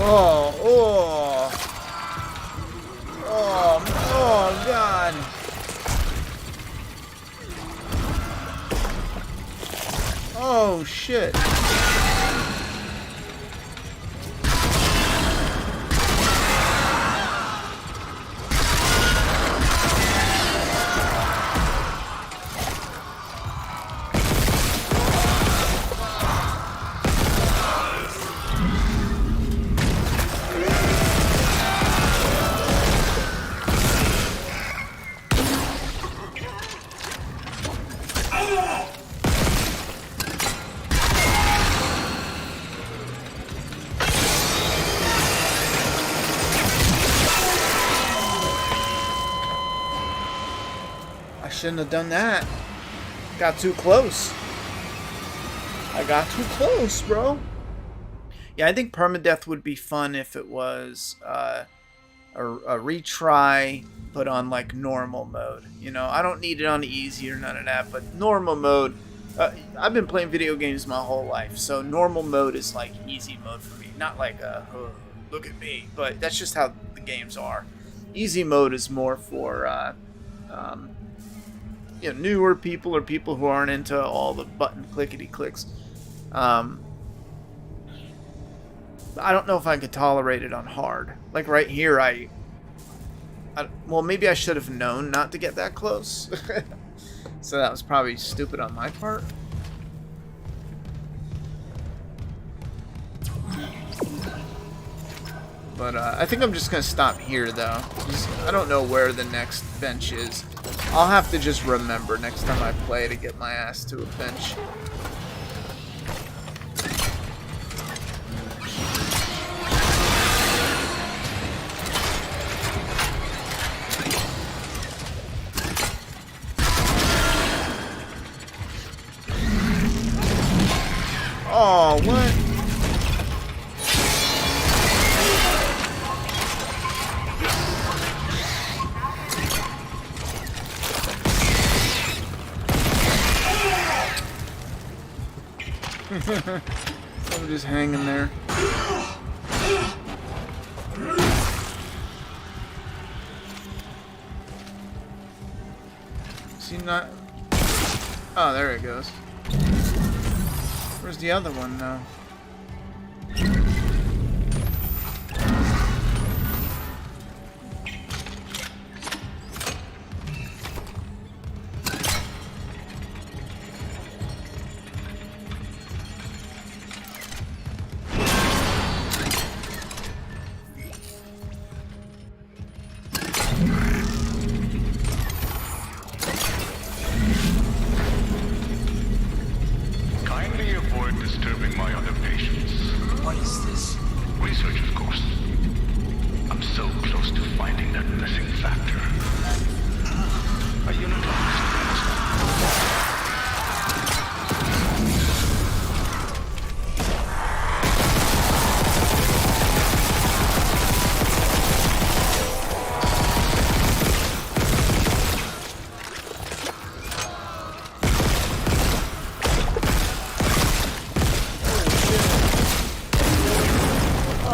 Oh, oh. Oh, oh, God. Oh, shit. Shouldn't have done that. Got too close. I got too close, bro. Yeah, I think permadeath would be fun if it was a retry, but on like normal mode. You know, I don't need it on easy or none of that, but normal mode. I've been playing video games my whole life, so normal mode is like easy mode for me. Not like look at me, but that's just how the games are. Easy mode is more for you know, newer people or people who aren't into all the button clickety clicks. I don't know if I could tolerate it on hard. Like right here, well, maybe I should have known not to get that close. So that was probably stupid on my part. But I think I'm just gonna stop here, though. I don't know where the next bench is. I'll have to just remember next time I play to get my ass to a bench. Oh, what? I'm just hanging there. Is he not? Oh, there it goes. Where's the other one, though?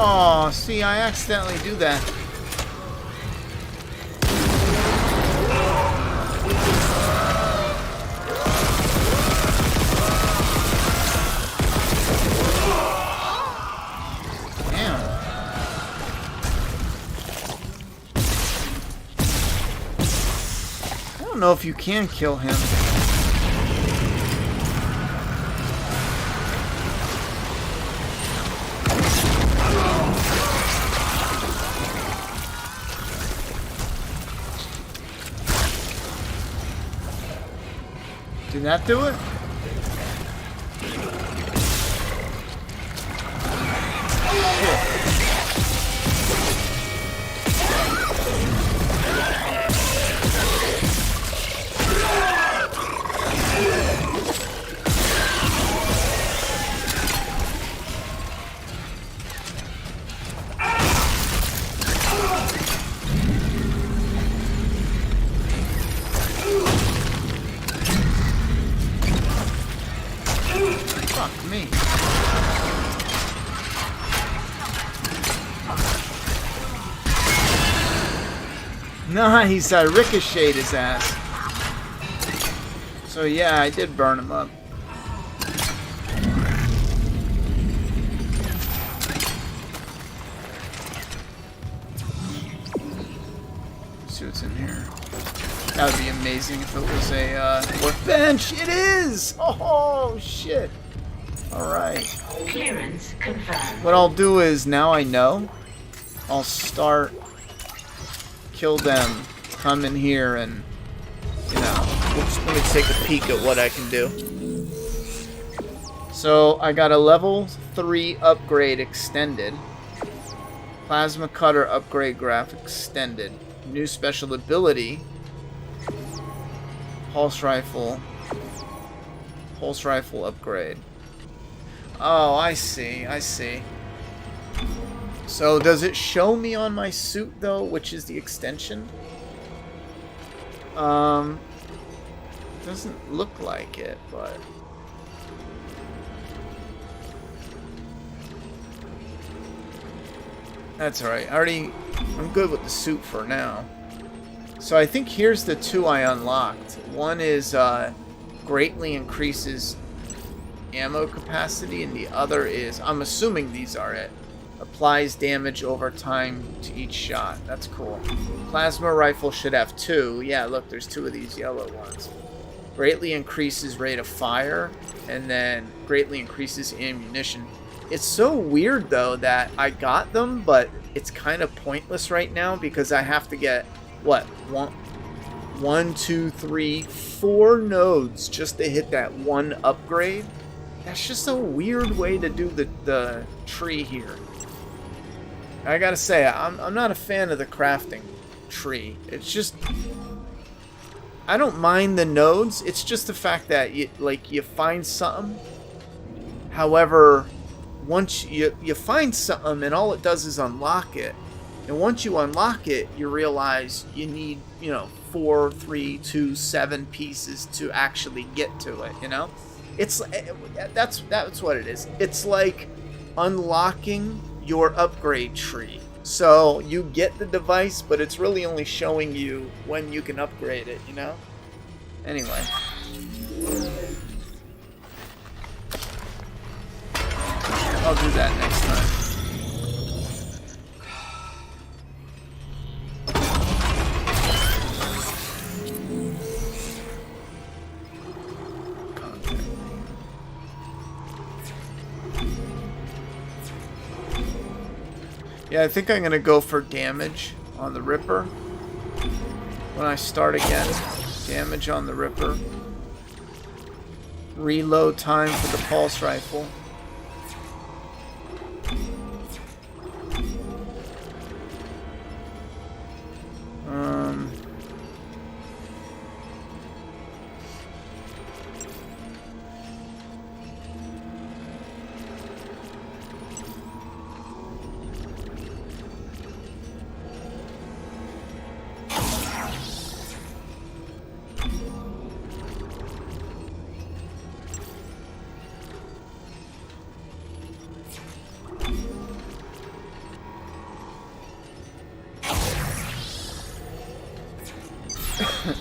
Oh, see, I accidentally do that. Damn. I don't know if you can kill him. Did that do it? Fuck me. Nice, I ricocheted his ass. So yeah, I did burn him up. See what's in here. That would be amazing if it was a workbench. It is! Oh shit. Alright. Clearance confirmed. What I'll do is, now I know, I'll start, kill them, come in here and, you know, let me take a peek at what I can do. So, I got a level 3 upgrade extended. Plasma cutter upgrade graphic extended. New special ability. Pulse rifle upgrade. Oh, I see. So, does it show me on my suit, though, which is the extension? Doesn't look like it, but... That's alright. I'm good with the suit for now. So I think here's the two I unlocked. One is greatly increases ammo capacity, and the other is, I'm assuming these are it, applies damage over time to each shot. That's cool. Plasma rifle should have 2. Yeah, look, there's 2 of these yellow ones. Greatly increases rate of fire, and then greatly increases ammunition. It's so weird, though, that I got them, but it's kind of pointless right now because I have to get, what, 1, 2, 3, 4 nodes just to hit that one upgrade. That's just a weird way to do the tree here. I gotta say, I'm not a fan of the crafting tree. It's just, I don't mind the nodes. It's just the fact that you find something. However, once you find something and all it does is unlock it, and once you unlock it, you realize you need, 4, 3, 2, 7 pieces to actually get to it. It's that's what it is. It's like unlocking your upgrade tree. So you get the device, but it's really only showing you when you can upgrade it. Anyway. I'll do that next time. Yeah, I think I'm going to go for damage on the Ripper. When I start again, damage on the Ripper. Reload time for the pulse rifle.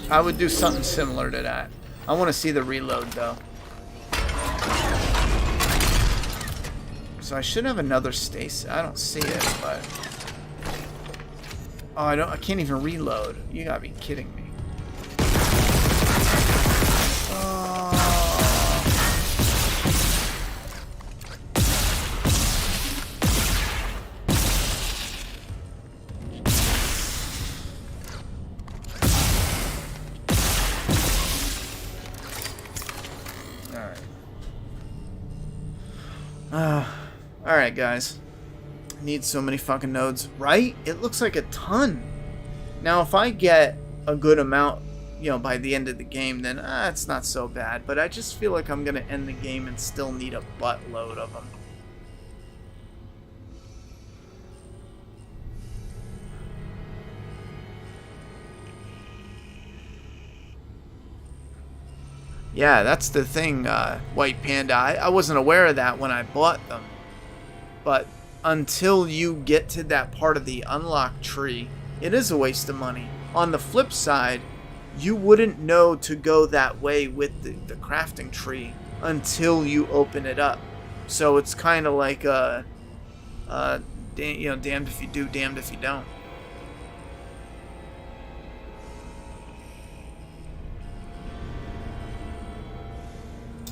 I would do something similar to that. I want to see the reload, though. So I should have another stasis. I don't see it, but... Oh, I can't even reload. You gotta be kidding me. Alright, guys. I need so many fucking nodes. Right? It looks like a ton. Now, if I get a good amount, by the end of the game, then it's not so bad. But I just feel like I'm going to end the game and still need a buttload of them. Yeah, that's the thing, White Panda. I wasn't aware of that when I bought them. But until you get to that part of the unlock tree, it is a waste of money. On the flip side, you wouldn't know to go that way with the crafting tree until you open it up. So it's kind of like damned if you do, damned if you don't.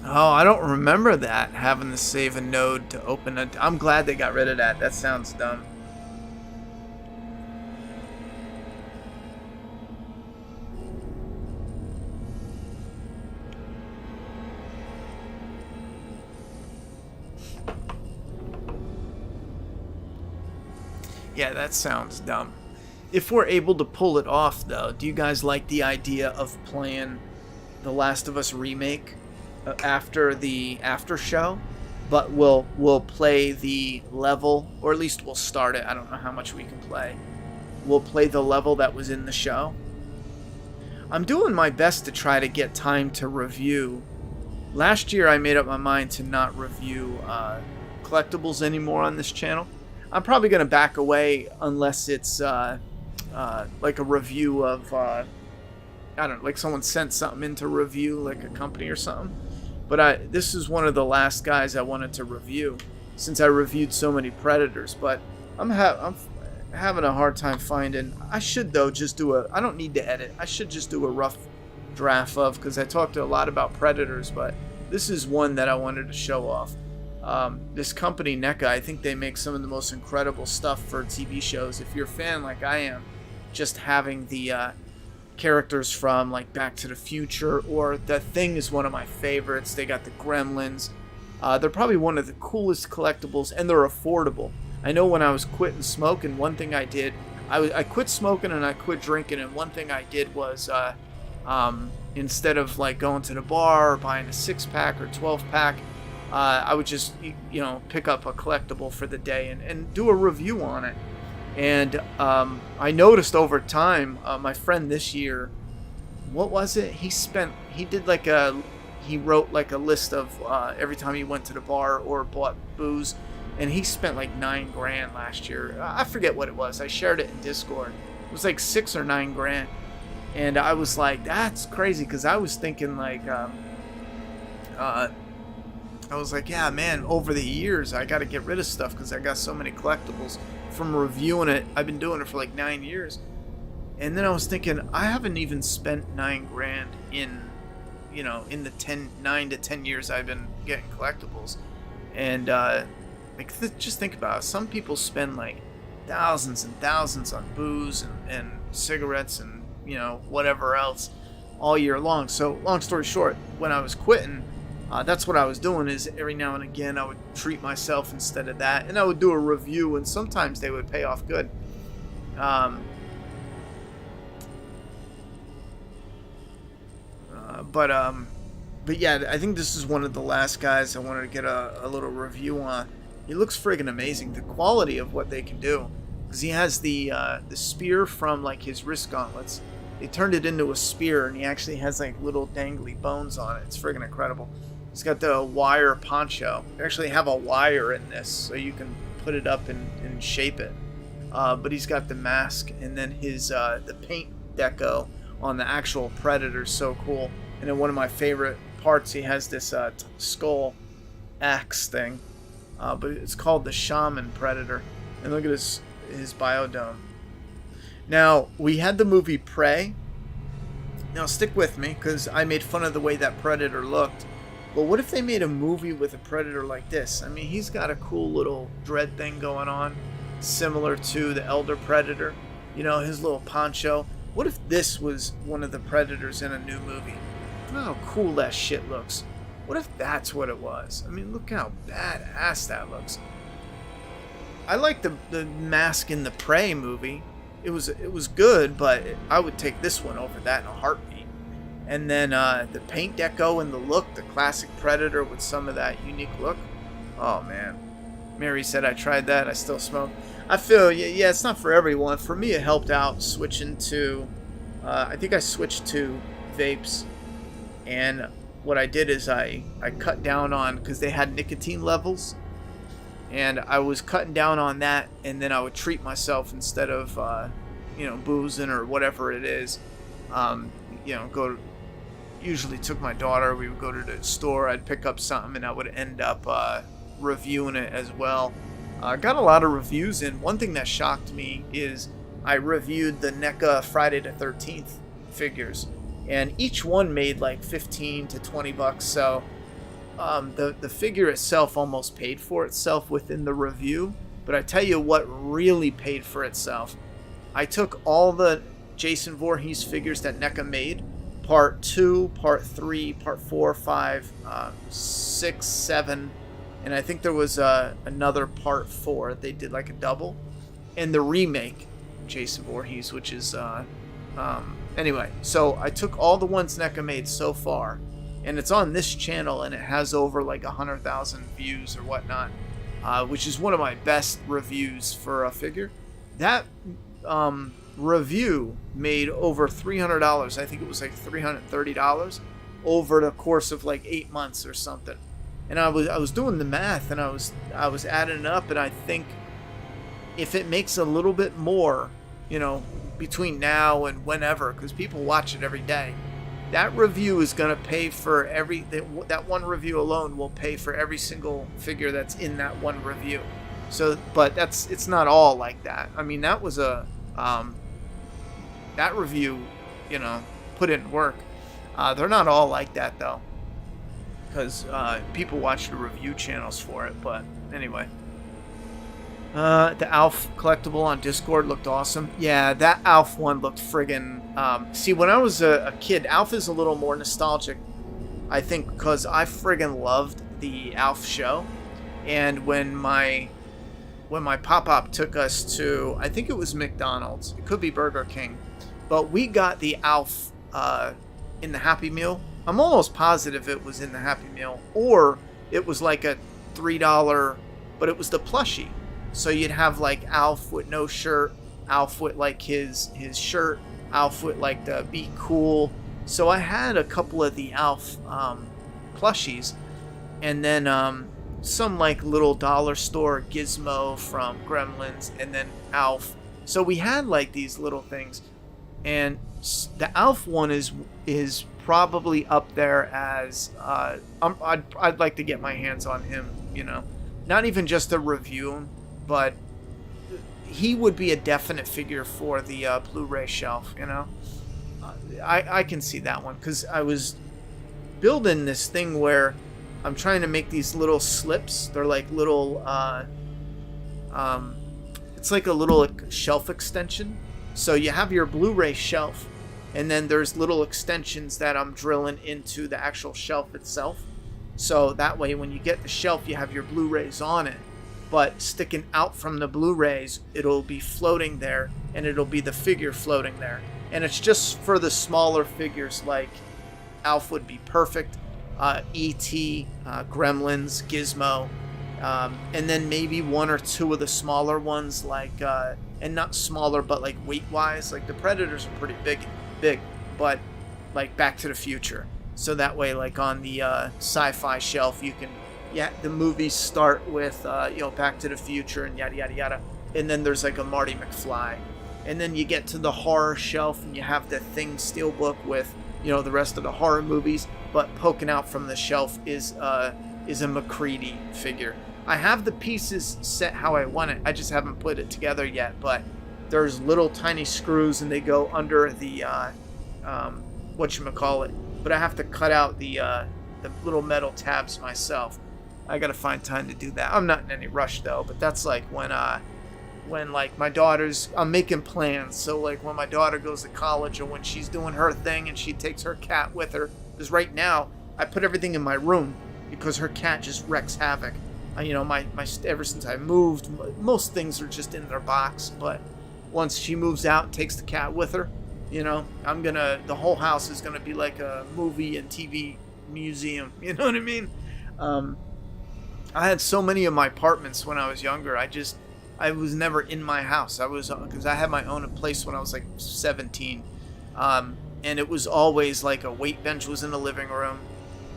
Oh, I don't remember that, having to save a node to open it. I'm glad they got rid of that. That sounds dumb. Yeah, that sounds dumb. If we're able to pull it off, though, do you guys like the idea of playing The Last of Us Remake after the after show? But we'll play the level, or at least we'll start it. I don't know how much we can play. We'll play the level that was in the show. I'm doing my best to try to get time to review. Last year I made up my mind to not review collectibles anymore on this channel. I'm probably going to back away unless it's like a review of, I don't know, like someone sent something in to review, like a company or something. But this is one of the last guys I wanted to review, since I reviewed so many Predators. But I'm having a hard time finding. I should, though, just do I don't need to edit. I should just do a rough draft of, because I talked a lot about Predators, but this is one that I wanted to show off. This company, NECA, I think they make some of the most incredible stuff for TV shows. If you're a fan like I am, just having the characters from like Back to the Future, or The Thing is one of my favorites. They got the Gremlins. They're probably one of the coolest collectibles, and they're affordable. I know when I was quitting smoking, one thing I did, I quit smoking and I quit drinking, and one thing I did was instead of like going to the bar or buying a 6-pack or 12-pack, I would just, pick up a collectible for the day and do a review on it. And I noticed over time, my friend this year, what was it? He wrote like a list of every time he went to the bar or bought booze, and he spent like $9 grand last year. I forget what it was. I shared it in Discord. It was like $6 or $9 grand. And I was like, that's crazy, because I was thinking like, I was like, yeah, man, over the years, I got to get rid of stuff because I got so many collectibles from reviewing it. I've been doing it for like 9 years. And then I was thinking, I haven't even spent $9 grand in the 9 to 10 years I've been getting collectibles. And just think about it. Some people spend like thousands and thousands on booze and cigarettes and, whatever else all year long. So long story short, when I was quitting, that's what I was doing, is every now and again I would treat myself instead of that, and I would do a review, and sometimes they would pay off good. But yeah, I think this is one of the last guys I wanted to get a little review on. He looks friggin' amazing, the quality of what they can do, because he has the spear from like his wrist gauntlets. They turned it into a spear, and he actually has like little dangly bones on it. It's friggin' incredible. He's got the wire poncho. They actually have a wire in this, so you can put it up and shape it. But he's got the mask, and then his the paint deco on the actual Predator is so cool. And then one of my favorite parts, he has this skull axe thing, but it's called the Shaman Predator. And look at his biodome. Now, we had the movie Prey. Now, stick with me, because I made fun of the way that Predator looked. But what if they made a movie with a Predator like this? I mean, he's got a cool little dread thing going on, similar to the Elder Predator. His little poncho. What if this was one of the Predators in a new movie? Look how cool that shit looks. What if that's what it was? I mean, look how badass that looks. I like the mask in the Prey movie. It was good, but I would take this one over that in a heartbeat. And then the paint deco and the look, the classic Predator with some of that unique look. Oh man, Mary said I tried that. I still smoke. I feel yeah, it's not for everyone. For me, it helped out switching to. I think I switched to vapes, and what I did is I cut down on, because they had nicotine levels, and I was cutting down on that, and then I would treat myself instead of boozing or whatever it is. Usually took my daughter, we would go to the store, I'd pick up something, and I would end up reviewing it as well. I got a lot of reviews in. One thing that shocked me is I reviewed the NECA Friday the 13th figures, and each one made like 15 to 20 bucks, so the figure itself almost paid for itself within the review. But I tell you what really paid for itself. I took all the Jason Voorhees figures that NECA made, part 2, part 3, part 4, 5, 6, 7, and I think there was another part 4. They did like a double, and the remake Jason Voorhees, which is anyway. So I took all the ones NECA made so far, and it's on this channel, and it has over like 100,000 views or whatnot, which is one of my best reviews for a figure. That review made over $300. I think it was like $330 over the course of like 8 months or something. And I was doing the math, and I was adding it up, and I think if it makes a little bit more, between now and whenever, because people watch it every day, that review is going to pay for that one review alone will pay for every single figure that's in that one review. So, but it's not all like that. I mean, that was that review, put in work. They're not all like that though, because people watch the review channels for it. But anyway, the Alf collectible on Discord looked awesome. Yeah, that Alf one looked friggin'. See, when I was a kid, Alf is a little more nostalgic, I think, because I friggin' loved the Alf show. And when my pop-up took us to, I think it was McDonald's, it could be Burger King, but we got the Alf in the Happy Meal. I'm almost positive it was in the Happy Meal, or it was like a $3, but it was the plushie. So you'd have like Alf with no shirt, Alf with like his shirt, Alf with like the Be Cool. So I had a couple of the Alf plushies, and then some like little dollar store Gizmo from Gremlins, and then Alf. So we had like these little things, and the Alf one is probably up there as I'd like to get my hands on him. Not even just to review him, but he would be a definite figure for the Blu-ray shelf. I can see that one, because I was building this thing where I'm trying to make these little slips. They're like little it's like a little shelf extension. So you have your Blu-ray shelf, and then there's little extensions that I'm drilling into the actual shelf itself. So that way when you get the shelf, you have your Blu-rays on it, but sticking out from the Blu-rays, it'll be floating there, and it'll be the figure floating there. And it's just for the smaller figures, like Alf would be perfect, E.T., Gremlins, Gizmo, and then maybe one or two of the smaller ones, like, and not smaller, but like weight-wise, like the Predators are pretty big, but like Back to the Future. So that way, like on the sci-fi shelf, you can, the movies start with, Back to the Future and yada, yada, yada. And then there's like a Marty McFly. And then you get to the horror shelf, and you have the Thing steelbook with, the rest of the horror movies. But poking out from the shelf is a MacReady figure. I have the pieces set how I want it. I just haven't put it together yet. But there's little tiny screws, and they go under the whatchamacallit. But I have to cut out the little metal tabs myself. I gotta find time to do that. I'm not in any rush though. But that's like when like my daughter's, I'm making plans. So like when my daughter goes to college, or when she's doing her thing and she takes her cat with her. Because right now I put everything in my room because her cat just wreaks havoc. Ever since I moved, most things are just in their box. But once she moves out and takes the cat with her, the whole house is gonna be like a movie and TV museum. You know what I mean? I had so many of my apartments when I was younger. I was never in my house. Because I had my own place when I was like 17. And it was always like a weight bench was in the living room,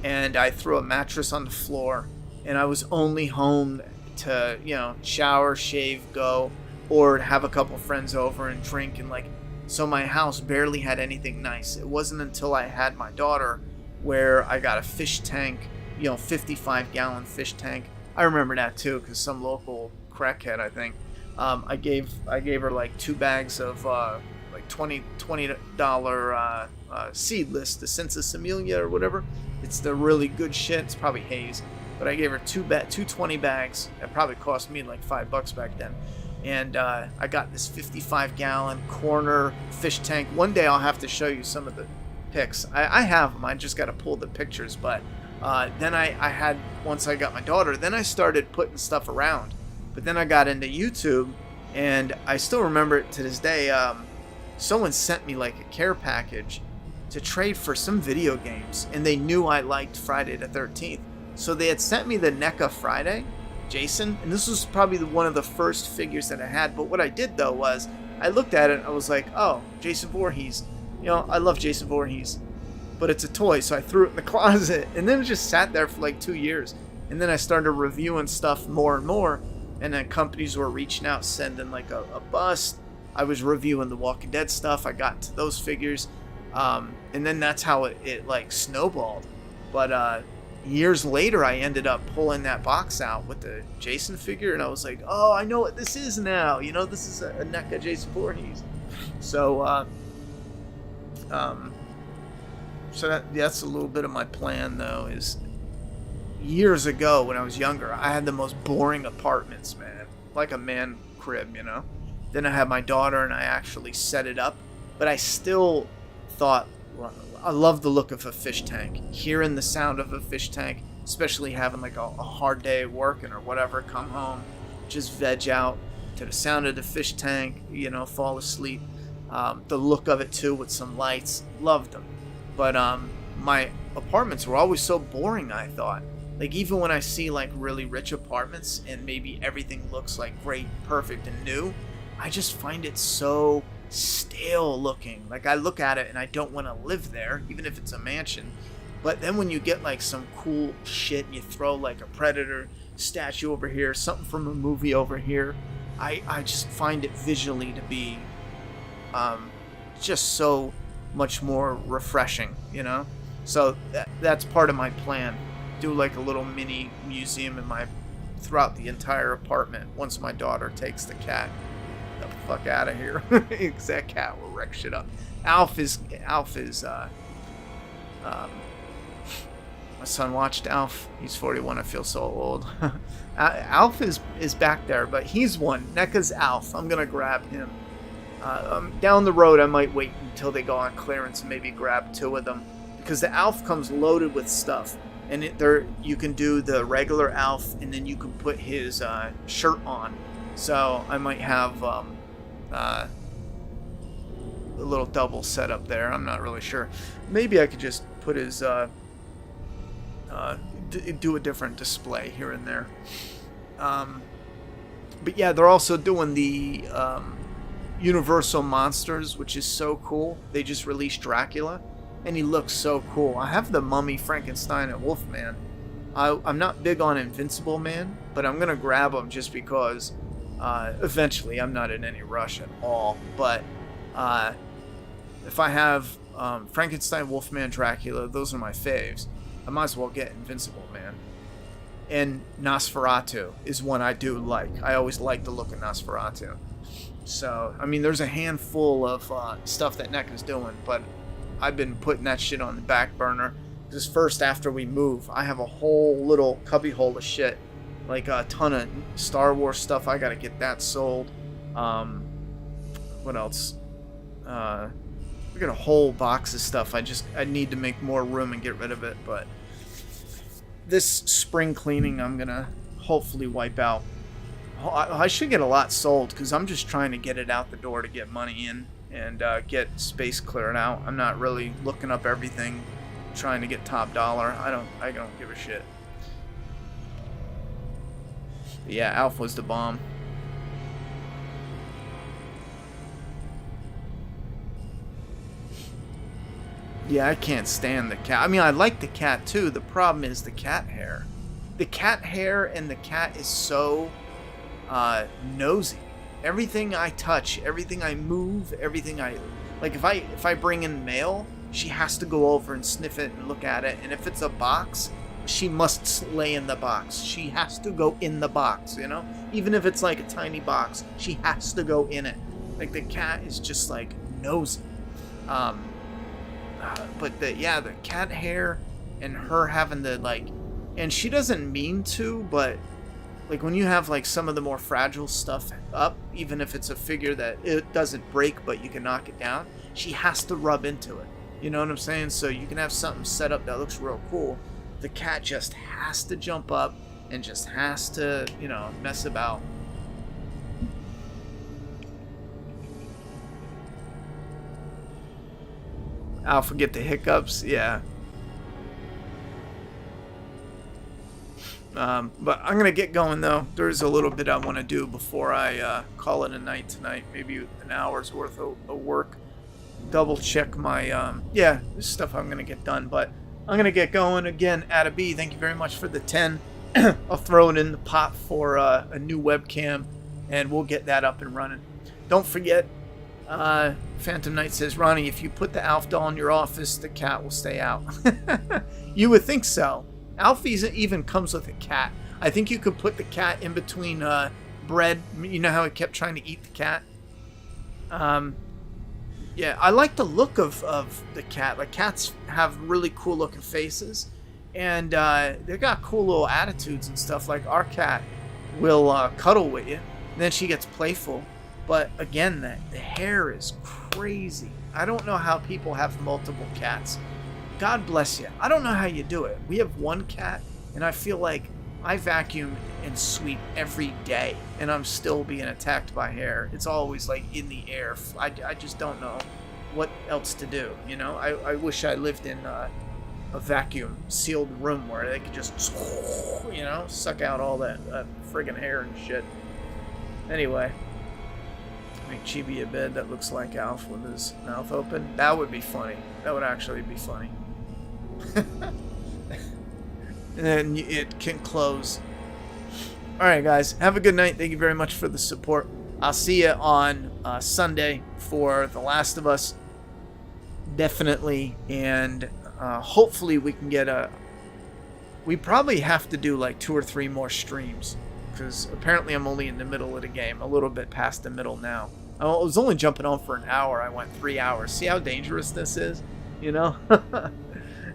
and I threw a mattress on the floor, and I was only home to, you know, shower, shave, go, or have a couple friends over and drink. And like, so my house barely had anything nice. It wasn't until I had my daughter where I got a fish tank, you know, 55-gallon fish tank. I remember that too, because some local crackhead, I think, I gave her like 2 bags of like $20 seedless, the Census Amelia or whatever. It's the really good shit. It's probably Haze, but I gave her 2 20 bags. It probably cost me like $5 back then. And I got this 55-gallon corner fish tank. One day I'll have to show you some of the pics. I have them. I just got to pull the pictures. But then I had, once I got my daughter, then I started putting stuff around. But then I got into YouTube, and I still remember it to this day. Someone sent me like a care package to trade for some video games, and they knew I liked Friday the 13th. So they had sent me the NECA Friday, Jason, and this was probably one of the first figures that I had. But what I did though was I looked at it and I was like, oh, Jason Voorhees. You know, I love Jason Voorhees, but it's a toy, so I threw it in the closet, and then it just sat there for like 2 years. And then I started reviewing stuff more and more, and then companies were reaching out, sending like a bust. I was reviewing the Walking Dead stuff. I got to those figures, and then that's how it like snowballed. But years later, I ended up pulling that box out with the Jason figure, and I was like, oh, I know what this is now. You know, this is a NECA Jason Voorhees. So so that's a little bit of my plan, though, is years ago when I was younger, I had the most boring apartments, man. Like a man crib, you know? Then I had my daughter and I actually set it up, but I still thought, well, I love the look of a fish tank. Hearing the sound of a fish tank, especially having like a hard day working or whatever, come home, just veg out to the sound of the fish tank, you know, fall asleep. The look of it too with some lights, loved them. But my apartments were always so boring, I thought. Like, even when I see like really rich apartments and maybe everything looks like great, perfect, and new, I just find it so stale looking. Like, I look at it and I don't want to live there, even if it's a mansion. But then when you get like some cool shit and you throw like a Predator statue over here, something from a movie over here, I just find it visually to be just so much more refreshing, you know? So that's part of my plan. Do like a little mini museum in throughout the entire apartment once my daughter takes the cat the fuck out of here. Because that cat will wreck shit up. Alf is my son watched Alf. He's 41. I feel so old. Alf is back there, but he's one. NECA's Alf. I'm gonna grab him. Down the road, I might wait until they go on clearance and maybe grab 2 of them, because the Alf comes loaded with stuff, and you can do the regular Alf, and then you can put his shirt on. So I might have a little double setup there. I'm not really sure. Maybe I could just put his do a different display here and there. But yeah, they're also doing the Universal Monsters, which is so cool. They just released Dracula, and he looks so cool. I have the Mummy, Frankenstein, and Wolfman. I'm not big on Invincible Man, but I'm gonna grab them just because eventually. I'm not in any rush at all. But if I have Frankenstein, Wolfman, Dracula, those are my faves. I might as well get Invincible Man. And Nosferatu is one I do like. I always like the look of Nosferatu. So, I mean, there's a handful of stuff that NECA's doing, but I've been putting that shit on the back burner. Because first, after we move, I have a whole little cubbyhole of shit. Like a ton of Star Wars stuff. I gotta get that sold. What else? We got a whole box of stuff. I need to make more room and get rid of it. But this spring cleaning, I'm gonna hopefully wipe out. I should get a lot sold, because I'm just trying to get it out the door to get money in and get space cleared out. I'm not really looking up everything, trying to get top dollar. I don't give a shit. But yeah, Alf was the bomb. Yeah, I can't stand the cat. I mean, I like the cat too. The problem is the cat hair. the cat hair, and the cat is so nosy. Everything I touch, everything I move, everything I like. If I bring in mail, she has to go over and sniff it and look at it. And if it's a box, she must lay in the box. She has to go in the box, you know? Even if it's like a tiny box, she has to go in it. Like, the cat is just like nosy. But the cat hair and her having the like, and she doesn't mean to, but like when you have like some of the more fragile stuff up, even if it's a figure that it doesn't break but you can knock it down, she has to rub into it. You know what I'm saying? So you can have something set up that looks real cool. The cat just has to jump up and just has to, you know, mess about. I'll forget the hiccups, yeah. But I'm gonna get going though. There's a little bit I want to do before I call it a night tonight. Maybe an hour's worth of work. Double check my this stuff I'm gonna get done. But I'm gonna get going again. Ada B, thank you very much for the 10. I'll throw it in the pot for a new webcam, and we'll get that up and running. Don't forget. Phantom Knight says, Ronnie, if you put the Alf doll in your office, the cat will stay out. You would think so. Alf even comes with a cat. I think you could put the cat in between bread. You know how he kept trying to eat the cat? Yeah, I like the look of the cat. Like, cats have really cool looking faces. And they got cool little attitudes and stuff. Like, our cat will cuddle with you. And then she gets playful. But again, the hair is crazy. I don't know how people have multiple cats. God bless you. I don't know how you do it. We have one cat, and I feel like I vacuum and sweep every day, and I'm still being attacked by hair. It's always like in the air. I just don't know what else to do, you know? I wish I lived in a vacuum sealed room where they could just, you know, suck out all that friggin' hair and shit. Anyway. Make Chibi a bed that looks like Alf with his mouth open. That would be funny. That would actually be funny. And then it can close. Alright guys, have a good night. Thank you very much for the support. I'll see you on Sunday for The Last of Us. Definitely. And hopefully we can get we probably have to do like 2 or 3 more streams. Because apparently I'm only in the middle of the game. A little bit past the middle now. I was only jumping on for an hour. I went 3 hours. See how dangerous this is? You know?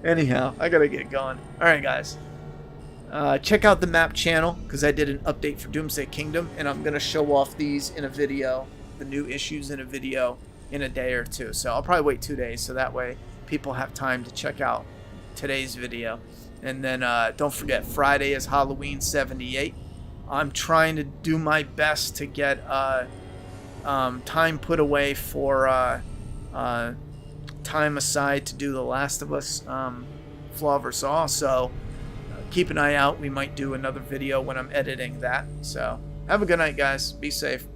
Anyhow, I gotta get going. Alright guys. Check out the MAPP channel. Because I did an update for Doomsday Kingdom. And I'm going to show off these in a video. The new issues in a video in a day or 2. So I'll probably wait 2 days. So that way people have time to check out today's video. And then don't forget, Friday is Halloween 78. I'm trying to do my best to get time put away for time aside to do The Last of Us Flaw vs. All. So keep an eye out. We might do another video when I'm editing that. So have a good night, guys. Be safe.